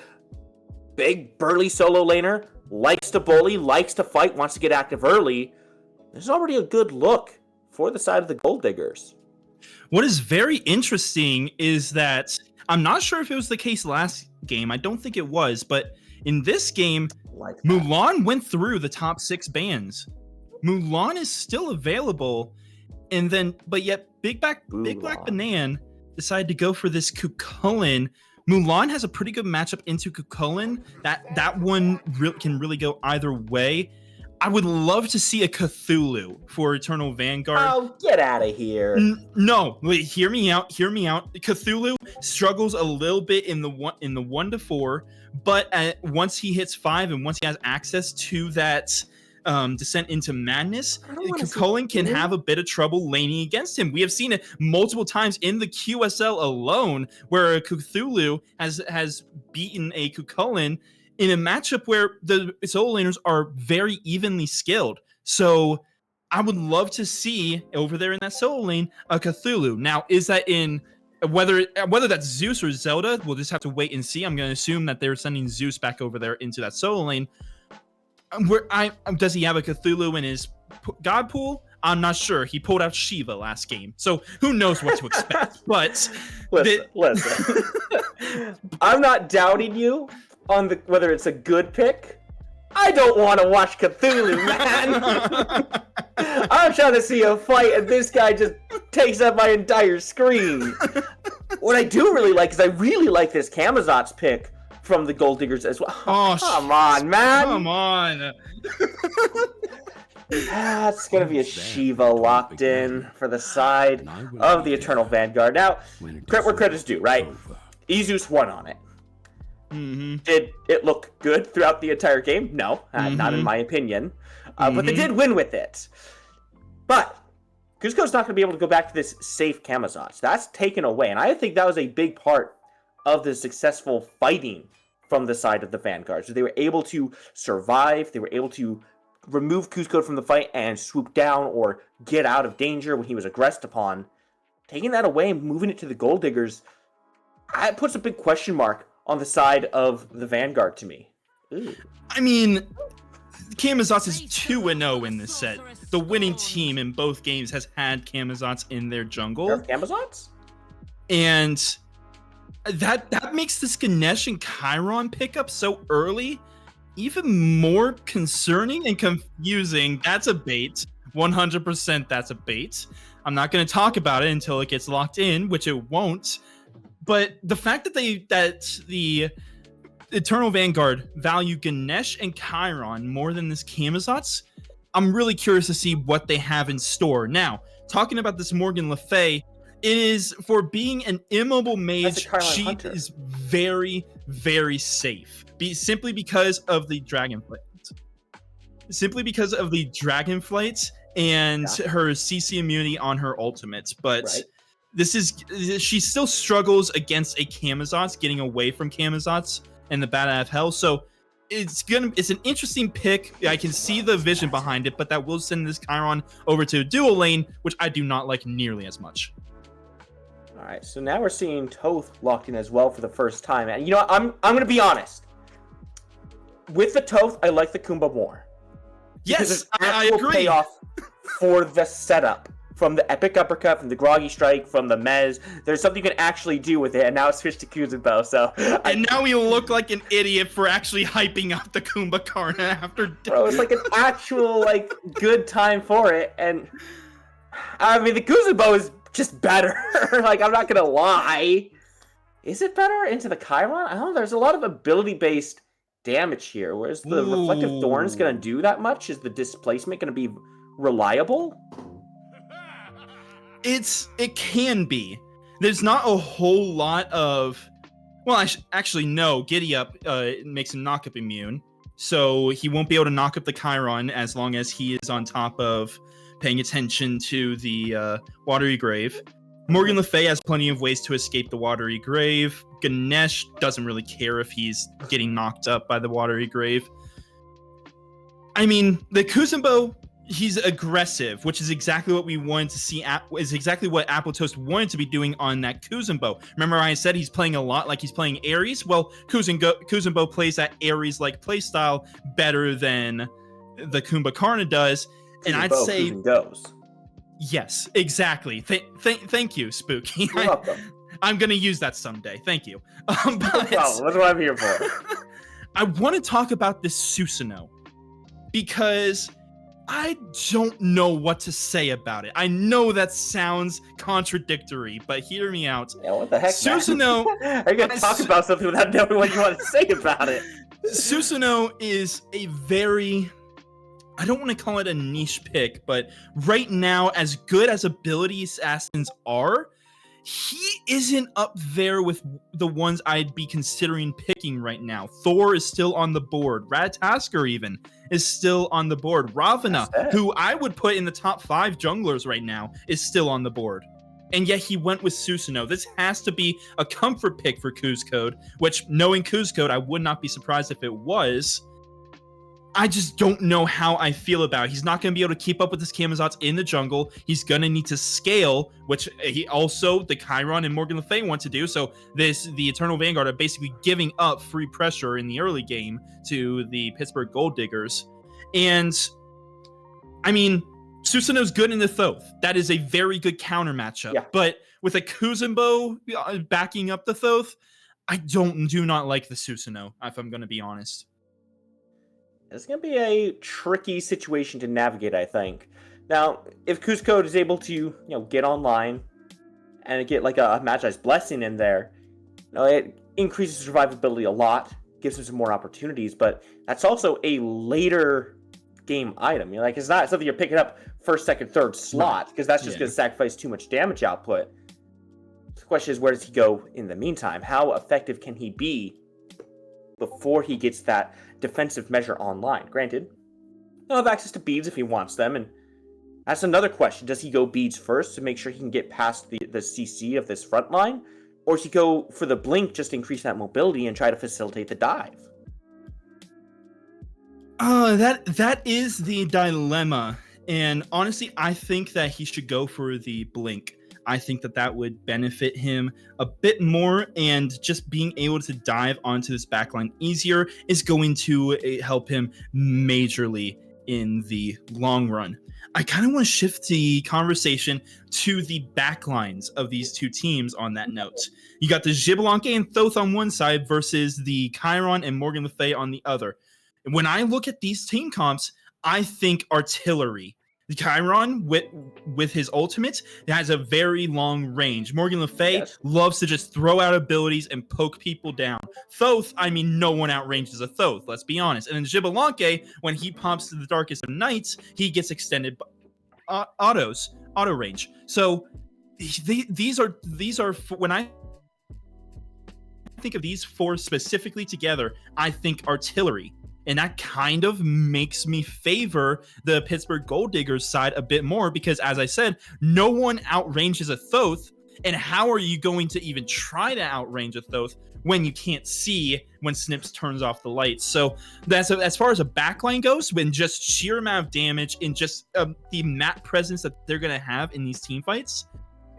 Big, burly solo laner, likes to bully, likes to fight, wants to get active early. This is already a good look for the side of the Gold Diggers. What is very interesting is that I'm not sure if it was the case last game. I don't think it was, but in this game, Mulan went through the top 6 bans. Mulan is still available, but yet Big Black Banana decided to go for this Kukulkan. Mulan has a pretty good matchup into Kukulkan. That one can really go either way. I would love to see a Cthulhu for Eternal Vanguard. Oh, get out of here. No, wait, hear me out. Cthulhu struggles a little bit in the 1 to 4, but once he hits 5 and once he has access to that Descent into Madness, Kukulkan can have a bit of trouble laning against him. We have seen it multiple times in the QSL alone, where a Cthulhu has beaten a Kukulkan in a matchup where the solo laners are very evenly skilled. So I would love to see over there in that solo lane a Cthulhu. Now, is that in whether that's Zeus or Zelda? We'll just have to wait and see. I'm going to assume that they're sending Zeus back over there into that solo lane. Does he have a Cthulhu in his god pool? I'm not sure. He pulled out Shiva last game, so who knows what to expect. But listen. I'm not doubting you on whether it's a good pick. I don't want to watch Cthulhu, man. I'm trying to see a fight, and this guy just takes up my entire screen. What I do really like is I really like this Camazotz pick from the Gold Diggers as well. Oh, come on, man. Come on. It's going to be a Shiva locked in for the side of the Eternal Vanguard. Now, credit where credit's due, right? Izus won on it. Mm-hmm. Did it look good throughout the entire game? No, not in my opinion. But they did win with it. But Cusco's not going to be able to go back to this safe Camazotz. That's taken away. And I think that was a big part of the successful fighting from the side of the Vanguard. So they were able to survive. They were able to remove Cusco from the fight and swoop down or get out of danger when he was aggressed upon. Taking that away and moving it to the Gold Diggers, it puts a big question mark on the side of the Vanguard to me. Ooh. I mean, Camazotz is 2-0 in this set. The winning team in both games has had Camazotz in their jungle. Camazotz? And that makes this Ganesh and Chiron pickup so early even more concerning and confusing. That's a bait. 100% that's a bait. I'm not going to talk about it until it gets locked in, which it won't. But the fact that the Eternal Vanguard value Ganesh and Chiron more than this Camazotz, I'm really curious to see what they have in store. Now, talking about this Morgan Le Fay, it is, for being an immobile mage, she is very, very safe. Simply because of the Dragonflight. And her CC immunity on her ultimates. But she still struggles against a Camazotz, getting away from Camazotz and the Bat Out of Hell. So it's an interesting pick. I can see the vision behind it, but that will send this Chiron over to a dual lane, which I do not like nearly as much. All right, so now we're seeing Toth locked in as well for the first time. And you know what? I'm going to be honest. With the Toth, I like the Kumba more. Yes, I agree. Payoff for the setup. From the Epic Uppercut, from the Groggy Strike, from the Mez. There's something you can actually do with it, and now it's switched to Kuzenbo, so... And now we look like an idiot for actually hyping up the Kumba Karna after... Bro, it's like an actual, like, good time for it, and... I mean, the Kuzenbo is just better. Like, I'm not gonna lie. Is it better into the Chiron? I don't know, there's a lot of ability-based damage here. Whereas the Reflective Thorn's gonna do that much? Is the displacement gonna be reliable? It can be. There's not a whole lot of... Well, actually, no. Giddy Up makes him knock up immune. So he won't be able to knock up the Chiron as long as he is on top of paying attention to the Watery Grave. Morgan Le Fay has plenty of ways to escape the Watery Grave. Ganesh doesn't really care if he's getting knocked up by the Watery Grave. I mean, the Kuzenbo... He's aggressive, which is exactly what we wanted to see. Is exactly what Apple Toast wanted to be doing on that Kuzenbo. Remember, I said he's playing a lot like he's playing Ares. Well, Kuzenbo plays that Ares-like playstyle better than the Kumba Karna does, and I'd say goes. Yes, exactly. Thank you, Spooky. You're welcome. I'm gonna use that someday. Thank you. No problem. That's what I'm here for. I want to talk about this Susanoo because I don't know what to say about it. I know that sounds contradictory, but hear me out. Yeah, what the heck, Susanoo... Are you going to talk about something without knowing what you want to say about it? Susanoo is a very... I don't want to call it a niche pick, but right now, as good as ability assassins are, he isn't up there with the ones I'd be considering picking right now. Thor is still on the board. Ratatasker even is still on the board. Ravana, who I would put in the top 5 junglers right now, is still on the board. And yet he went with Susanoo. This has to be a comfort pick for Kuzcode, which, knowing Kuzcode, I would not be surprised if it was. I just don't know how I feel about it. He's not going to be able to keep up with this Camazotz in the jungle. He's going to need to scale, which he also, the Chiron and Morgan Le Fay want to do. So the Eternal Vanguard are basically giving up free pressure in the early game to the Pittsburgh Gold Diggers. And, I mean, Susanoo's good in the Thoth. That is a very good counter matchup. Yeah. But with a Kuzenbo backing up the Thoth, I do not like the Susanoo, if I'm going to be honest. It's going to be a tricky situation to navigate, I think. Now, if Kuzcode is able to, get online and get like a Magi's Blessing in there, it increases survivability a lot, gives him some more opportunities, but that's also a later game item. It's not something you're picking up first, second, third slot, because that's just going to sacrifice too much damage output. The question is, where does he go in the meantime? How effective can he be before he gets that defensive measure online? Granted, he'll have access to beads if he wants them, and that's another question. Does he go beads first to make sure he can get past the CC of this front line? Or does he go for the blink just to increase that mobility and try to facilitate the dive? That is the dilemma. And honestly, I think that he should go for the blink. I think that would benefit him a bit more, and just being able to dive onto this backline easier is going to help him majorly in the long run. I kind of want to shift the conversation to the backlines of these two teams on that note. You got the Xbalanque and Thoth on one side versus the Chiron and Morgan Le Fay on the other. When I look at these team comps, I think artillery. Chiron with his ultimate has a very long range. Morgan Le Fay loves to just throw out abilities and poke people down. Thoth, I mean, no one outranges a Thoth, let's be honest. And then Xbalanque, when he pops to the Darkest of Nights, he gets extended auto range. So these are when I think of these four specifically together, I think artillery. And that kind of makes me favor the Pittsburgh Gold Diggers side a bit more because, as I said, no one outranges a Thoth. And how are you going to even try to outrange a Thoth when you can't see when Snips turns off the lights? So that's as far as a backline goes, when just sheer amount of damage and just the map presence that they're going to have in these team fights,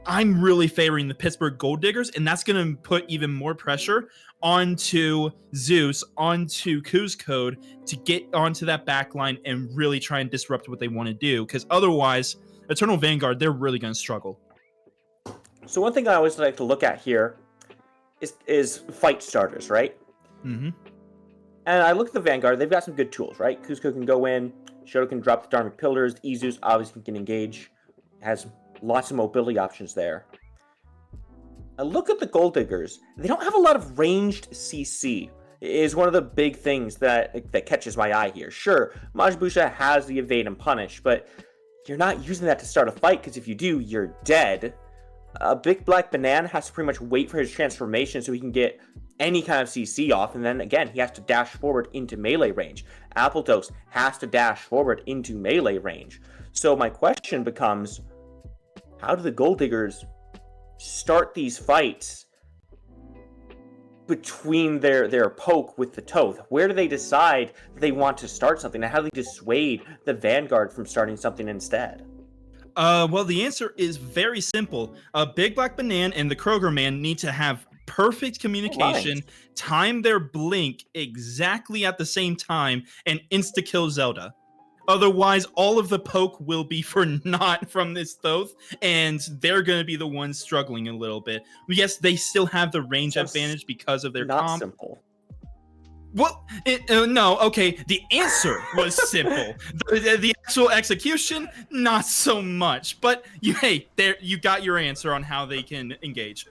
I'm really favoring the Pittsburgh Gold Diggers, and that's going to put even more pressure onto Zeus, onto Kuzcode to get onto that backline and really try and disrupt what they want to do, because otherwise, Eternal Vanguard, they're really going to struggle. So one thing I always like to look at here is fight starters, right? Mm-hmm. And I look at the Vanguard, they've got some good tools, right? Kuzco can go in, Shoto can drop the Dharmic Pillars, Izus obviously can engage, has lots of mobility options there. I look at the Gold Diggers. They don't have a lot of ranged CC. Is one of the big things that catches my eye here. Sure, Majbusha has the evade and punish, but you're not using that to start a fight, because if you do, you're dead. A Big Black Banana has to pretty much wait for his transformation so he can get any kind of CC off, and then again, he has to dash forward into melee range. Appletos has to dash forward into melee range. So my question becomes, how do the Gold Diggers start these fights between their poke with the Thoth? Where do they decide they want to start something? And how do they dissuade the Vanguard from starting something instead? Well, the answer is very simple. Big Black Banana and the Kroger Man need to have perfect communication, time their blink exactly at the same time, and insta-kill Zelda. Otherwise, all of the poke will be for naught from this Thoth, and they're going to be the ones struggling a little bit. Yes, they still have the range advantage because of their comp. Simple. Well, no, okay, the answer was simple. The actual execution, not so much. But, hey, there you got your answer on how they can engage.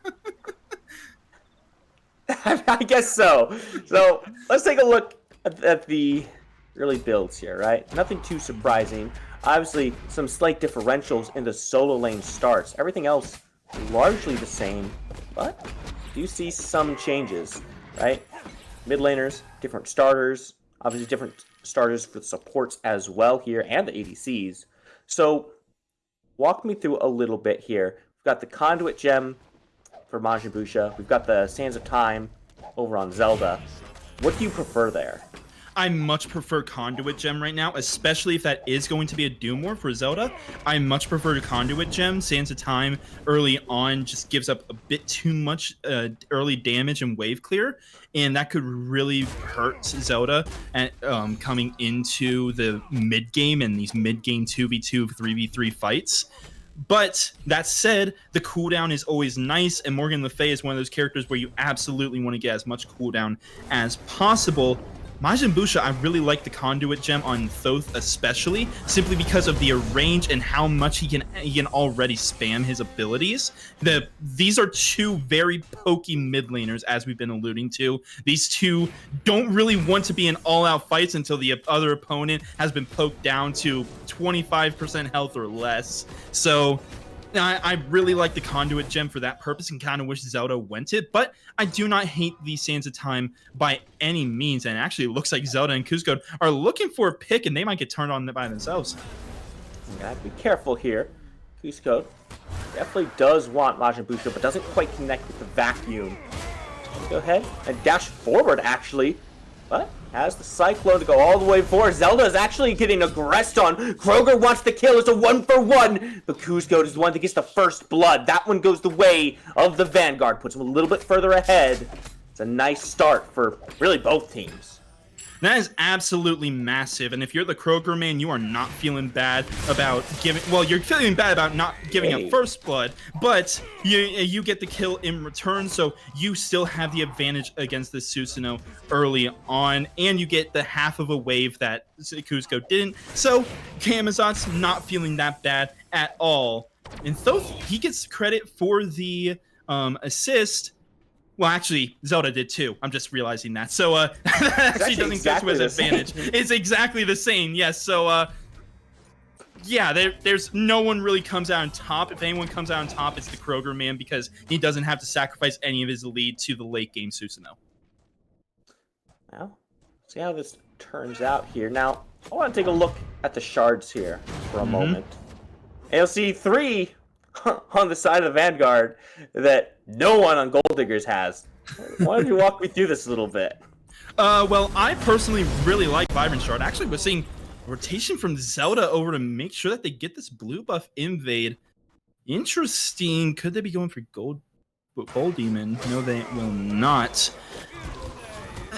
I guess so. So, let's take a look at the early builds here, right? Nothing too surprising. Obviously, some slight differentials in the solo lane starts. Everything else largely the same, but do you see some changes, right? Mid laners, different starters, obviously different starters for the supports as well here, and the ADCs. So, walk me through a little bit here. We've got the Conduit Gem for Majin Buu. We've got the Sands of Time over on Zelda. What do you prefer there? I much prefer Conduit Gem right now, especially if that is going to be a Doom War for Zelda. I much prefer the Conduit Gem. Sands of Time early on just gives up a bit too much early damage and wave clear, and that could really hurt Zelda at, coming into the mid game and these mid game 2v2, 3v3 fights. But that said, the cooldown is always nice, and Morgan Le Fay is one of those characters where you absolutely want to get as much cooldown as possible. Majin Buu, I really like the Conduit Gem on Thoth especially, simply because of the range and how much he can already spam his abilities. These are two very pokey mid laners, as we've been alluding to. These two don't really want to be in all-out fights until the other opponent has been poked down to 25% health or less. So I really like the Conduit Gem for that purpose and kind of wish Zelda went it, but I do not hate the Sands of Time by any means, and actually it looks like Zelda and Kuzcode are looking for a pick, and they might get turned on by themselves. You gotta be careful here. Kuzcode definitely does want Majin Buu, but doesn't quite connect with the vacuum. Go ahead and dash forward, actually, but has the Cyclone to go all the way forward. Zelda is actually getting aggressed on. Kroger wants the kill. It's a 1-for-1. But Kuzcode is the one that gets the first blood. That one goes the way of the Vanguard. Puts him a little bit further ahead. It's a nice start for really both teams. That is absolutely massive. And if you're the Kroger man, you are not feeling bad about giving... Well, you're feeling bad about not giving up first blood, but you get the kill in return, so you still have the advantage against the Susanoo early on, and you get the half of a wave that Kuzco didn't. So Camazot's not feeling that bad at all. And Thoth, he gets credit for the assist. Well, actually, Zelda did too. I'm just realizing that. So that actually doesn't go to his advantage. It's exactly the same. Yes. So yeah, there's no one really comes out on top. If anyone comes out on top, it's the Kroger man because he doesn't have to sacrifice any of his lead to the late game Susanoo. Well, see how this turns out here. Now, I want to take a look at the shards here for a moment. And you'll see 3 on the side of the Vanguard that no one on Gold Diggers has. Why don't you walk me through this a little bit? Well, I personally really like Vibrant Shard. Actually, we're seeing rotation from Zelda over to make sure that they get this blue buff invade. Interesting. Could they be going for Gold Demon? No, they will not.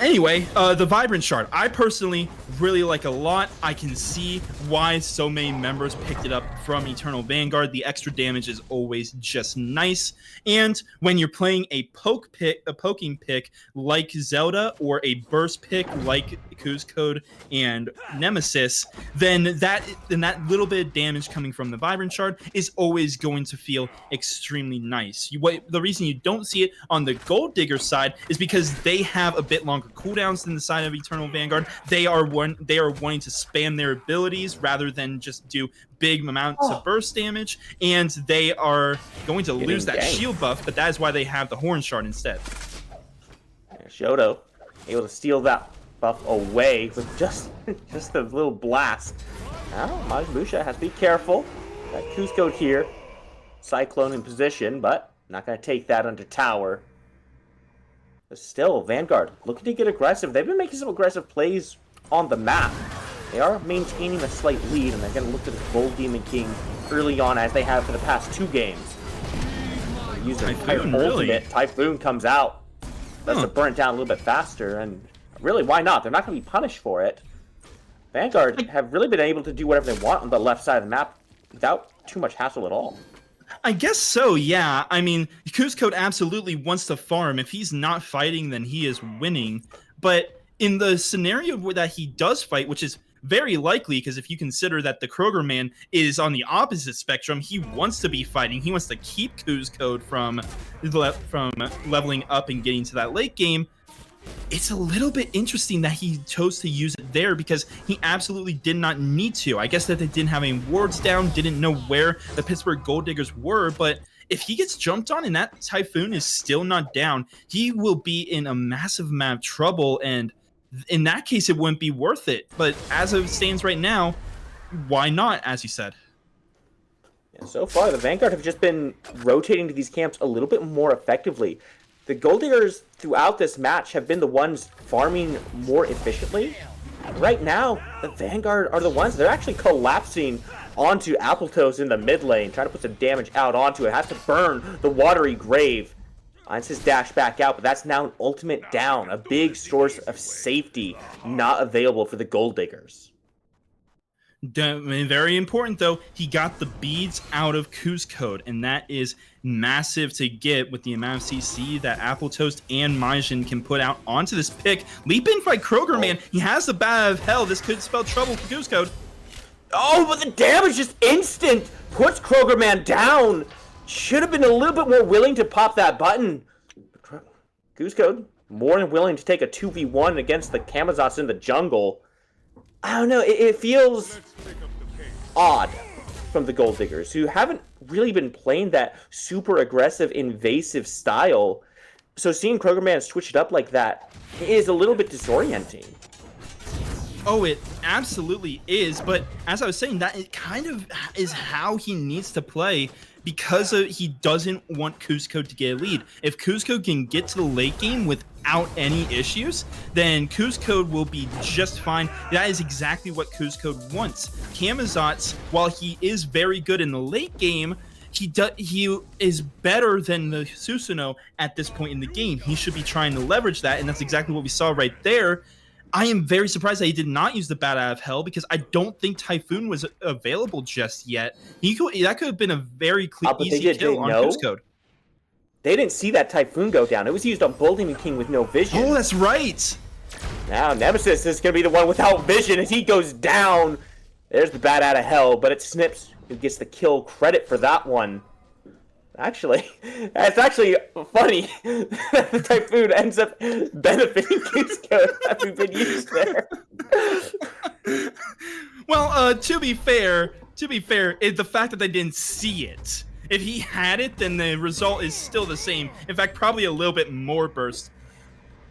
Anyway, the Vibrant Shard, I personally really like a lot. I can see why so many members picked it up from Eternal Vanguard. The extra damage is always just nice. And when you're playing a poking pick like Zelda or a burst pick like Kuzco and Nemesis, then that little bit of damage coming from the Vibrant Shard is always going to feel extremely nice. The reason you don't see it on the Gold Digger side is because they have a bit longer cooldowns than the side of Eternal Vanguard. They are wanting to spam their abilities rather than just do big amounts of burst damage, and they are going to lose that shield buff, but that is why they have the Horn Shard instead. Shoto able to steal that buff away with just a little blast. Now, Majmusha has to be careful. Got Kuzco here. Cyclone in position, but not going to take that under tower. But still, Vanguard looking to get aggressive. They've been making some aggressive plays on the map. They are maintaining a slight lead, and they're going to look to the Gold Demon King early on as they have for the past 2 games. Using Typhoon, ultimate. Typhoon comes out. Lets it burn it down a little bit faster, and really, why not? They're not going to be punished for it. Vanguard have really been able to do whatever they want on the left side of the map without too much hassle at all. I guess so, yeah. I mean, Kuzco absolutely wants to farm. If he's not fighting, then he is winning. But in the scenario that he does fight, which is very likely, because if you consider that the Kroger man is on the opposite spectrum, he wants to be fighting. He wants to keep Kuzco from leveling up and getting to that late game. It's a little bit interesting that he chose to use it there because he absolutely did not need to. I guess that they didn't have any wards down, didn't know where the Pittsburgh Gold Diggers were, but if he gets jumped on and that Typhoon is still not down, he will be in a massive amount of trouble, and in that case, it wouldn't be worth it. But as it stands right now, why not, as you said? Yeah, so far, the Vanguard have just been rotating to these camps a little bit more effectively. The Gold Diggers throughout this match have been the ones farming more efficiently. Right now, the Vanguard are the ones that are actually collapsing onto Appletoes in the mid lane, trying to put some damage out onto it. Has to burn the Watery Grave. Finds his dash back out, but that's now an ultimate down. A big source of safety not available for the Gold Diggers. Very important, though, he got the beads out of Kuzco, and that is massive to get with the amount of CC that Appletoast and Majin can put out onto this pick. Leap in by Kroger, man. He has the Bat of Hell. This could spell trouble for Kuzco. Oh, but the damage is instant. Puts Kroger man down. Should have been a little bit more willing to pop that button. Kuzco, more than willing to take a 2v1 against the Kamazots in the jungle. I don't know, it feels odd from the Gold Diggers, who haven't really been playing that super aggressive, invasive style. So seeing Kroger man switch it up like that is a little bit disorienting. Oh, it absolutely is, but as I was saying, that it kind of is how he needs to play because he doesn't want Kuzco to get a lead. If Kuzco can get to the late game without any issues, then Kuzco will be just fine. That is exactly what Kuzco wants. Kamazots, while he is very good in the late game, he is better than the Susanoo at this point in the game. He should be trying to leverage that, and that's exactly what we saw right there. I am very surprised that he did not use the Bat Out of Hell because I don't think Typhoon was available just yet. That could have been a very easy kill on Cuscode. They didn't see that Typhoon go down. It was used on Bull Demon King with no vision. Oh, that's right. Now Nemesis is going to be the one without vision as he goes down. There's the Bat Out of Hell, but it's Snips who gets the kill credit for that one. Actually, it's actually funny that the Typhoon ends up benefiting Cusco having been used there. Well, to be fair, the fact that they didn't see it. If he had it, then the result is still the same. In fact, probably a little bit more burst.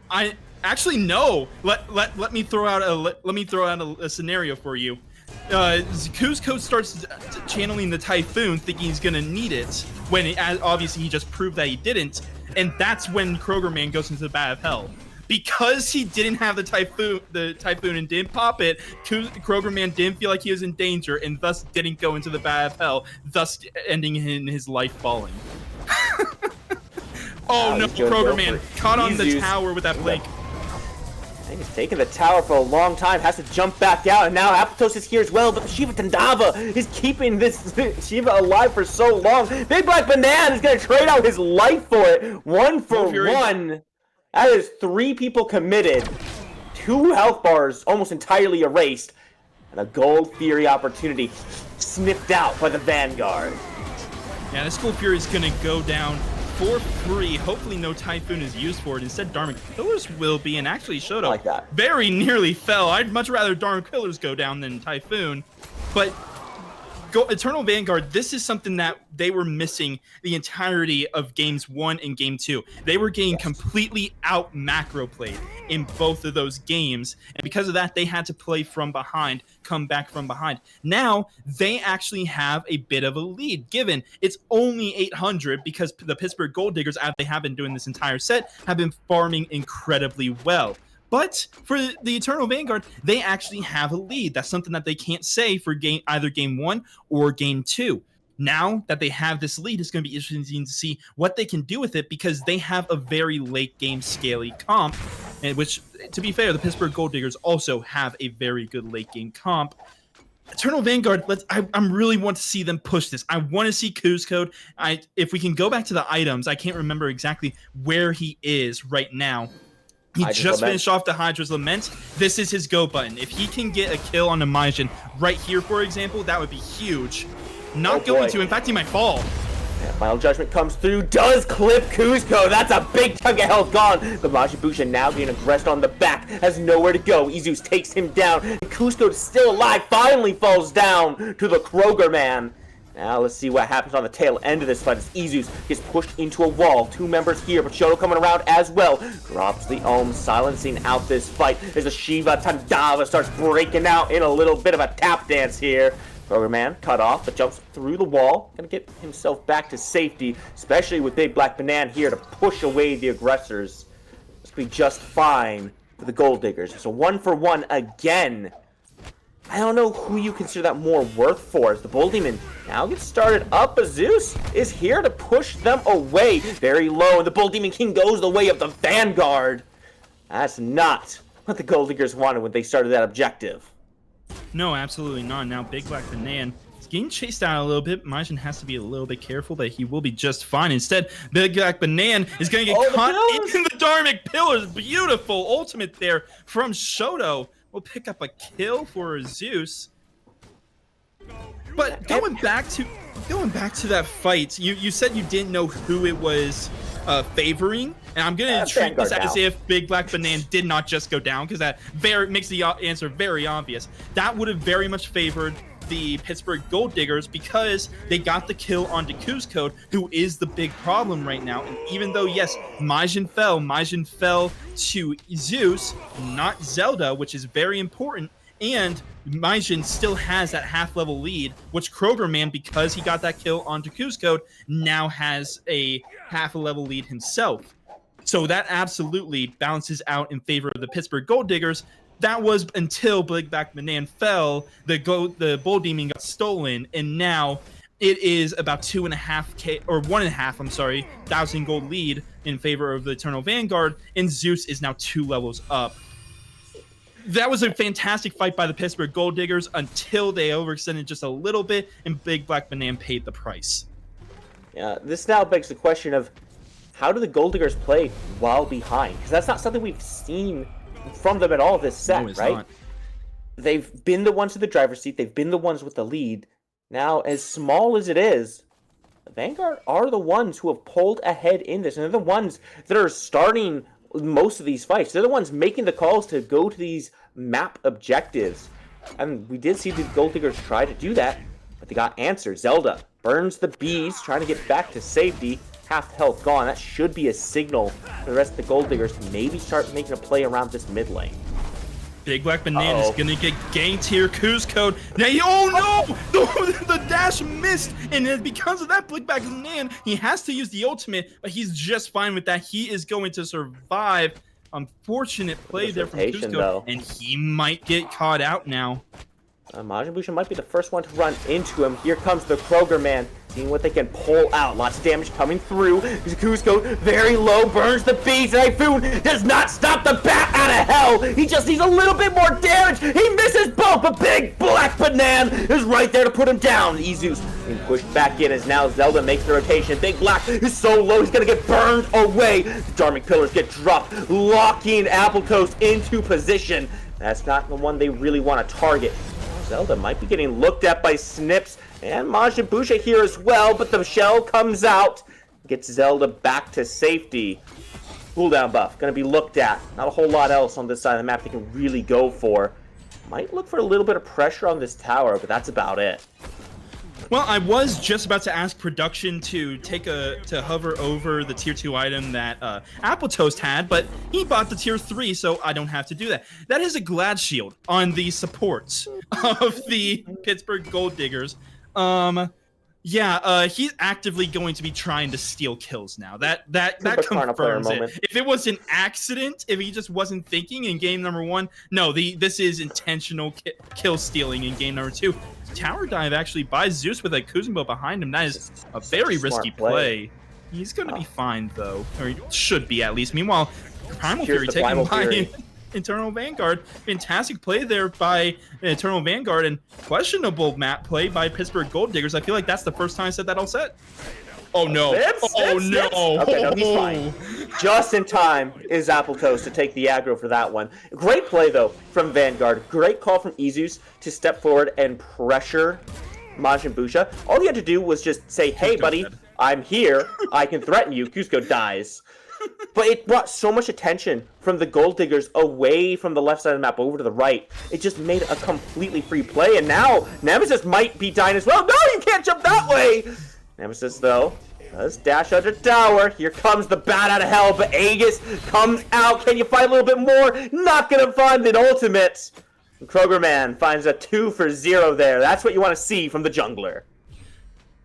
I actually no. Let me throw out a scenario for you. Cusco starts channeling the Typhoon, thinking he's gonna need it. When obviously he just proved that he didn't, and that's when Kroger Man goes into the Bat of Hell. Because he didn't have the Typhoon and didn't pop it, Kroger Man didn't feel like he was in danger and thus didn't go into the Bat of Hell, thus ending in his life falling. Oh no, Kroger Man caught on the tower with that blink. He's taking the tower for a long time, has to jump back out, and now Aptos is here as well, but Shiva Tandava is keeping this Shiva alive for so long. Big Black Banana is going to trade out his life for it. 1 for 1. That is 3 people committed, 2 health bars almost entirely erased, and a Gold Fury opportunity snipped out by the Vanguard. Yeah, this Gold Fury is going to go down for free. Hopefully no Typhoon is used for it. Instead, Dharmic Pillars will be, and actually Shoto like that. Very nearly fell. I'd much rather Dharmic Pillars go down than Typhoon. But Eternal Vanguard, this is something that they were missing the entirety of games 1 and game 2. They were getting completely out macro played in both of those games, and because of that, they had to play from behind, come back from behind. Now, they actually have a bit of a lead, given it's only 800 because the Pittsburgh Gold Diggers, as they have been doing this entire set, have been farming incredibly well. But for the Eternal Vanguard, they actually have a lead. That's something that they can't say for either game 1 or game 2. Now that they have this lead, it's going to be interesting to see what they can do with it because they have a very late game scaly comp, and which, to be fair, the Pittsburgh Gold Diggers also have a very good late game comp. Eternal Vanguard, I really want to see them push this. I want to see Cusco. If we can go back to the items, I can't remember exactly where he is right now. He just finished off the Hydra's Lament. This is his go button. If he can get a kill on the Majin right here, for example, that would be huge. Not going to. In fact, he might fall. Yeah, Final Judgment comes through, does clip Cusco. That's a big chunk of health gone. The Majibusha now being aggressed on the back, has nowhere to go. Izus takes him down. Cusco still alive, finally falls down to the Kroger Man. Now let's see what happens on the tail end of this fight as Izus gets pushed into a wall. 2 members here, but Shoto coming around as well. Drops the Ohm, silencing out this fight as the Shiva Tandava starts breaking out in a little bit of a tap dance here. Kroger Man cut off, but jumps through the wall. Gonna get himself back to safety, especially with Big Black Banana here to push away the aggressors. This could be just fine for the Gold Diggers. It's a 1 for 1 again. I don't know who you consider that more worth for, as the Bull Demon now gets started up. Zeus is here to push them away very low, and the Bull Demon King goes the way of the Vanguard. That's not what the Gold Diggers wanted when they started that objective. No, absolutely not. Now Big Black Banana is getting chased out a little bit. Majin has to be a little bit careful that he will be just fine. Instead, Big Black Banana is going to get caught in the Dharmic Pillars. Beautiful ultimate there from Shoto. Will pick up a kill for Zeus. But going back to that fight, you said you didn't know who it was favoring, and I'm gonna treat this as if Big Black Banana did not just go down, because that makes the answer very obvious. That would have very much favored the Pittsburgh Gold Diggers because they got the kill onto Cusco, who is the big problem right now. And even though, yes, Majin fell to Zeus, not Zelda, which is very important, and Majin still has that half-level lead, which Kroger Man, because he got that kill onto Cusco, now has a half-a-level lead himself. So that absolutely balances out in favor of the Pittsburgh Gold Diggers. That was until Big Black Banana fell, the Bull Demon got stolen, and now it is about 1,500 gold lead in favor of the Eternal Vanguard, and Zeus is now 2 levels up. That was a fantastic fight by the Pittsburgh Gold Diggers until they overextended just a little bit, and Big Black Banana paid the price. Yeah, this now begs the question of how do the Gold Diggers play while behind? Because that's not something we've seen from them at all this set, No, right? not. They've been the ones in the driver's seat. They've been the ones with the lead. Now, as small as it is, the Vanguard are the ones who have pulled ahead in this, and they're the ones that are starting most of these fights. They're the ones making the calls to go to these map objectives. And we did see the Gold Diggers try to do that, but they got answered. Zelda burns the bees, trying to get back to safety. Half health gone. That should be a signal for the rest of the Gold Diggers to maybe start making a play around this mid lane. Big Black Banana is gonna get ganked here. Kuzco. Now, oh no! The dash missed, and then because of that, Big Black Banana, he has to use the ultimate, but he's just fine with that. He is going to survive. Unfortunate play there from Kuzco, though. And he might get caught out now. Majin Busha might be the first one to run into him. Here comes the Kroger man, seeing what they can pull out. Lots of damage coming through. Kuzco very low, burns the beast. Typhoon does not stop the bat out of hell. He just needs a little bit more damage. He misses both, but Big Black Banana is right there to put him down. Izu's being pushed back in as now Zelda makes the rotation. Big Black is so low, he's going to get burned away. The Dharmic Pillars get dropped, locking Apple Coast into position. That's not the one they really want to target. Zelda might be getting looked at by Snips and Majin Busha here as well, but the shell comes out, gets Zelda back to safety. Cooldown buff, going to be looked at. Not a whole lot else on this side of the map they can really go for. Might look for a little bit of pressure on this tower, but that's about it. Well, I was just about to ask production to hover over the tier 2 item that Apple Toast had, but he bought the tier 3, so I don't have to do that. That is a Glad Shield on the supports of the Pittsburgh Gold Diggers. He's actively going to be trying to steal kills now. That confirms it. If it was an accident, if he just wasn't thinking in game number 1, no, this is intentional kill stealing in game number 2. Tower dive actually by Zeus with a Kuzumbo behind him. That is a very risky play. He's going to be fine, though. Or he should be, at least. Meanwhile, Primal Fury taken by Eternal Vanguard. Fantastic play there by Eternal Vanguard, and questionable map play by Pittsburgh Gold Diggers. I feel like that's the first time I said that all set. Oh, no. Oh, no. Okay, no, he's fine. Just in time is Apple Toast to take the aggro for that one. Great play, though, from Vanguard. Great call from Izus to step forward and pressure Majin Busha. All he had to do was just say, hey, buddy, I'm here. I can threaten you. Kuzco dies. But it brought so much attention from the Gold Diggers away from the left side of the map over to the right. It just made a completely free play, and now Nemesis might be dying as well. No, you can't jump that way! Nemesis, though, does dash under tower. Here comes the bat out of hell, but Aegis comes out. Can you fight a little bit more? Not gonna find an ultimate. And Kroger Man finds a 2 for 0 there. That's what you want to see from the jungler.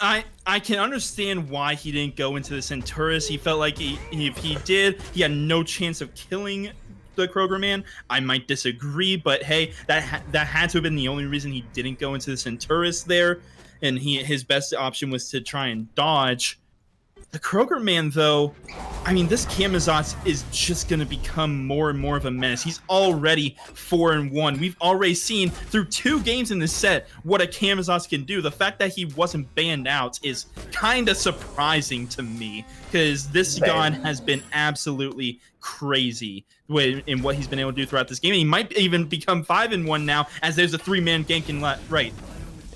I can understand why he didn't go into the Centaurus. He felt like if he did, he had no chance of killing the Kroger Man. I might disagree, but hey, that had to have been the only reason he didn't go into the Centaurus there. And his best option was to try and dodge. The Kroger Man, though, I mean, this Camazotz is just going to become more and more of a menace. He's already 4-1. We've already seen through 2 games in this set what a Camazotz can do. The fact that he wasn't banned out is kind of surprising to me, because this god has been absolutely crazy in what he's been able to do throughout this game. And he might even become 5-1 now, as there's a 3-man gank in right.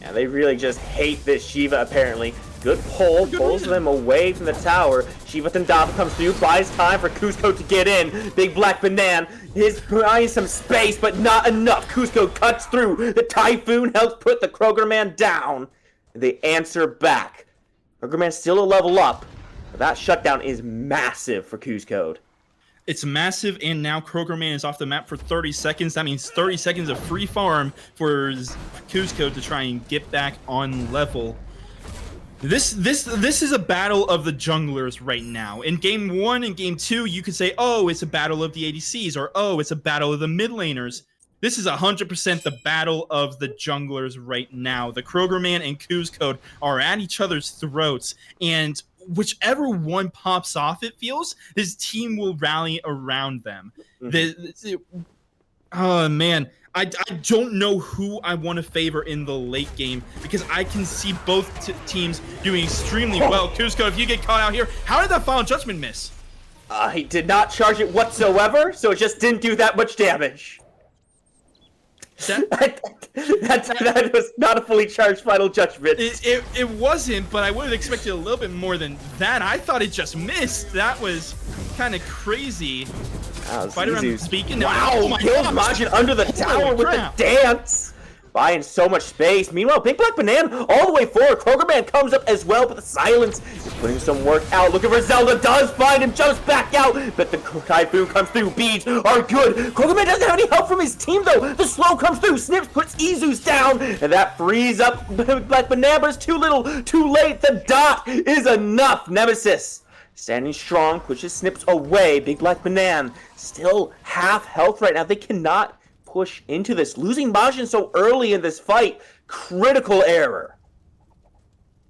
Yeah, they really just hate this Shiva, apparently. Good pull, pulls them away from the tower. Shiva Thundava comes through, buys time for Kuzco to get in. Big Black Banana is buying some space, but not enough. Kuzco cuts through. The Typhoon helps put the Kroger Man down. They answer back. Kroger Man's still a level up, but that shutdown is massive for Kuzco. It's massive, and now Kroger Man is off the map for 30 seconds. That means 30 seconds of free farm for Kuzco to try and get back on level. This is a battle of the junglers right now. In game 1 and game 2, you could say, oh, it's a battle of the ADCs, or oh, it's a battle of the mid laners. This is 100% the battle of the junglers right now. The Kroger Man and Kuzco are at each other's throats, and whichever one pops off, it feels, his team will rally around them. Oh, man. I don't know who I want to favor in the late game because I can see both teams doing extremely well. Kuzco, if you get caught out here, how did that Final Judgment miss? He did not charge it whatsoever, so it just didn't do that much damage. That was not a fully charged Final Judgment. It wasn't, but I would have expected a little bit more than that. I thought it just missed. That was kind of crazy. Speaking wow, kills Majin under the tower with the dance. Buying so much space. Meanwhile, Big Black Banana all the way forward. Kroger Man comes up as well, but the silence is putting some work out. Looking for Zelda, does find him, jumps back out, but the Typhoon comes through. Beads are good. Kroger Man doesn't have any help from his team, though. The slow comes through. Snips puts Izu's down, and that frees up Black Banana, but it's too little, too late. The dot is enough. Nemesis standing strong, pushes Snips away. Big Black Banana still half health right now. They cannot push into this. Losing Majin so early in this fight, critical error.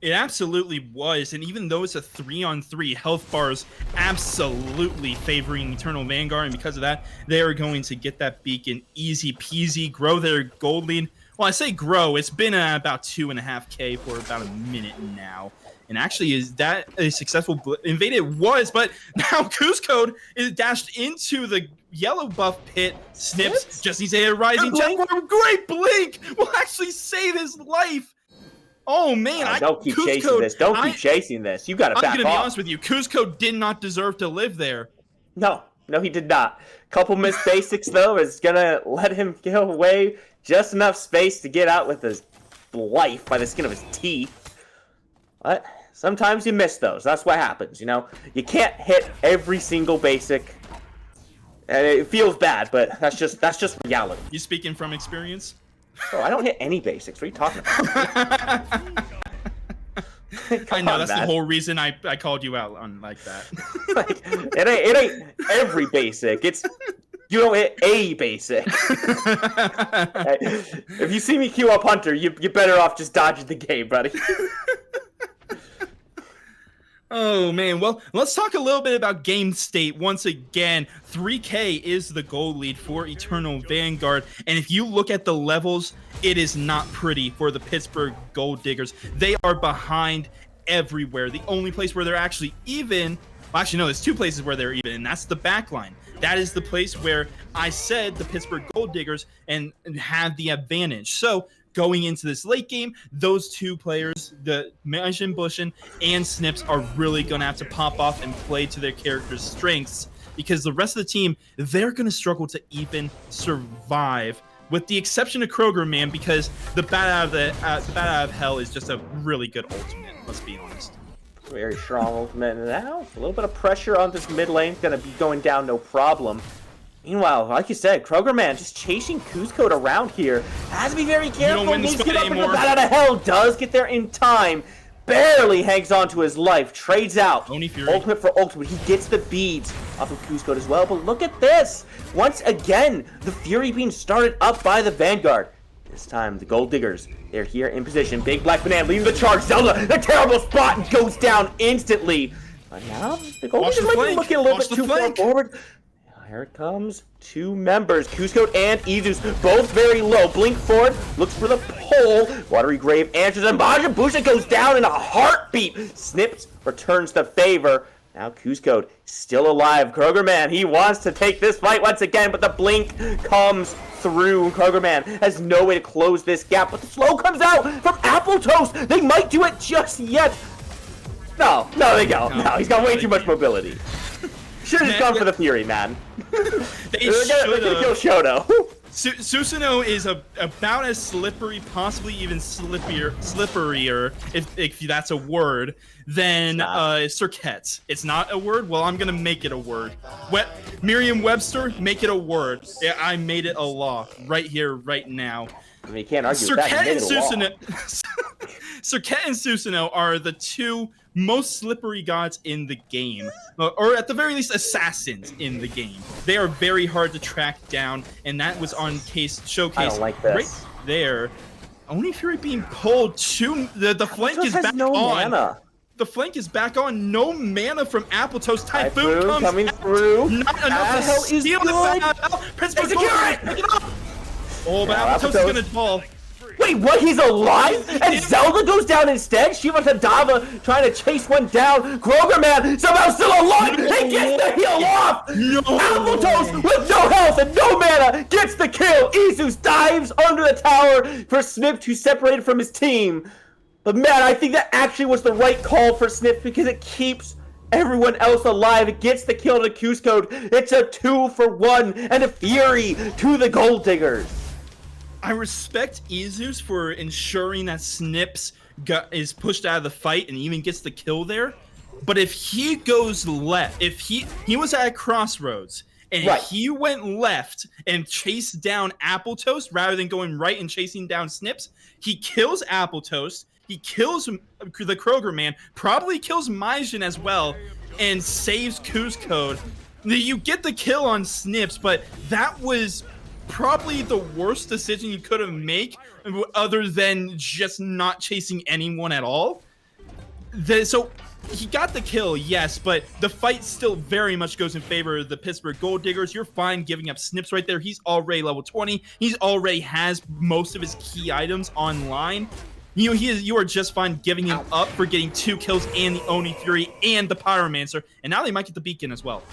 It absolutely was, and even though it's a 3-on-3, health bars absolutely favoring Eternal Vanguard, and because of that, they are going to get that beacon easy peasy, grow their gold lead. Well, I say grow, it's been about 2.5k for about a minute now. And actually, is that a successful invade? It was, but now Kuzco is dashed into the yellow buff pit. Snips just needs a rising Jaguar. Great blink will actually save his life. Oh man, don't keep chasing this. Don't keep chasing this. You got to back off. I'm gonna be honest with you. Kuzco did not deserve to live there. No, he did not. Couple missed basics though is gonna let him go away. Just enough space to get out with his life by the skin of his teeth. But sometimes you miss those. That's what happens, you know? You can't hit every single basic. And it feels bad, but that's just reality. You speaking from experience? Oh, I don't hit any basics. What are you talking about? I know, that's the whole reason I called you out on like that. Like, it ain't every basic. It's you don't hit a basic. If you see me queue up Hunter, you're better off just dodging the game, buddy. Oh, man. Well, let's talk a little bit about game state. Once again, 3K is the goal lead for Eternal Vanguard. And if you look at the levels, it is not pretty for the Pittsburgh Gold Diggers. They are behind everywhere. The only place where they're actually even... Well, actually, no, there's two places where they're even, and that's the back line. That is the place where I said the Pittsburgh Gold Diggers and had the advantage. So... going into this late game, those two players, the Majin Bushin and Snips, are really going to have to pop off and play to their characters' strengths because the rest of the team, they're going to struggle to even survive, with the exception of Kroger Man, because the Bat Out of Hell is just a really good ultimate, let's be honest. Very strong ultimate now. A little bit of pressure on this mid lane, going to be going down no problem. Meanwhile, like you said, Kroger Man just chasing Kuzco around here. Has to be very careful. Needs to get up into the Bat Out of Hell. Does get there in time. Barely hangs on to his life. Trades out. Ultimate for ultimate. He gets the beads off of Kuzco as well. But look at this. Once again, the Fury being started up by the Vanguard. This time, the Gold Diggers, they're here in position. Big Black Banana leading the charge. Zelda, the terrible spot, goes down instantly. But now, the Gold Diggers might be looking a little bit too far forward. Here it comes. Two members, Kuzco and Izus, both very low. Blink forward, looks for the pole. Watery Grave answers, and Majin Bushin goes down in a heartbeat. Snips returns the favor. Now Kuzco still alive. Kroger Man, he wants to take this fight once again, but the blink comes through. Kroger Man has no way to close this gap, but the slow comes out from Apple Toast. They might do it just yet. No, they go. No, he's got way too much mobility. Should have gone for the Fury, man. They should have. Kill Shoto. Susanoo is about as slippery, possibly even slipperier, if that's a word, than Cirquette. It's not a word? Well, I'm going to make it a word. Merriam-Webster, make it a word. Yeah, I made it a law right here, right now. I mean, you can't argue with that. You made it a law. Cirquette and Susanoo are the two most slippery gods in the game, or at the very least assassins in the game. They are very hard to track down, and that was on showcase I don't like this. Right there. Only Fury being pulled to the flank is back no on. Mana. The flank is back on. No mana from Appletoast. Typhoon comes coming through. Not enough to steal the Pittsburgh pick it up. Oh, but Appletoast is going to fall. Wait, what? He's alive? And Zelda goes down instead? Shiva Tadava trying to chase one down. Kroger Man somehow still alive. He gets the heal off. Appletoast with no health and no mana gets the kill. Izus dives under the tower for Snip to separate from his team. But man, I think that actually was the right call for Snip because it keeps everyone else alive. It gets the kill to Cusco. It's a 2-for-1 and a Fury to the Gold Diggers. I respect Izus for ensuring that Snips is pushed out of the fight and even gets the kill there. But if he goes left, if he was at a crossroads and he went left and chased down Appletoast rather than going right and chasing down Snips, he kills Appletoast, he kills the Kroger Man, probably kills Majin as well, and saves Cusco. You get the kill on Snips, but that was probably the worst decision you could have made other than just not chasing anyone at all. So he got the kill, yes, but the fight still very much goes in favor of the Pittsburgh Gold Diggers. You're fine giving up Snips right there. He's already level 20. He's already has most of his key items online. You are just fine giving him up for getting 2 kills and the Oni Fury and the Pyromancer, and now they might get the Beacon as well.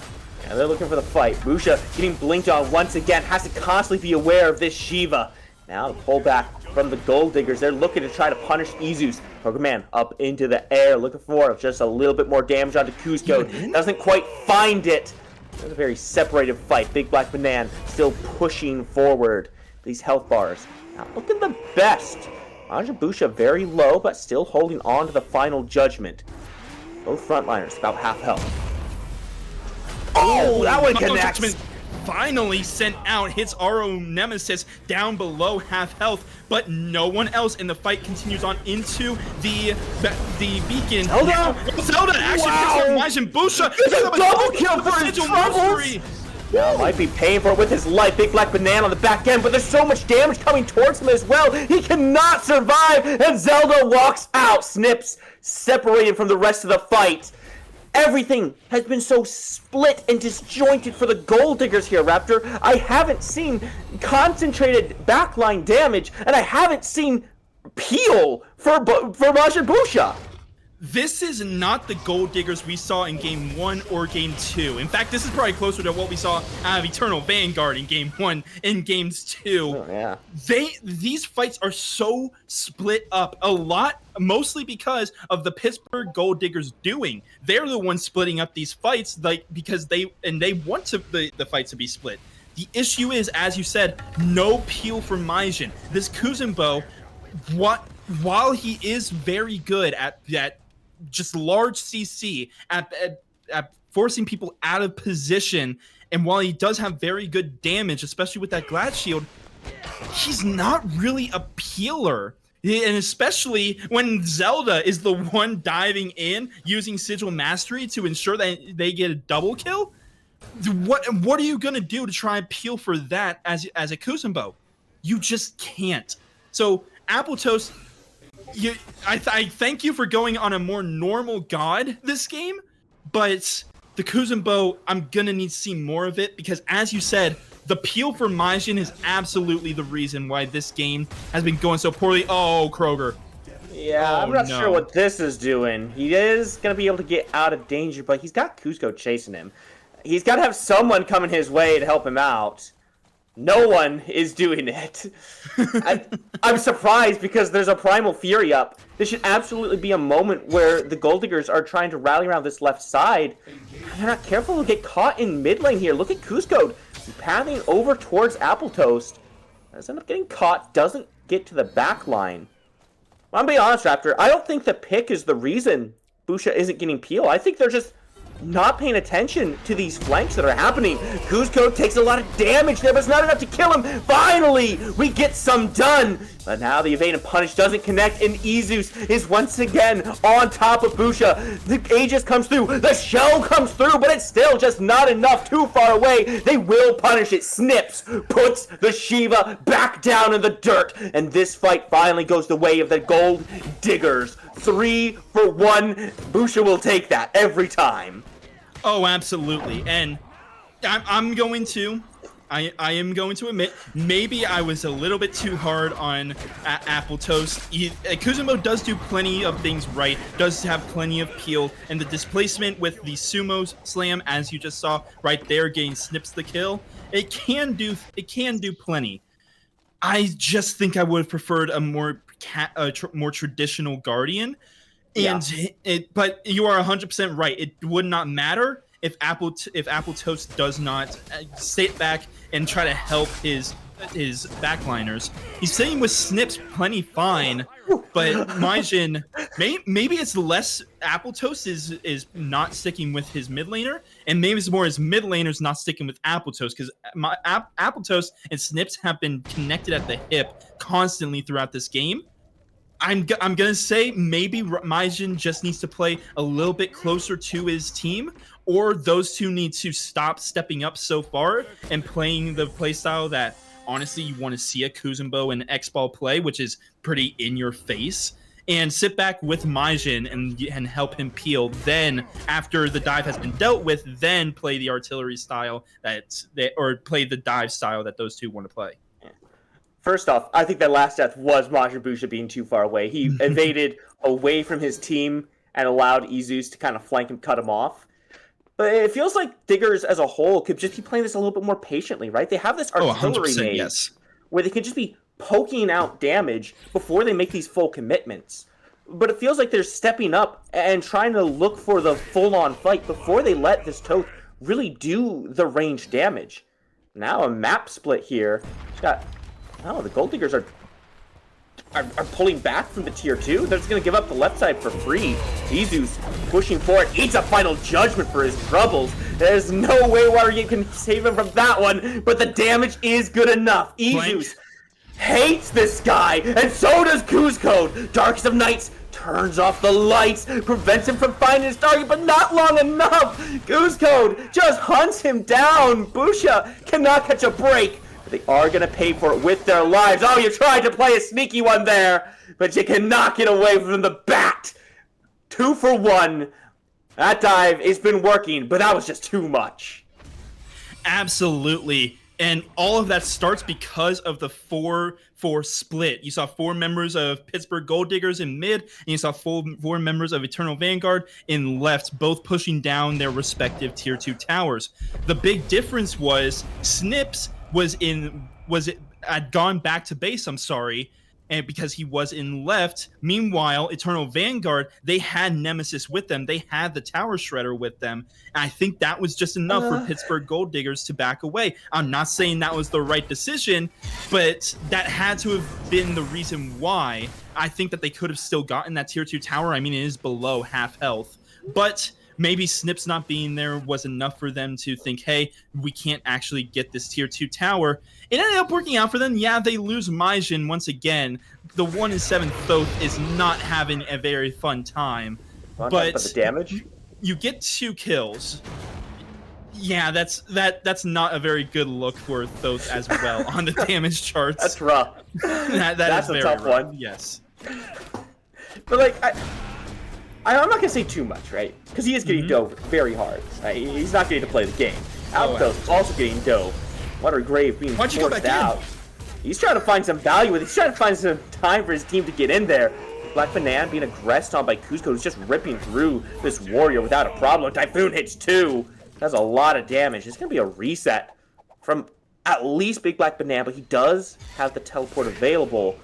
Yeah, they're looking for the fight. Busha getting blinked on once again, has to constantly be aware of this Shiva. Now the pullback from the Gold Diggers. They're looking to try to punish Izus. Pokemon up into the air, looking for just a little bit more damage onto Cusco. Doesn't quite find it. It's a very separated fight. Big Black Banana still pushing forward. These health bars not looking the best. Busha very low, but still holding on to the final judgment. Both frontliners about half health. Oh, that one connects. Finally sent out, hits our own Nemesis down below half health, but no one else, and the fight continues on into the beacon. Zelda actually hits Majin Busha. It's a double kill for his troubles. Now might be paying for it with his life. Big Black Banana on the back end, but there's so much damage coming towards him as well. He cannot survive, and Zelda walks out. Snips separated from the rest of the fight. Everything has been so split and disjointed for the Gold Diggers here, Raptor. I haven't seen concentrated backline damage, and I haven't seen peel for Majin Busha. This is not the Gold Diggers we saw in Game 1 or Game 2. In fact, this is probably closer to what we saw out of Eternal Vanguard in Game 1 and Games 2. Oh, yeah. These fights are so split up a lot, mostly because of the Pittsburgh Gold Diggers doing. They're the ones splitting up these fights, because they want the fights to be split. The issue is, as you said, no peel for Majin. This Kuzenbo, while he is very good at that just large CC, at forcing people out of position, and while he does have very good damage, especially with that Glad Shield, he's not really a peeler. And especially when Zelda is the one diving in, using Sigil Mastery to ensure that they get a double kill. What are you going to do to try and peel for that as a Kuzenbo? You just can't. So, Appletoast, I thank you for going on a more normal god this game, but the Kuzenbo, I'm going to need to see more of it, because as you said, the peel for Majin is absolutely the reason why this game has been going so poorly. Oh, Kroger. Yeah, I'm not sure what this is doing. He is going to be able to get out of danger, but he's got Cusco chasing him. He's got to have someone coming his way to help him out. No one is doing it. I'm surprised because there's a Primal Fury up. This should absolutely be a moment where the Gold Diggers are trying to rally around this left side. If they're not careful, they'll get caught in mid lane here. Look at Cusco pathing over towards Appletoast. Does end up getting caught, doesn't get to the back line. I'm being honest, Raptor. I don't think the pick is the reason Busha isn't getting peel. I think they're just not paying attention to these flanks that are happening. Cusco takes a lot of damage there, but it's not enough to kill him. Finally, we get some done. But now the evade and punish doesn't connect, and Izus is once again on top of Busha. The Aegis comes through, the shell comes through, but it's still just not enough, too far away. They will punish it. Snips puts the Shiva back down in the dirt, and this fight finally goes the way of the Gold Diggers. 3 for 1. Busha will take that every time. Oh, absolutely. And I'm going to... I am going to admit, maybe I was a little bit too hard on Apple Toast. Kuzenbo does do plenty of things right, does have plenty of peel, and the displacement with the sumo slam, as you just saw right there, getting Snips the kill, it can do plenty. I just think I would have preferred a more traditional Guardian, but you are 100% right. It would not matter if Apple Toast does not sit back and try to help his backliners. He's sitting with Snips plenty fine, but Majin, maybe it's less Apple Toast is not sticking with his mid laner, and maybe it's more his mid laner's not sticking with Apple Toast, because Apple Toast and Snips have been connected at the hip constantly throughout this game. I'm gonna say maybe Majin just needs to play a little bit closer to his team, or those two need to stop stepping up so far and playing the playstyle that honestly you want to see a Kuzenbo and X-Ball play, which is pretty in your face, and sit back with Majin and help him peel. Then after the dive has been dealt with, then play the artillery style or play the dive style that those two want to play. First off, I think that last death was Majin Busha being too far away. He evaded away from his team and allowed Izus to kind of flank him, cut him off. But it feels like Diggers as a whole could just be playing this a little bit more patiently, right? They have this artillery maze where they can just be poking out damage before they make these full commitments. But it feels like they're stepping up and trying to look for the full-on fight before they let this Toth really do the range damage. Now a map split here. The Gold Diggers are pulling back from the tier 2. They're just going to give up the left side for free. Izus pushing forward, eats a final judgment for his troubles. There's no way Watergate can save him from that one, but the damage is good enough. Izus hates this guy, and so does Kuzcode. Darkest of Nights turns off the lights, prevents him from finding his target, but not long enough. Kuzcode just hunts him down. Busha cannot catch a break. They are going to pay for it with their lives. Oh, you tried to play a sneaky one there, but you cannot get away from the bat. 2 for 1. That dive has been working, but that was just too much. Absolutely. And all of that starts because of the 4-4 split. You saw 4 members of Pittsburgh Gold Diggers in mid, and you saw 4 members of Eternal Vanguard in left, both pushing down their respective tier 2 towers. The big difference was Snips had gone back to base, and because he was in left. Meanwhile, Eternal Vanguard, they had Nemesis with them. They had the Tower Shredder with them. And I think that was just enough for Pittsburgh Gold Diggers to back away. I'm not saying that was the right decision, but that had to have been the reason why. I think that they could have still gotten that tier 2 tower. I mean, it is below half health, but maybe Snips not being there was enough for them to think, hey, we can't actually get this tier 2 tower. It ended up working out for them. Yeah, they lose Majin once again. The 1-7 Thoth is not having a very fun time. But the damage? You get 2 kills. Yeah, that's not a very good look for Thoth as well on the damage charts. That's rough. That's a tough one. Yes. But I'm not going to say too much, right? Because he is getting dove very hard. Right? He's not getting to play the game. Alpha is also getting dove. Watery Grave being forced out. He's trying to find some value with it. He's trying to find some time for his team to get in there. Black Banana being aggressed on by Kuzco, who's just ripping through this warrior without a problem. Typhoon hits 2. That's a lot of damage. It's going to be a reset from at least Big Black Banana, but he does have the teleport available.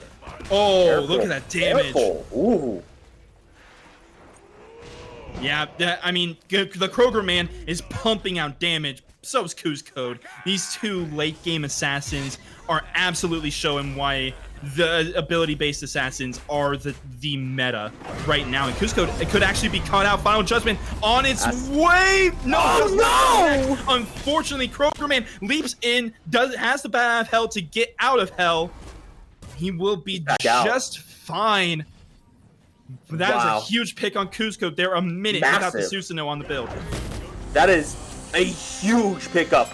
Oh, careful. Look at that damage. Careful. Ooh. Yeah, I mean, the Kroger man is pumping out damage. So is Kuzcode. These 2 late-game assassins are absolutely showing why the ability-based assassins are the meta right now. And Kuzcode, it could actually be caught out. Final Judgment on its way. No! Unfortunately, Kroger man leaps in, has the bat of hell to get out of hell. He will be just fine. That is a huge pick on Kuzco. They're a minute without the Susanoo on the build. That is a huge pickup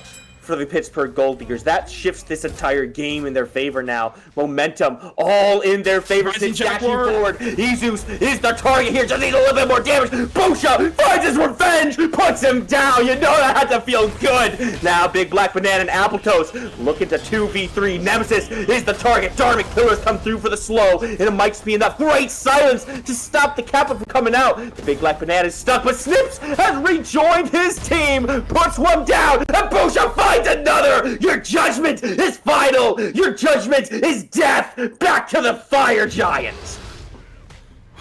for the Pittsburgh Gold Diggers. That shifts this entire game in their favor now. Momentum all in their favor. Since dashing forward, Jesus is the target here. Just needs a little bit more damage. Bosha finds his revenge, puts him down. You know that had to feel good. Now Big Black Banana and Apple Toast looking to 2v3. Nemesis is the target. Dharmic Pillars come through for the slow, and it might be enough. Great silence to stop the Kappa from coming out. The Big Black Banana is stuck, but Snips has rejoined his team, puts one down, and Bosha finds another. Your judgment is final. Your judgment is death. Back to the Fire Giants.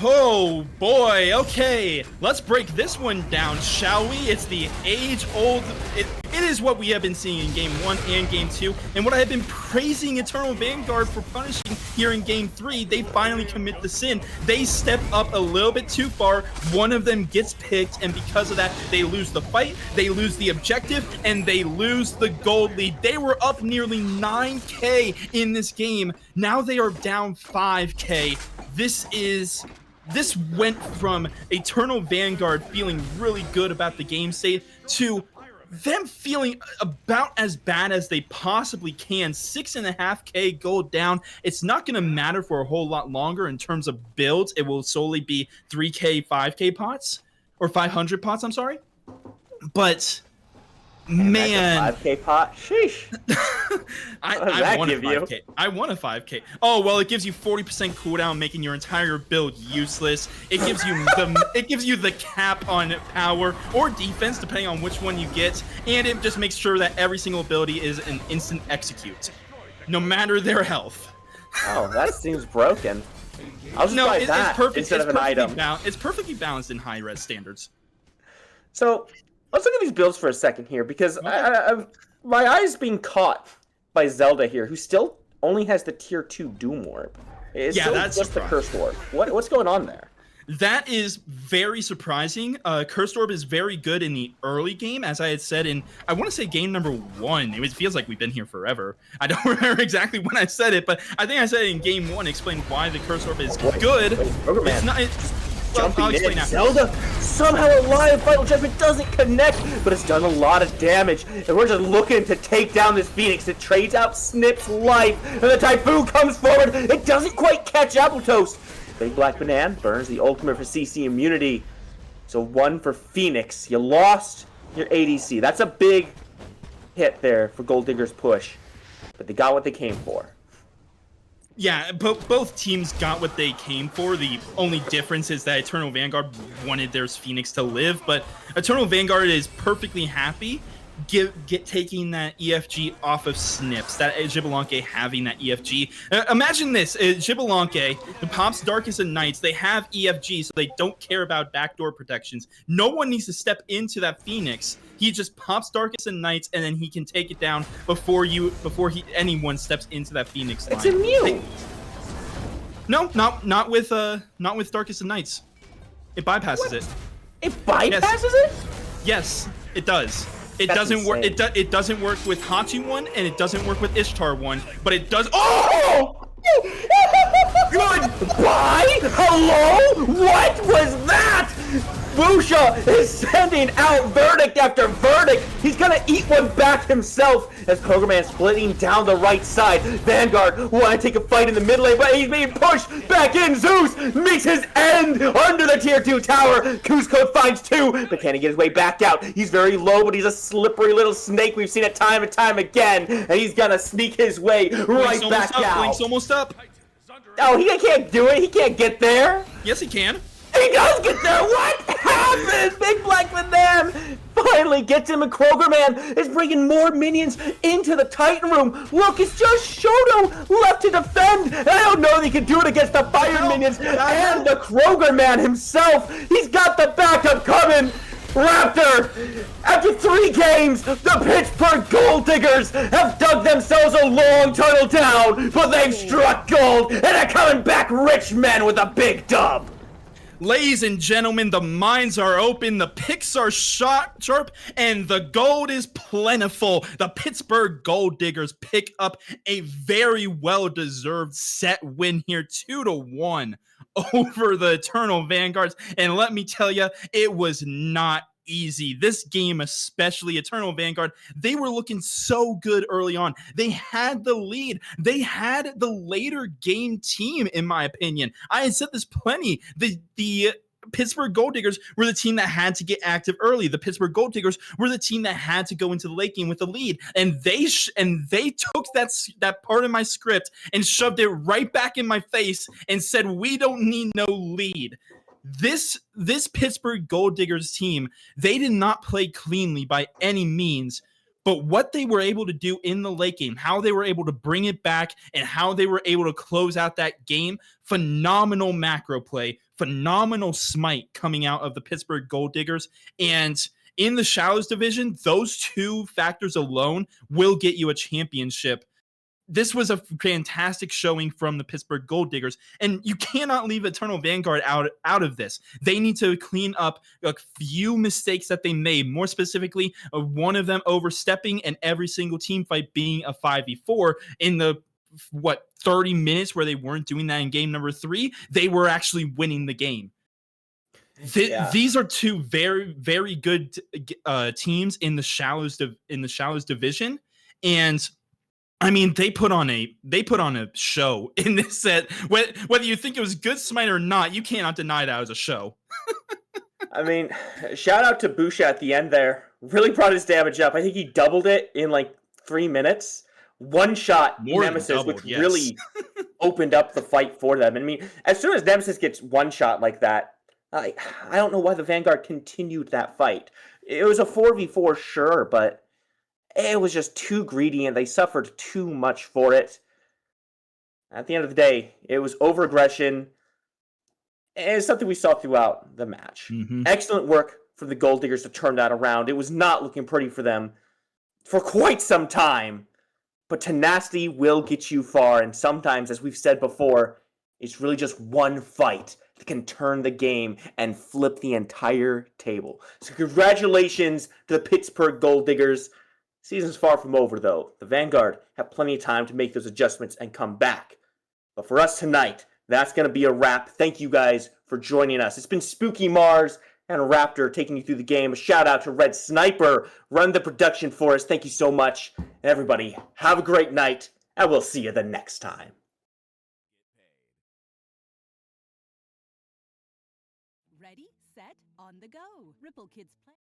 Oh boy, okay, let's break this one down, shall we? It's the age-old, it is what we have been seeing in Game 1 and Game 2, and what I have been praising Eternal Vanguard for punishing here in Game 3, they finally commit the sin. They step up a little bit too far, one of them gets picked, and because of that, they lose the fight, they lose the objective, and they lose the gold lead. They were up nearly 9k in this game, now they are down 5k. This went from Eternal Vanguard feeling really good about the game state to them feeling about as bad as they possibly can. 6.5k gold down. It's not going to matter for a whole lot longer in terms of builds. It will solely be 3k, 5k pots, or 500 pots, I'm sorry. But man, 5k pot. Sheesh. I want a 5k. I want a 5k. Oh well, it gives you 40% cooldown, making your entire build useless. It gives you the cap on power or defense, depending on which one you get, and it just makes sure that every single ability is an instant execute, no matter their health. Oh, that seems broken. I'll just buy that instead of an item. It's perfectly balanced in high res standards. So let's look at these builds for a second here, because my eyes being caught by Zelda here, who still only has the tier 2 Doom Orb. It's that's just the Cursed Orb. What's going on there? That is very surprising. Cursed Orb is very good in the early game, as I had said in, I want to say game number 1. It feels like we've been here forever. I don't remember exactly when I said it, but I think I said it in game 1, explained why the Cursed Orb is good. It's not... Jumping in, Zelda somehow alive. Final Judgment doesn't connect, but it's done a lot of damage, and we're just looking to take down this Phoenix. It trades out Snip's life, and the Typhoon comes forward. It doesn't quite catch Apple Toast. Big Black Banana burns the ultimate for CC immunity. So 1 for Phoenix. You lost your ADC. That's a big hit there for Gold Digger's push, but they got what they came for. Yeah, both teams got what they came for. The only difference is that Eternal Vanguard wanted their Phoenix to live, but Eternal Vanguard is perfectly happy taking that EFG off of Snips, that Xbalanque having that EFG. Imagine this, Xbalanque, the Pops Darkest of Nights, they have EFG, so they don't care about backdoor protections. No one needs to step into that Phoenix. He just pops Darkest of Nights, and then he can take it down before anyone steps into that Phoenix line. It's immune. No, not with Darkest of Nights. It bypasses it. It bypasses it? Yes, it does. It doesn't work. It doesn't work with Hachi 1, and it doesn't work with Ishtar 1, but it does. Oh! Goodbye? Hello? What was that? Busha is sending out verdict after verdict. He's gonna eat one back himself as Kogerman splitting down the right side. Vanguard want to take a fight in the mid lane, but he's being pushed back in. Zeus meets his end under the tier 2 tower. Kuzco finds 2, but can he get his way back out? He's very low, but he's a slippery little snake. We've seen it time and time again, and he's gonna sneak his way right back out. Blink's almost up. Oh, he can't do it. He can't get there. Yes, he can. He does get there! What happened? Big Black Banana finally gets him, and Krogerman is bringing more minions into the Titan room. Look, it's just Shoto left to defend, and I don't know that he can do it against the Fire minions and the Krogerman himself. He's got the backup coming. Raptor, after 3 games, the Pittsburgh Gold Diggers have dug themselves a long tunnel down, but they've struck gold, and are coming back rich men with a big dub. Ladies and gentlemen, the mines are open, the picks are sharp, and the gold is plentiful. The Pittsburgh Gold Diggers pick up a very well-deserved set win here, 2-1 over the Eternal Vanguards. And let me tell you, it was not easy. This game, especially Eternal Vanguard, they were looking so good early on. They had the lead. They had the later game team, in my opinion. I had said this plenty. The Pittsburgh Gold Diggers were the team that had to get active early. The Pittsburgh Gold Diggers were the team that had to go into the late game with the lead, and they took that part of my script and shoved it right back in my face and said, "We don't need no lead." This Pittsburgh Gold Diggers team, they did not play cleanly by any means. But what they were able to do in the late game, how they were able to bring it back, and how they were able to close out that game, phenomenal macro play, phenomenal smite coming out of the Pittsburgh Gold Diggers. And in the Shallows division, those two factors alone will get you a championship. This was a fantastic showing from the Pittsburgh Gold Diggers, and you cannot leave Eternal Vanguard out of this. They need to clean up a few mistakes that they made, more specifically, one of them overstepping and every single team fight being a 5v4 in the 30 minutes where they weren't doing that in game number 3. They were actually winning the game. These are two very, very good teams in the Shallows division, and I mean, they put on a show in this set. Whether you think it was good Smite or not, you cannot deny that was a show. I mean, shout out to Busha at the end there. Really brought his damage up. I think he doubled it in like 3 minutes. One shot Nemesis, doubled, which really opened up the fight for them. I mean, as soon as Nemesis gets one shot like that, I don't know why the Vanguard continued that fight. It was a 4v4, sure, but it was just too greedy, and they suffered too much for it. At the end of the day, it was over-aggression, and it's something we saw throughout the match. Mm-hmm. Excellent work from the Gold Diggers to turn that around. It was not looking pretty for them for quite some time, but tenacity will get you far, and sometimes, as we've said before, it's really just one fight that can turn the game and flip the entire table. So congratulations to the Pittsburgh Gold Diggers. Season's far from over, though. The Vanguard have plenty of time to make those adjustments and come back. But for us tonight, that's going to be a wrap. Thank you guys for joining us. It's been Spooky Mars and Raptor taking you through the game. A shout out to Red Sniper, run the production for us. Thank you so much. And everybody, have a great night, and we'll see you the next time. Ready, set, on the go. Ripple Kids play.